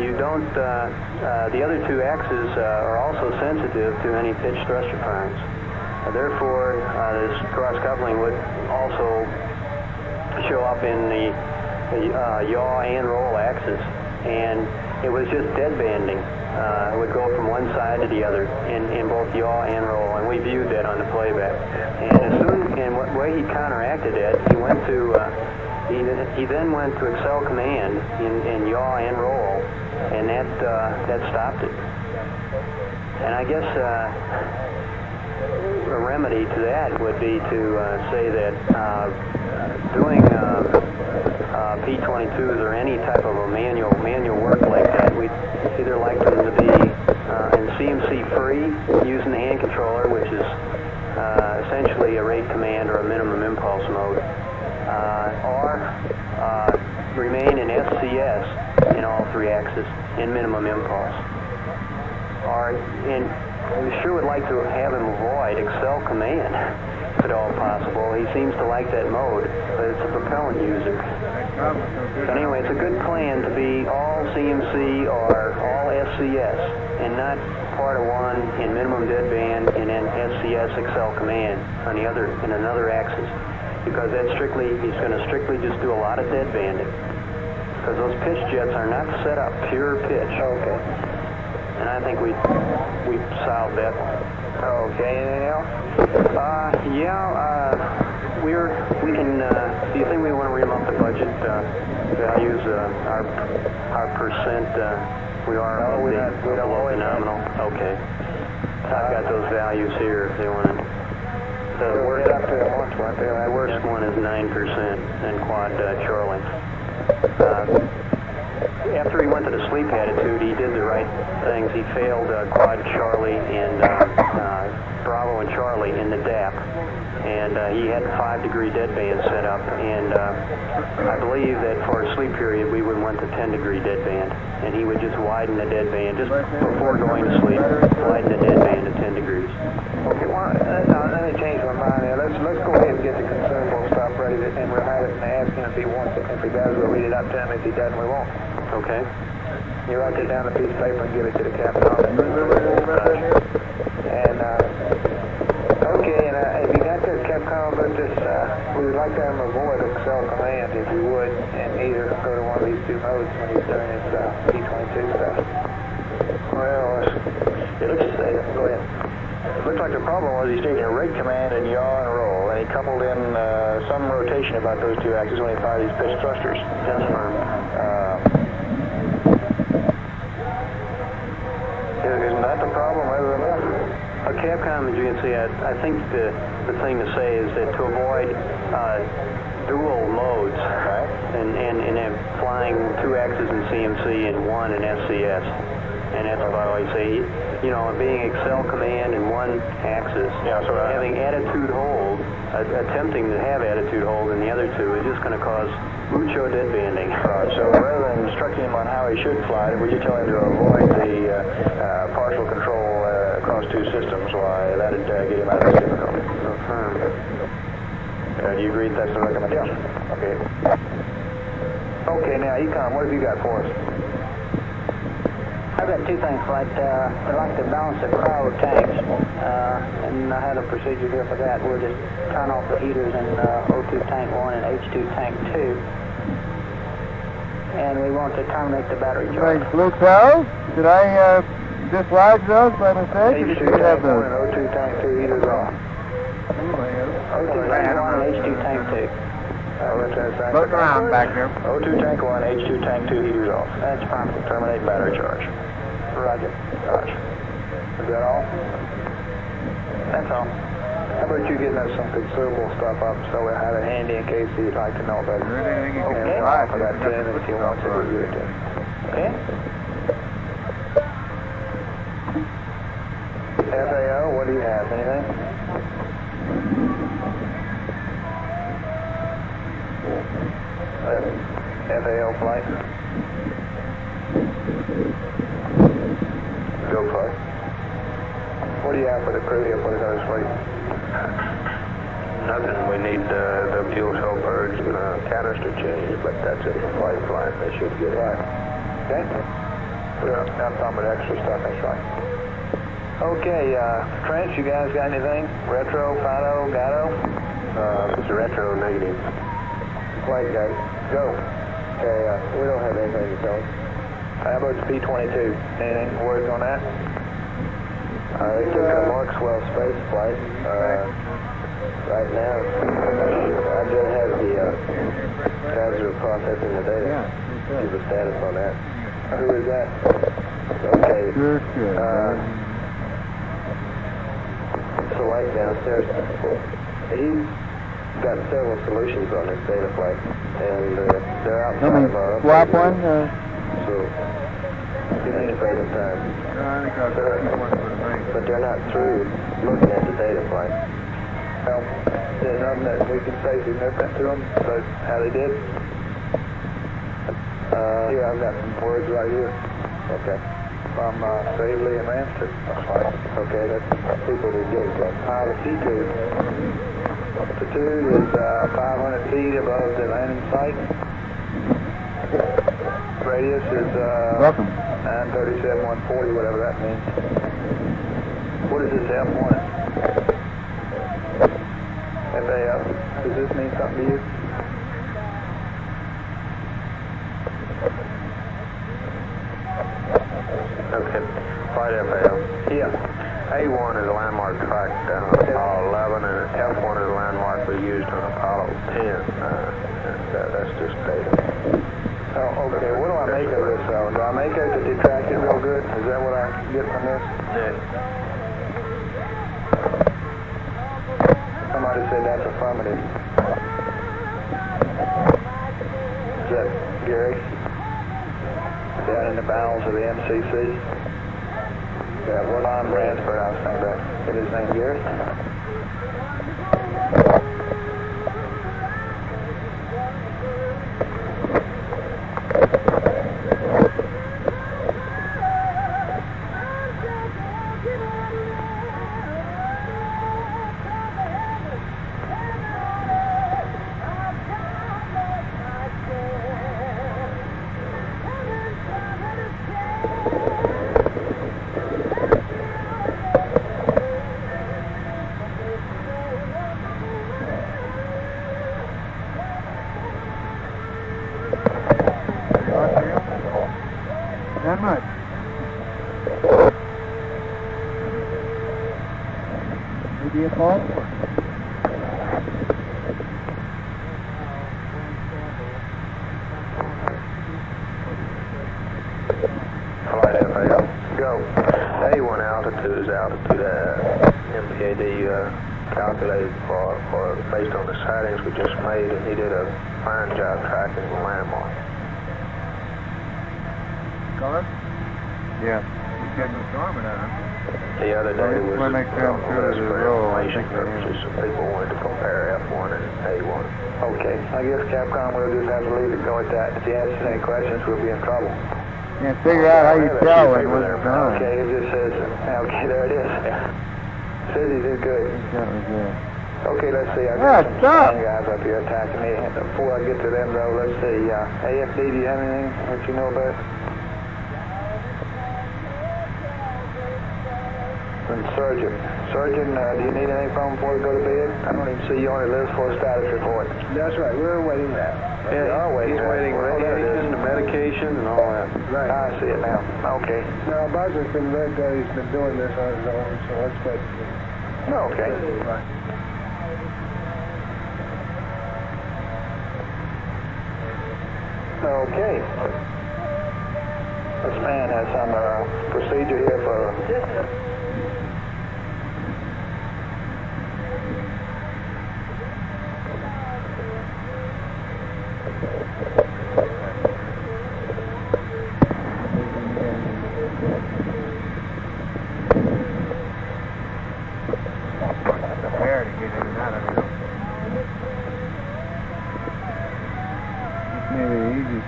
you don't. The other two axes are also sensitive to any pitch thruster firings. Therefore, this cross coupling would also show up in the yaw and roll axis. And it was just dead banding. It would go from one side to the other in both yaw and roll, and we viewed that on the playback. And what way he counteracted it, he went to he then went to Excel command in yaw and roll, and that stopped it. And I guess a remedy to that would be to say that doing P-22s or any type of a manual work like that, we'd either like them to be in CMC free using the hand controller, which is essentially a rate command or a minimum impulse mode, or remain in SCS in all three axes in minimum impulse. And we sure would like to have him avoid Excel command if at all possible. He seems to like that mode, but it's a propellant user. So anyway, it's a good plan to be all CMC or all SCS and not part of one in minimum deadband and then SCS Excel command on the other in another axis, because he's going to strictly just do a lot of deadbanding, because those pitch jets are not set up pure pitch. Okay. And I think we solved that one. Okay, anything else? We can. Do you think we want to ream up the budget values? Our percent. We are below the nominal. Okay. I've got those values here. If they want to. The worst up to once, weren't they? The worst one is 9% in quad Charlie. After he went to the sleep attitude, he did the right things. He failed quad Charlie and Bravo and Charlie in the DAP, and he had 5 degree deadband set up, and I believe that for a sleep period we would want the 10 degree deadband, and he would just widen the deadband just before going to sleep, widen the deadband to 10 degrees. Okay, well, let me change my mind there. Let's go ahead and get the consumable stuff ready, and we'll have it and ask him if he wants it. If he does, we'll read it up to him. If he doesn't, we won't. Okay. You write it down on a piece of paper and give it to the captain. And, okay, and if you got this, Capcom, but this, we would like to have him avoid Excel command, if you would, and either go to one of these two modes when he's doing his P-22 stuff. Well, it looks, go ahead. It looks like the problem was he's taking a rate command and yaw and roll, and he coupled in some rotation about those two axes when he fired these pitch thrusters. That's fine. Isn't that the problem rather than that? Capcom, as you can see, I think the thing to say is that to avoid dual modes, right, and flying two axes in CMC and one in SCS, and that's about all you say. You know, being Excel command in one axis, so having attitude hold, attempting to have attitude hold in the other two is just going to cause mucho deadbanding. So rather than instructing him on how he should fly, would you tell him to avoid the partial control across two systems? Why, that'd get him out of this difficulty. Do you agree that's the recommendation? Yeah. Okay. Okay, now, Econ, what have you got for us? I've got two things. I'd like to balance the cryo tanks, and I had a procedure here for that. We'll just turn off the heaters in O2 tank 1 and H2 tank 2, and we want to terminate the battery charge. Right, Blue Cow, should I dislodge those by mistake, or H2 should we tank have 1 those? and O2 tank 2 heaters off. O2 tank 1 and H2 tank 2. Look around back there. O2 tank 1, H2 tank 2 heaters off. That's fine. Terminate battery charge. Roger. Roger. Is that all? That's all. How about you getting us some consumable stuff up so we have it handy in case you'd like to know about it? Anything you can Okay, try for that 10 if you want to review it. Okay? FAO, what do you have? Anything? FAO flight? Go flight. What do you have for the crew here for the other flight? Nothing. We need the fuel cell purge and canister change, but that's it. Flight. They should get it. Right. Okay. We're not talking about extra stuff. That's right. Okay, Trench, you guys got anything? Retro, Fido, Gatto? It's a retro negative. Flight guys. Go. Okay, we don't have anything to tell us. How about the P-22? Anything words on that? They took a Maxwell space flight. Right now, I just have the guys who are processing the data. Give a status on that. Who is that? Okay. Sure. Select downstairs. He's got several solutions on this data flight, and they're outside of our swap one? So, you need to spend some time. But they're not through looking at the data flight. Well, there's nothing that we can say significant to them about how they did. Here, I've got some words right here. Okay. From Savely and Ramster. Okay, that's people who get it. The C2. Altitude is 500 feet above the landing site. Radius is 937, 140, whatever that means. What is this F1? FAO. Does this mean something to you? Okay. Flight FAO. Yeah. A1 is a landmark track down on Apollo 11, and F1 is a landmark we used on Apollo 10. That's just data. Oh, okay. What do I make of this, though? Do I make out that they tracked it real good? Is that what I get from this? Yeah. Somebody said that's affirmative. Is that Gary? Down in the bowels of the MCC? Yeah, well, I'm Ransford, I was thinking about. Is his name Gary? Not much. Maybe a call? Flight FAO. Go. A1 altitude is altitude MPAD calculated for based on the sightings we just made, and he did a fine job tracking the landmark. Color? Yeah. He's getting the storm in that. The other day was want to make sure I'm sure that for it's roll. I information think purposes, so people wanted to compare F1 and A1. Okay, I guess Capcom will just have to leave it go at that. If he asks any questions, we'll be in trouble. Can't figure out how you tell when it was done. Okay, it just says, okay, there it is. Says he did good. That was good. Okay, let's see. I've Yeah, got some stop. guys up here attacking me. Before I get to them, though, let's see. AFD, do you have anything that you know about? And Surgeon. Surgeon, do you need anything from him before we go to bed? I don't even see you on the list for a status report. That's right. We're waiting that. Yeah, you are waiting. He's waiting Well, there it radiation, is. the medication, and all that. Right. I see it now. Okay. Now, Bosworth's been very good. He's been doing this on his own, so let's wait. Okay. Right. Okay. This man has some procedure here for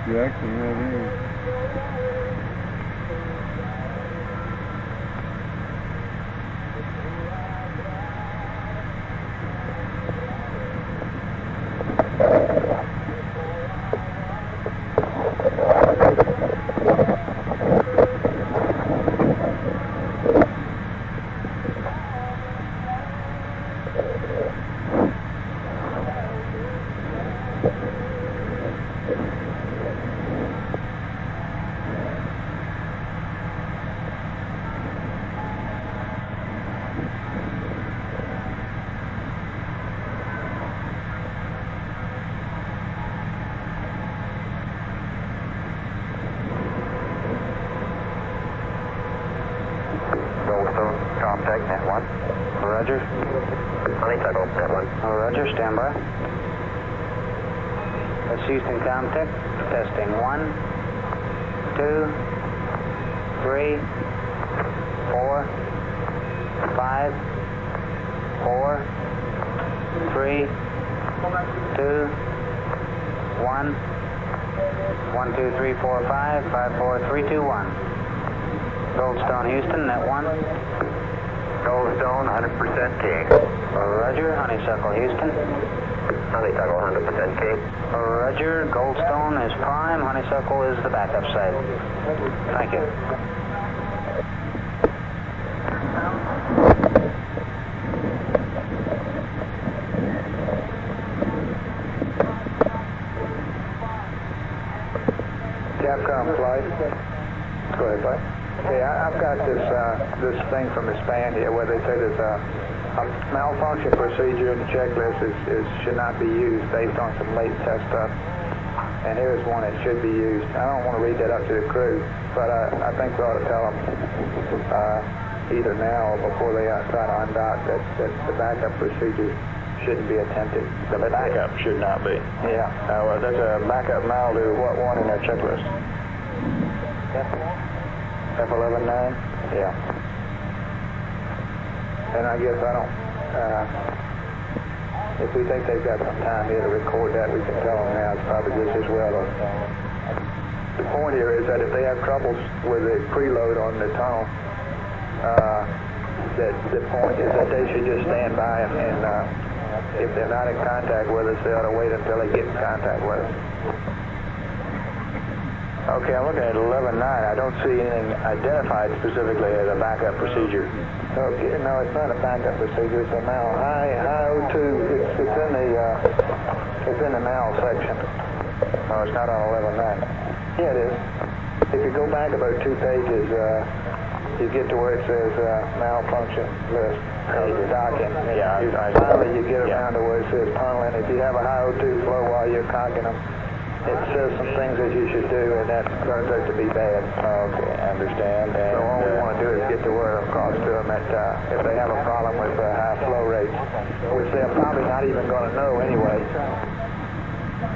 direction right here. Goldstone, contact net 1. Roger. Honeysuckle, net 1. Roger, stand by. That's Houston contact. Testing 1, 2, 3, 4, 5, 4, 3, 2, 1, 1, 2, 3, 4, 5, 5, 4, 3, 2, 1. Goldstone, Houston, net 1. Goldstone, 100% king. Roger, Honeysuckle, Houston. Honeysuckle, 100% king. Roger, Goldstone is prime, Honeysuckle is the backup side. Thank you. Capcom flight. Go ahead, Blake. Okay, I've got this thing from the span here where they say there's a malfunction procedure in the checklist should not be used based on some late test stuff. And here's one that should be used. I don't want to read that up to the crew, but I think we ought to tell them either now or before they try to undock that the backup procedure shouldn't be attempted. The backup should not be. Yeah. There's a backup now to what one in their checklist? F11-9? Yeah. And I guess I don't, if we think they've got some time here to record that, we can tell them now. It's probably just as well. The point here is that if they have troubles with the preload on the tunnel, that the point is that they should just stand by and if they're not in contact with us, they ought to wait until they get in contact with us. Okay, I'm looking at 11.9. I don't see anything identified specifically as a backup procedure. Okay, no, it's not a backup procedure. It's a MAL. High O2. It's in the MAL section. Oh, it's not on 11.9. Yeah, it is. If you go back about 2 pages, you get to where it says malfunction list. Docking. Yeah, finally you get around to where it says tunneling. If you have a high O2 flow while you're cocking them, it says some things that you should do, and that turns out to be bad. Okay, I understand. And so all we want to do is get the word across to them that if they have a problem with high flow rates, which they're probably not even going to know anyway,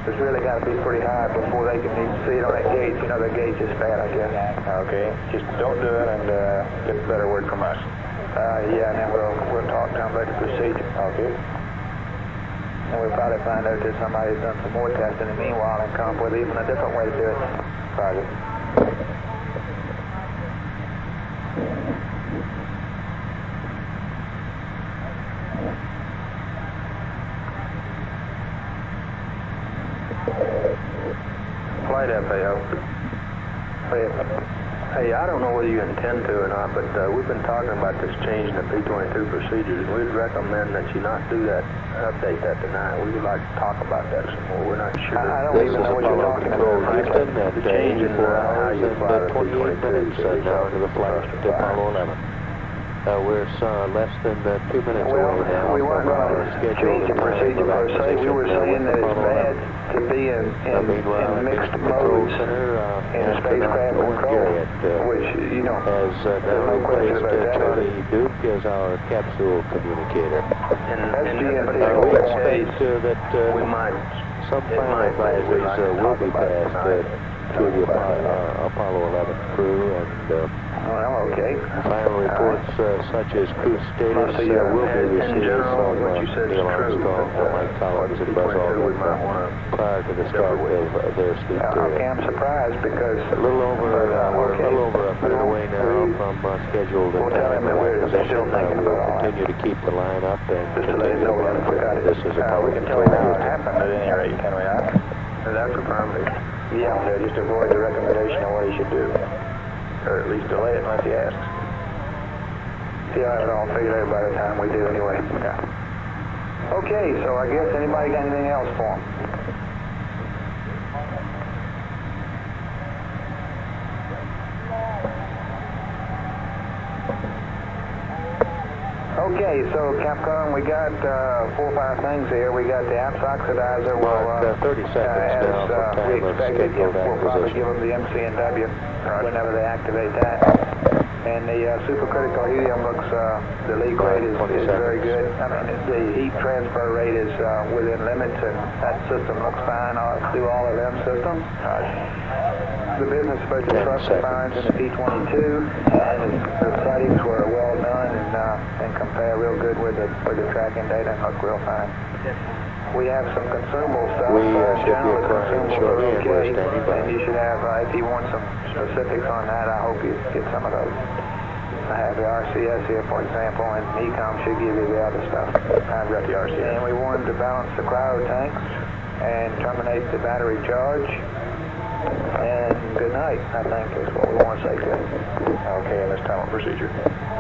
it's really got to be pretty high before they can even see it on that gauge. You know, the gauge is bad, I guess. Okay, just don't do it and get a better word from us. Yeah, and then we'll talk to them about the procedure. Okay. And we'll probably find out that somebody's done some more testing in the meanwhile and come up with even a different way to do it. Roger. Flight FAO. Hey, I don't know whether you intend to or not, but we've been talking about this change in the P-22 procedures, and we'd recommend that you not do that, update that tonight. We would like to talk about that some more. We're not sure. I don't even know what you're talking about. Houston at The change in how you fly the 28 minutes now into the flight to Apollo 11. We're less than 2 minutes away now. We weren't going to change the procedure per se. We were saying that it's bad to be in mixed modes in spacecraft control, which, you know, has there's no question about that. Charlie Duke as our capsule communicator. That's GMT. We expect that we might, some final advisories will be passed to the Apollo 11 crew, and Well, okay. Final reports such as crew status will be received from Neil Armstrong, Mike Collins, and Buzz Aldrin prior to the start of their sleep period. I'm surprised because we're a little over a minute away now from scheduled time position. We'll continue to keep the line up and continue to monitor. This is we can tell you how it happened at any rate, can we not? That's affirmative. Yeah, just avoid the recommendation on what he should do. Or at least delay it unless he asks. He'll have it all figured out by the time we do anyway. Yeah. Okay, so I guess anybody got anything else for him? Okay, so Capcom, we got 4 or 5 things here. We got the apps oxidizer. Well, 30 seconds now from time we of expected. scheduled We'll probably give acquisition. them the MCNW whenever they activate that. And the supercritical helium looks, the leak rate is very good. I mean, the heat transfer rate is within limits, and that system looks fine through all of them systems. The business special thrust finds in the P-22, and the sightings were well done and compare real good with the tracking data and look real fine. We have some consumable stuff. Generally, consumables are okay, and you should have, if you want some specifics on that, I hope you get some of those. I have the RCS here, for example, and ECOM should give you the other stuff. I've got the RCS. And we wanted to balance the cryo tanks and terminate the battery charge. And good night, I think is what we want to say to him. Okay, and this tunnel procedure.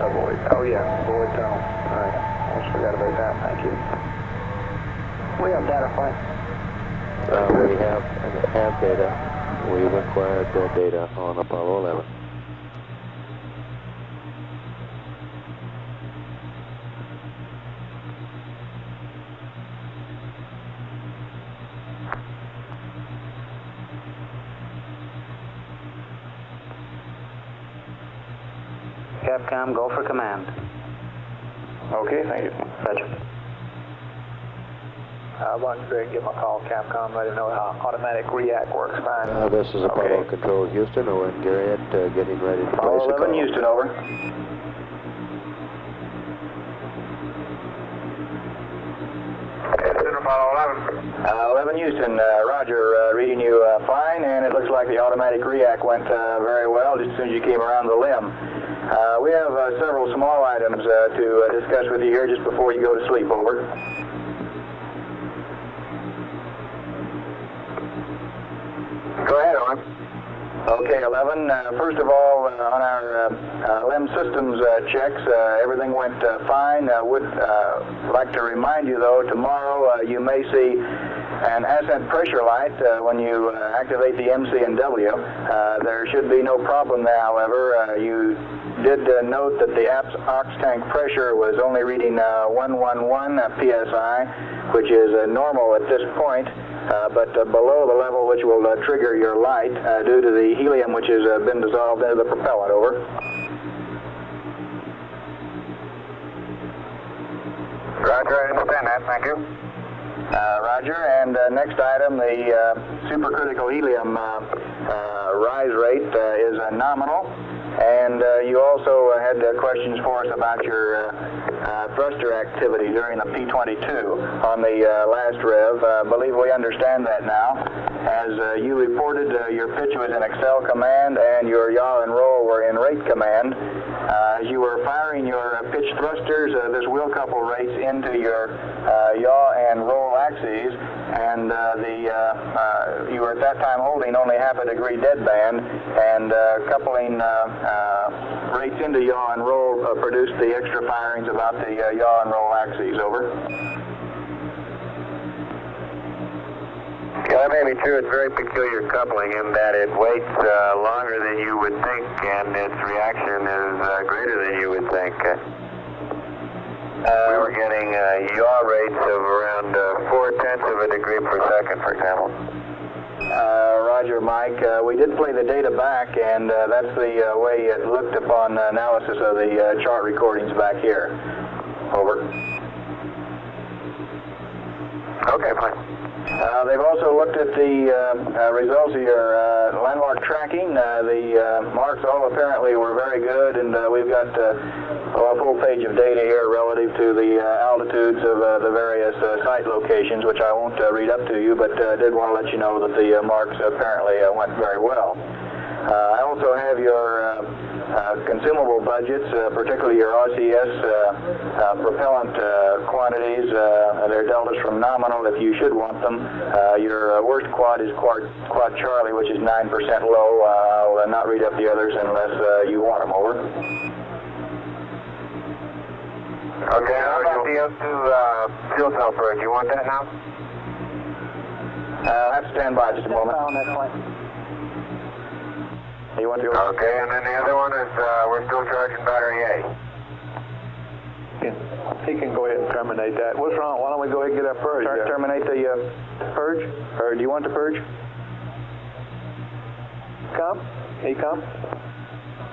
Avoid. Oh, yeah, avoid tunnel. All right. Almost forgot about that. Thank you. We have data flight. We have data. We've acquired data on Apollo 11. Capcom, go for command. Okay, thank you. Roger. I'll run through and give him a call, Capcom, let him know how automatic react works fine. This is Apollo Control Houston, Owen Garriott getting ready to place a call. Apollo 11 Houston, over. Houston, Apollo 11. 11 Houston, Roger, reading you fine, and it looks like the automatic react went very well just as soon as you came around the limb. We have several small items to discuss with you here just before you go to sleep, over. Go ahead, Owen. Okay, 11. First of all, on our LEM systems checks, everything went fine. Would like to remind you, though, tomorrow you may see an ascent pressure light when you activate the MC&W. There should be no problem there, however. You did note that the ox tank pressure was only reading 111 psi, which is normal at this point. But below the level which will trigger your light due to the helium which has been dissolved into the propellant, over. Roger, I understand that, thank you. Roger, and next item, the supercritical helium rise rate is nominal, and you also had questions for us about your thruster activity during the P-22 on the last rev. I believe we understand that now. As you reported, your pitch was in Excel command and your yaw and roll were in rate command. As you were firing your pitch thrusters, this wheel couple rates into your yaw and roll axes, and you were at that time holding only half a degree deadband, and coupling rates into yaw and roll produced the extra firings about the yaw and roll axes, over. Yeah, that may be true. It's very peculiar coupling in that it waits longer than you would think, and its reaction is greater than you would think. We were getting yaw rates of around 0.4 of a degree per second, for example. Roger, Mike. We did play the data back, and that's the way it looked upon analysis of the chart recordings back here. Over. Okay, fine. They've also looked at the results of your landmark tracking. The marks all apparently were very good, and we've got a full page of data here relative to the altitudes of the various site locations, which I won't read up to you, but did want to let you know that the marks apparently went very well. I also have your consumable budgets, particularly your RCS propellant quantities. They're deltas from nominal if you should want them. Your worst quad is quad Charlie, which is 9% low. I'll not read up the others unless you want them. Over. Okay, how about the O2 fuel cell purge? You want that now? I'll have to stand by just a moment. You want to? Okay, and then the other one is we're still charging battery A. He can go ahead and terminate that. What's wrong? Why don't we go ahead and get that purge? Terminate the purge? Or do you want the purge? Come? He come?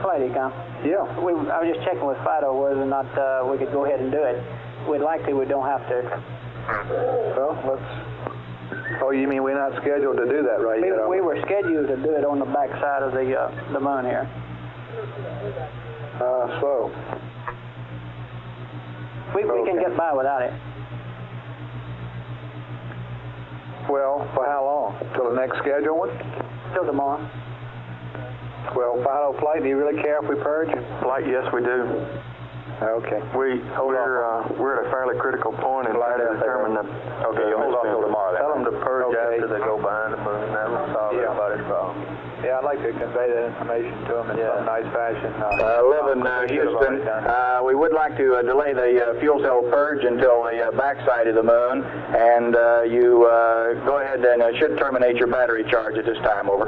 Flight, he come. Yeah. I was just checking with Fido whether or not we could go ahead and do it. We'd like to, we don't have to. Well, let's... Oh, you mean we're not scheduled to do that right yet? We were scheduled to do it on the back side of the moon here. So? We can get by without it. Well, for how long? Till the next scheduled one? Till tomorrow. Well, Fido Flight, do you really care if we purge? Flight, yes, we do. Okay. We're at a fairly critical point in trying to determine the... Okay, you'll hold off till tomorrow then. Tell them to purge after they go behind the moon. That will solve everybody's problem. Yeah, I'd like to convey that information to them in some nice fashion. 11 Houston, we would like to delay the fuel cell purge until the backside of the moon, and you go ahead and should terminate your battery charge at this time. Over.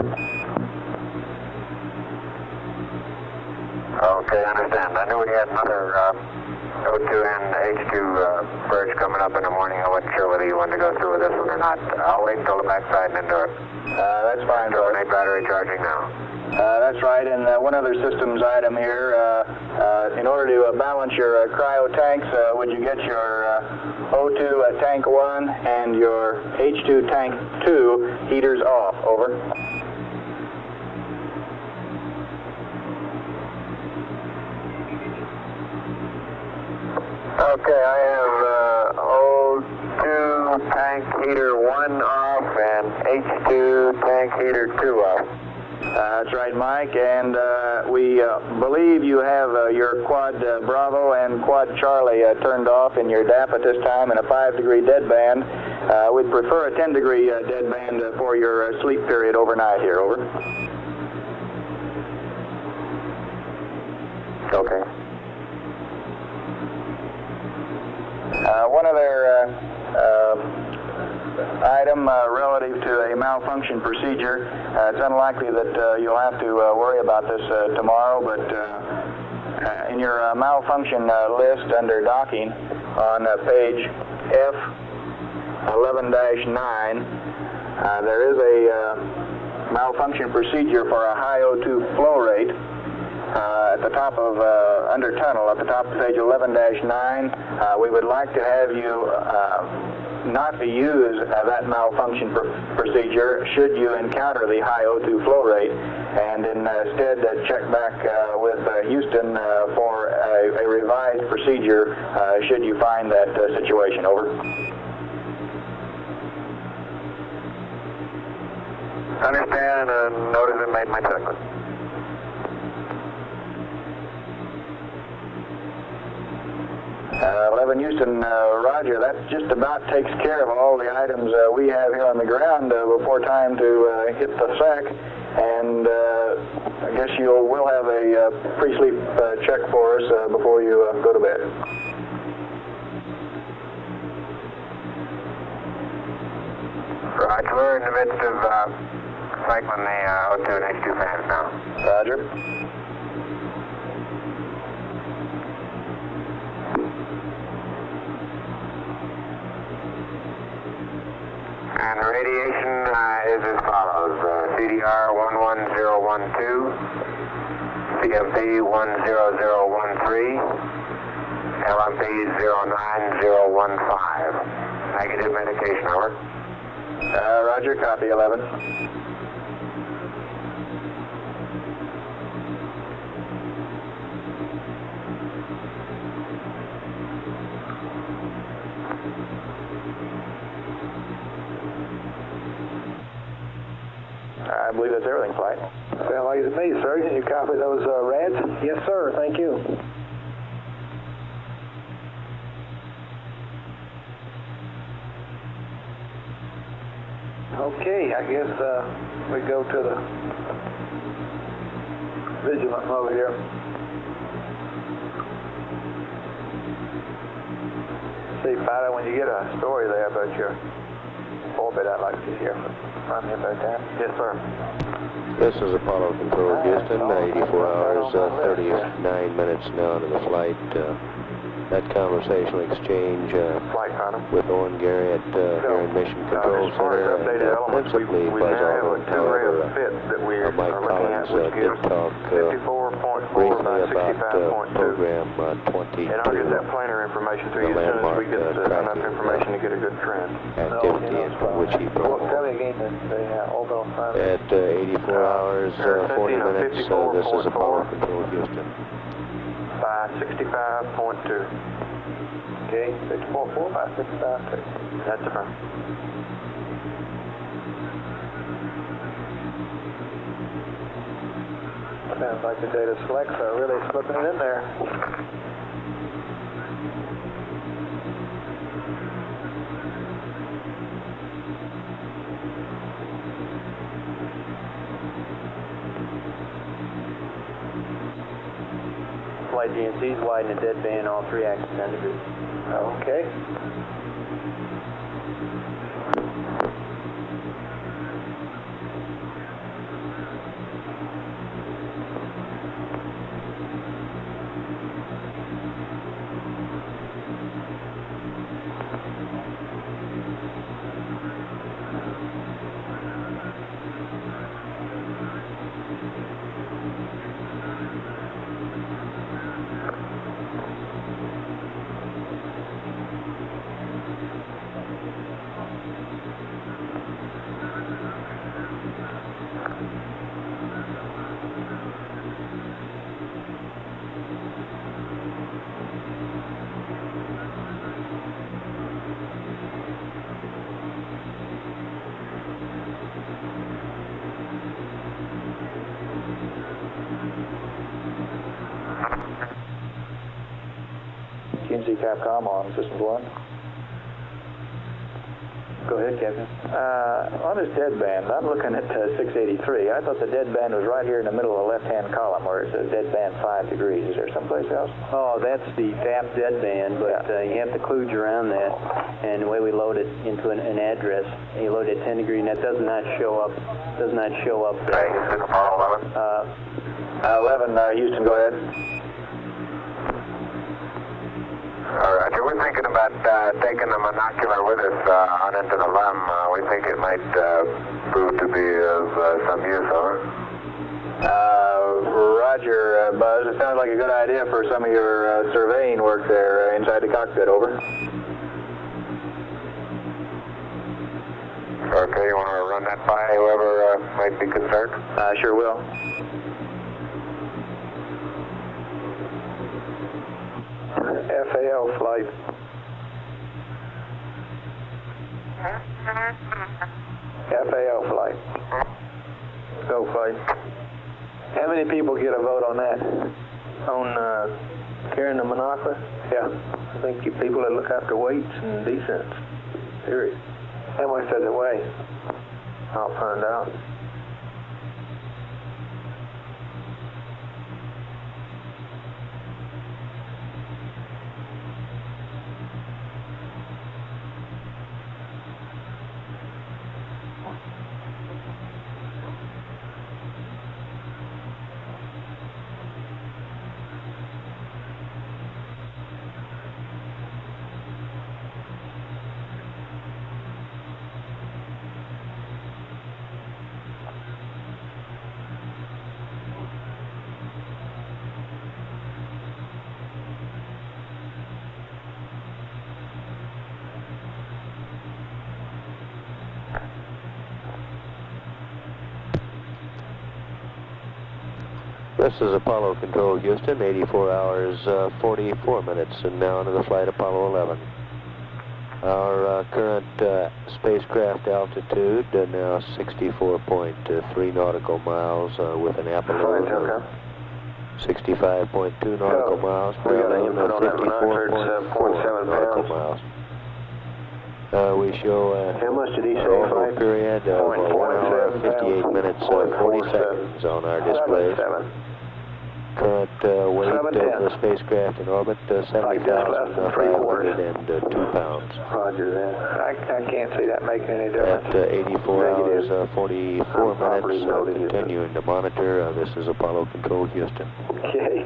Okay, I understand. I knew we had another O2 and H2 purge coming up in the morning. I wasn't sure whether you wanted to go through with this one or not. I'll wait until the backside and then do it. That's fine. Terminate battery charging now. That's right, and one other systems item here. In order to balance your cryo tanks, would you get your O2 tank 1 and your H2 tank 2 heaters off? Over. Okay, I have O2 tank heater 1 off and H2 tank heater 2 off. That's right, Mike, and we believe you have your quad Bravo and quad Charlie turned off in your DAP at this time in a 5-degree deadband. We'd prefer a 10-degree deadband for your sleep period overnight here. Over. Okay. One other item relative to a malfunction procedure. It's unlikely that you'll have to worry about this tomorrow, but in your malfunction list under docking on page F11-9, there is a malfunction procedure for a high O2 flow rate. At the top of, under tunnel, at the top of page 11-9, we would like to have you not use that malfunction procedure should you encounter the high O2 flow rate, and instead check back with Houston for a revised procedure should you find that situation. Over. Understand and notice and made my checklist. 11 Houston, roger. That just about takes care of all the items we have here on the ground before time to hit the sack. And I guess you will have a pre-sleep check for us before you go to bed. Roger, we're in the midst of cycling the O2 and H2 fans now. Roger. And the radiation is as follows. CDR 11012, CMP 10013, LMP 09015. Negative medication, over. Roger, copy 11. I believe that's everything, Flight. Sounds like it's me, sir. Can you copy those rads? Yes, sir. Thank you. Okay, I guess we go to the vigilant mode here. See, Fido, when you get a story there about your orbit, I'd like to hear from you about that. Yes, sir. This is Apollo Control, Houston, 84 hours, 39 minutes now into the flight. That conversational exchange with Owen Garrett here in Mission Control Center, and principally Buzz Aldrin. However, Mike Collins did talk briefly about Program 22, and I'll get that planar information to you as soon as we get enough information to get a good trend. Activity in which he performed. Tell me again the orbital time. At 84 hours, 40 minutes, this is Apollo Control, Houston. 565.2. Okay, 644, 565.2. That's the firm. Sounds like the data selects are really slipping it in there. Flight GNC's widen the deadband all 3 axis 10 degrees. Okay. GNC Capcom on Systems 1. Go ahead, Captain. On this deadband, I'm looking at 683. I thought the deadband was right here in the middle of the left-hand column where it says deadband 5 degrees. Is there someplace else? Oh, that's the FAP deadband, but you have to kludge around that. And the way we load it into an address, you load it at 10 degree, and that does not show up. There. Hey, this is Apollo 11. 11, Houston, go ahead. Roger, we're thinking about taking the monocular with us on into the LEM. We think it might prove to be of some use, over. Roger, Buzz. It sounds like a good idea for some of your surveying work there inside the cockpit, over. Okay, you want to run that by whoever might be concerned? Sure will. FAL flight. FAL flight. Go, flight. How many people get a vote on that? On carrying the monocular? Yeah. I think you people that look after weights and descents. Period. How much does it weigh? I'll find out. This is Apollo Control Houston, 84 hours, 44 minutes, and now into the flight Apollo 11. Our current spacecraft altitude now 64.3 nautical miles with an apollute of 65.2 nautical miles per hour, 54.4 nautical miles. We show an overall period of 1 hour, 58 minutes, 40 seconds on our displays. Current weight of the spacecraft in orbit, 70,502 pounds. Roger that. I can't see that making any difference. At 84 hours, 44 minutes, continuing to monitor. This is Apollo Control Houston. Okay.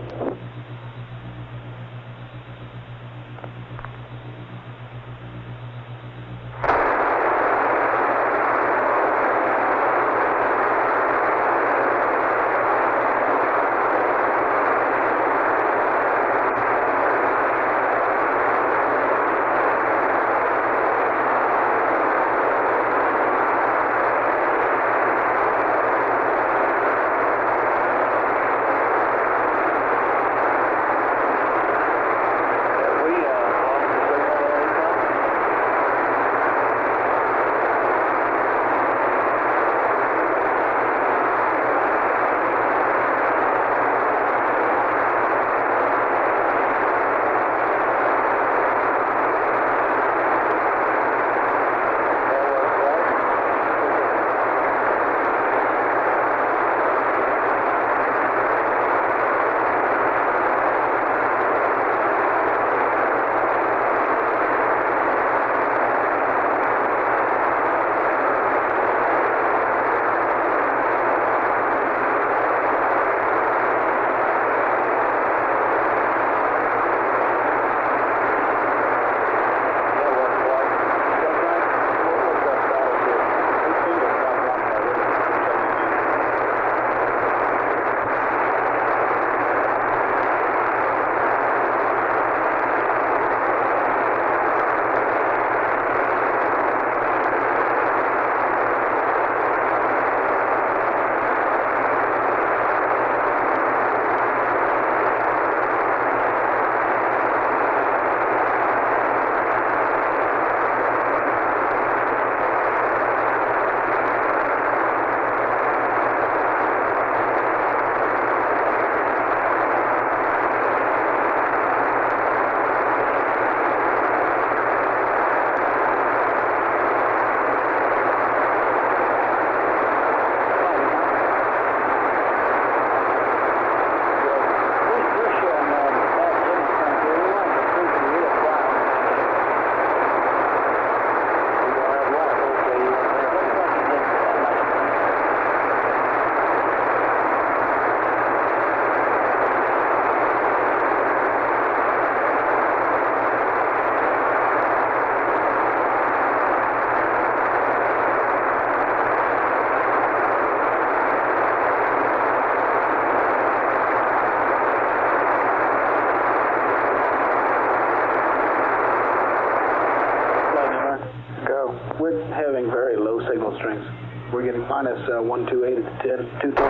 We're having very low signal strengths. We're getting minus 128 at the 210 foot.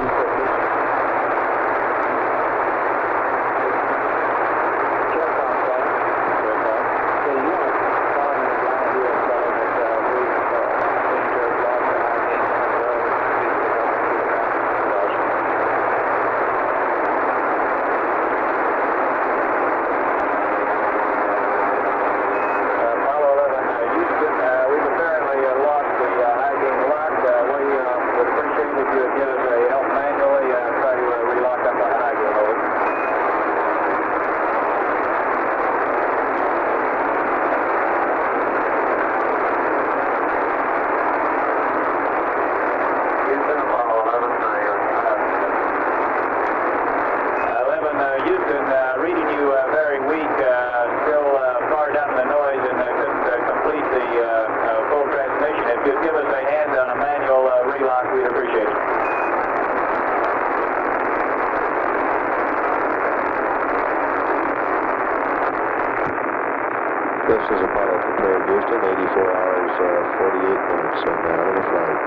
This is Apollo Control Houston, 84 hours, 48 minutes, and now in the flight.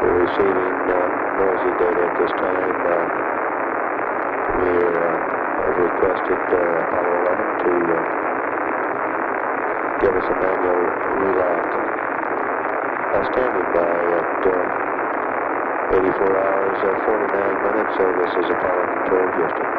We're receiving noisy data at this time. We have requested Apollo 11 to give us a manual relock. Standing by at 84 hours, 49 minutes. This is Apollo Control, Houston.